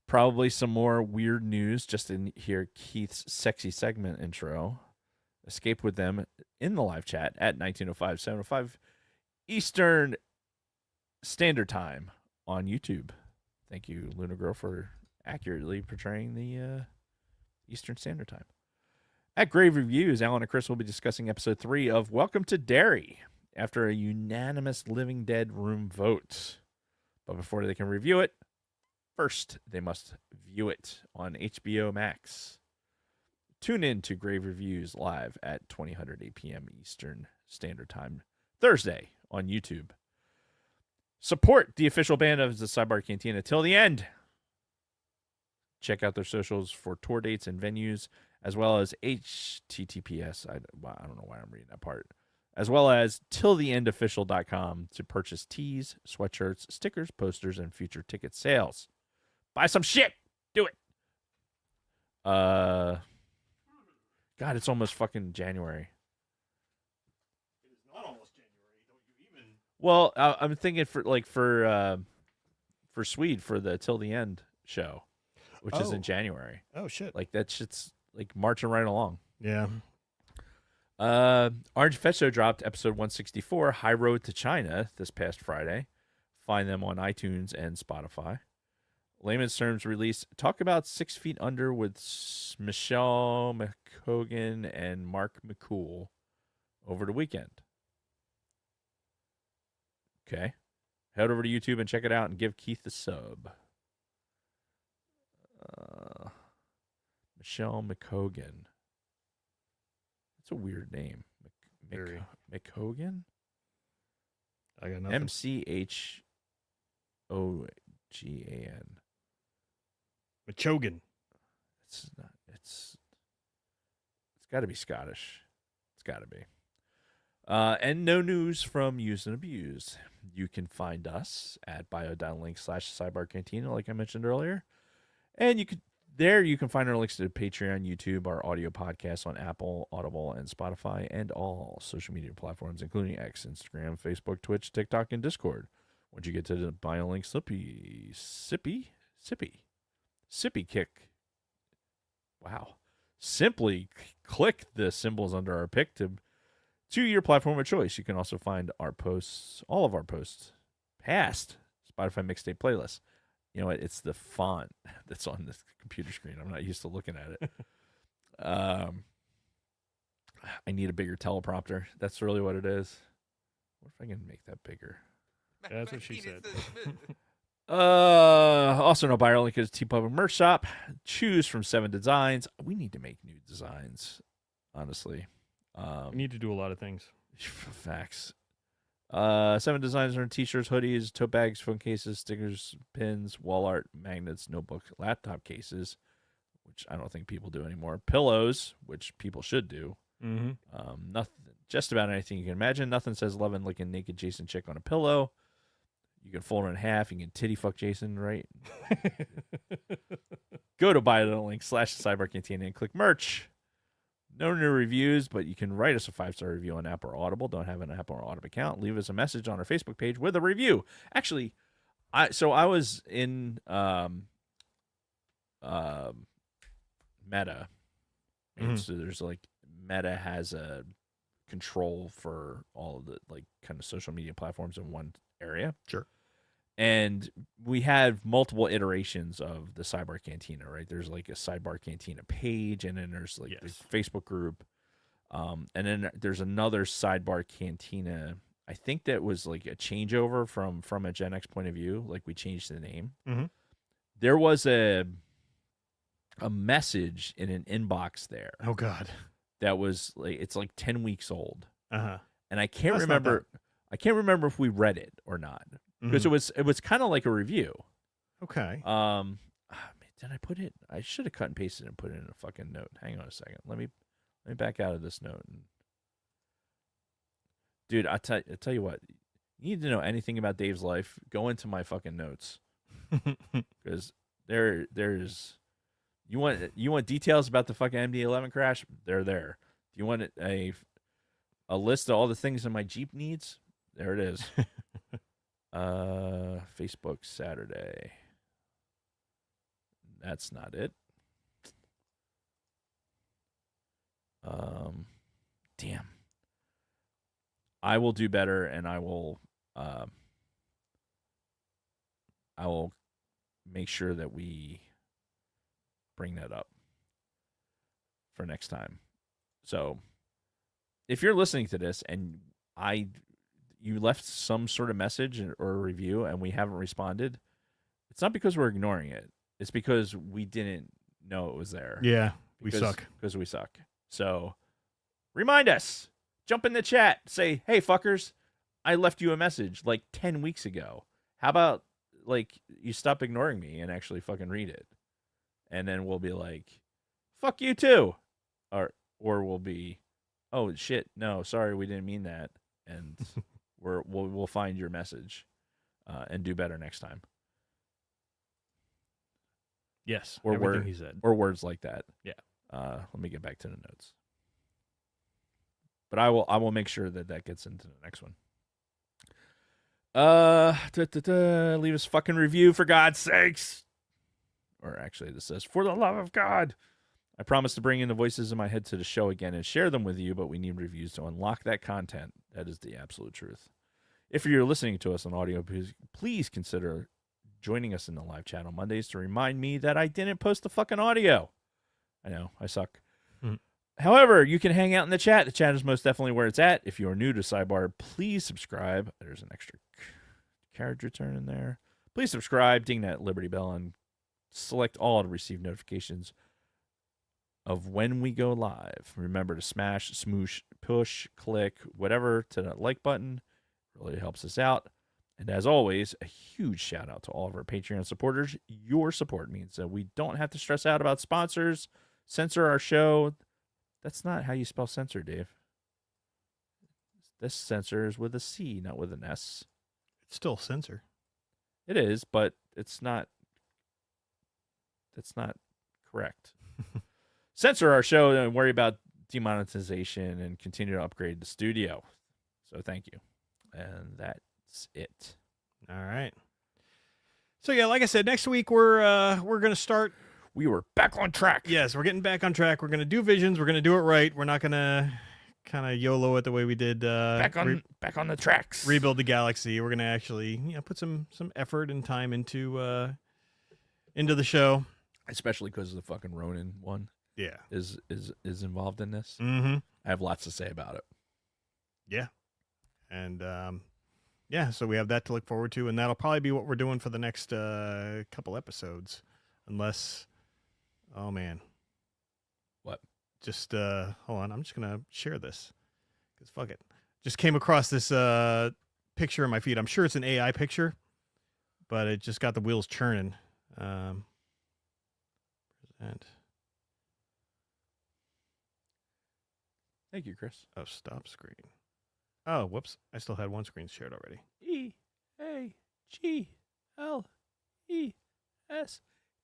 Probably some more weird news just in here. Keith's sexy segment intro. Escape with them in the live chat at 19:05, 7:05 Eastern Standard Time on YouTube. Thank you, Luna Girl, for accurately portraying the Eastern Standard Time. At Grave Reviews, Alan and Chris will be discussing episode 3 of Welcome to Derry after a unanimous Living Dead room vote. But before they can review it, first they must view it on HBO Max. Tune in to Grave Reviews live at 20:08 p.m. Eastern Standard Time, Thursday on YouTube. Support the official band of the Sidebar Cantina till the end. Check out their socials for tour dates and venues, as well as HTTPS. I don't know why I'm reading that part. As well as tilltheendofficial.com to purchase tees, sweatshirts, stickers, posters, and future ticket sales. Buy some shit. Do it. God, it's almost fucking January. It is not almost January. Don't you even? Well, I'm thinking for Swede for the Till the End show, which is Oh. in January. Oh shit. Like that shit's like marching right along. Yeah. Orange Fetch Show dropped episode 164, High Road to China, this past Friday. Find them on iTunes and Spotify. Layman's Terms release Talk About 6 Feet Under with Michelle McCogan and Mark McCool over the weekend. Okay. Head over to YouTube and check it out and give Keith a sub. Michelle McCogan. That's a weird name. Very. McCogan? I got nothing. Machogan. Machogan. It's not. It's got to be Scottish. It's got to be. And no news from Used and Abused. You can find us at bio.link/Sidebar Cantina, like I mentioned earlier. And you can find our links to Patreon, YouTube, our audio podcasts on Apple, Audible, and Spotify, and all social media platforms, including X, Instagram, Facebook, Twitch, TikTok, and Discord. Once you get to the BioLink Sippy Kick. Wow. Simply click the symbols under our pick to your platform of choice. You can also find our posts, all of our posts, past Spotify mixtape playlists. You know what? It's the font that's on this computer screen. I'm not used to looking at it. I need a bigger teleprompter. That's really what it is. What if I can make that bigger? That's what she said. Also, no BioLink is TeePublic merch shop. Choose from 7 designs. We need to make new designs, honestly. We need to do a lot of things. Facts. 7 designs are in t-shirts, hoodies, tote bags, phone cases, stickers, pins, wall art, magnets, notebooks, laptop cases, which I don't think people do anymore. Pillows, which people should do. Mm-hmm. Nothing, just about anything you can imagine. Nothing says love and licking naked Jason chick on a pillow. You can fold it in half. You can titty fuck Jason, right? Go to bio.link/Sidebar Cantina and click merch. No new reviews, but you can write us a 5-star review on Apple or Audible. Don't have an Apple or Audible account? Leave us a message on our Facebook page with a review. Actually, I was in Meta. And so there's like Meta has a control for all of the like kind of social media platforms in one area. Sure. And we have multiple iterations of the Sidebar Cantina, right? There's like a Sidebar Cantina page, and then there's like the Facebook group. And then there's another Sidebar Cantina. I think that was like a changeover from a Gen X point of view. Like we changed the name. Mm-hmm. There was a message in an inbox there. Oh God. That was like, it's like 10 weeks old. Uh-huh. And I can't remember if we read it or not. Because it was kind of like a review. Okay. Did I put it? I should have cut and pasted and put it in a fucking note. Hang on a second. Let me back out of this note. Dude, I tell you what. You need to know anything about Dave's life? Go into my fucking notes. Because there's you want details about the fucking MD-11 crash? They're there. Do you want a list of all the things that my Jeep needs? There it is. Facebook Saturday. That's not it. Damn. I will do better, and I will make sure that we bring that up for next time. So, if you're listening to this and you left some sort of message or a review and we haven't responded, it's not because we're ignoring it. It's because we didn't know it was there. Yeah, we suck. Because we suck. So, remind us. Jump in the chat. Say, hey, fuckers, I left you a message like 10 weeks ago. How about, like, you stop ignoring me and actually fucking read it? And then we'll be like, fuck you too. Or we'll be, oh, shit, no, sorry, we didn't mean that. And we'll find your message and do better next time. Yes, or everything he said. Or words like that. Yeah. Let me get back to the notes. But I will make sure that gets into the next one. Leave us a fucking review for God's sakes. Or actually, this says, for the love of God. I promise to bring in the voices in my head to the show again and share them with you, but we need reviews to unlock that content. That is the absolute truth. If you're listening to us on audio, please consider joining us in the live chat on Mondays to remind me that I didn't post the fucking audio. I know, I suck. However, you can hang out in the chat. The chat is most definitely where it's at. If you are new to Sidebar, please subscribe. There's an extra carriage return in there. Please subscribe, ding that Liberty Bell, and select all to receive notifications of when we go live. Remember to smash, smoosh, push, click, whatever to that like button. It really helps us out. And as always, a huge shout out to all of our Patreon supporters. Your support means that we don't have to stress out about sponsors, censor our show. That's not how you spell censor, Dave. This censor is with a C, not with an S. It's still censor. It is, but it's not. That's not correct. Censor our show and worry about demonetization and continue to upgrade the studio. So thank you. And that's it. All right. So yeah, like I said, next week we're gonna start. We were back on track. Yes, we're getting back on track. We're gonna do Visions. We're gonna do it right. We're not gonna kind of YOLO it the way we did. Back on the tracks. Rebuild the Galaxy. We're gonna actually put some effort and time into the show. Especially because the fucking Ronin one Yeah. is involved in this. Mm-hmm. I have lots to say about it. Yeah. And so we have that to look forward to, and that'll probably be what we're doing for the next couple episodes, unless, oh man, What? Just hold on, I'm just gonna share this because fuck it. Just came across this picture in my feed. I'm sure it's an AI picture, but it just got the wheels churning. Present. Thank you, Chris. Oh, stop screen. Oh, whoops! I still had one screen shared already. EAGLES.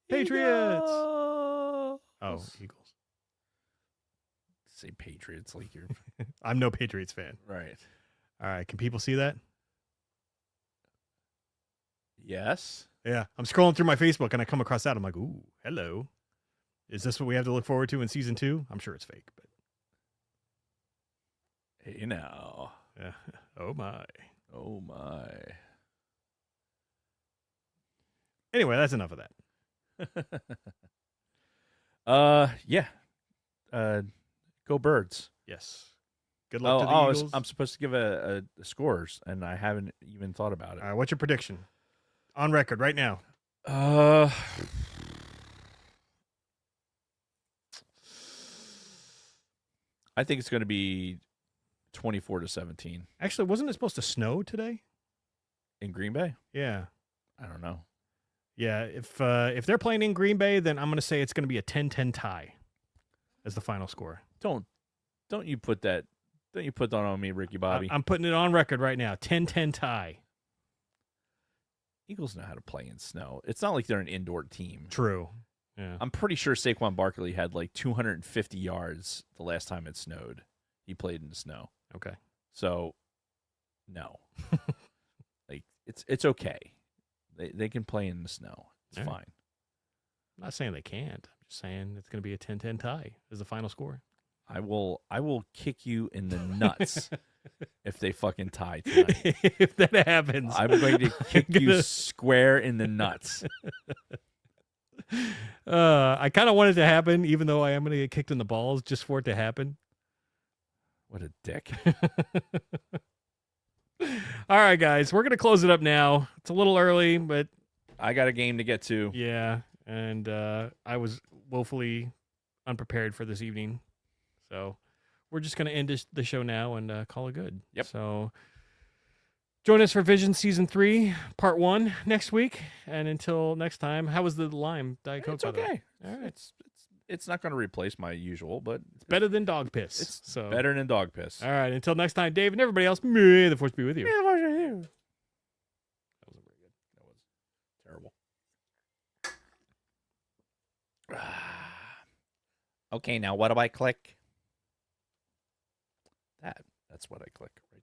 Patriots! Eagles. Oh, Eagles. Say Patriots like you're I'm no Patriots fan. right. All right, can people see that? Yes. Yeah, I'm scrolling through my Facebook and I come across that. I'm like, ooh, hello. Is this what we have to look forward to in season 2? I'm sure it's fake, but Hey now. yeah. Oh my. Oh my. Anyway, that's enough of that. Yeah. Go Birds. Yes. Good luck to the Eagles. I'm supposed to give a scores, and I haven't even thought about it. All right, what's your prediction? On record right now. I think it's going to be 24-17 Actually, wasn't it supposed to snow today? in Green Bay. Yeah. I don't know. Yeah, if they're playing in Green Bay, then I'm going to say it's going to be a 10-10 tie as the final score. Don't you put that on me, Ricky Bobby. I'm putting it on record right now. 10-10 tie. Eagles know how to play in snow. It's not like they're an indoor team. True. Yeah. I'm pretty sure Saquon Barkley had like 250 yards the last time it snowed. He played in the snow. Okay. So, no. Like it's okay. They can play in the snow. It's All right. fine. I'm not saying they can't. I'm just saying it's going to be a 10-10 tie as the final score. I will kick you in the nuts if they fucking tie tonight. If that happens, I'm going to kick you gonna- square in the nuts. I kind of want it to happen, even though I am going to get kicked in the balls just for it to happen. What a dick. All right, guys, we're going to close it up now. It's a little early, but I got a game to get to. yeah, and I was woefully unprepared for this evening. So we're just going to end the show now and call it good. Yep. So join us for Vision Season 3, Part 1 next week. And until next time, how was the lime Diet Coke? It's by the way? okay. All right. It's not going to replace my usual, but It's better than dog piss. it's so better than dog piss. All right. Until next time, Dave and everybody else, may the force be with you. That wasn't very good. That was terrible. Okay, now what do I click? That's what I click right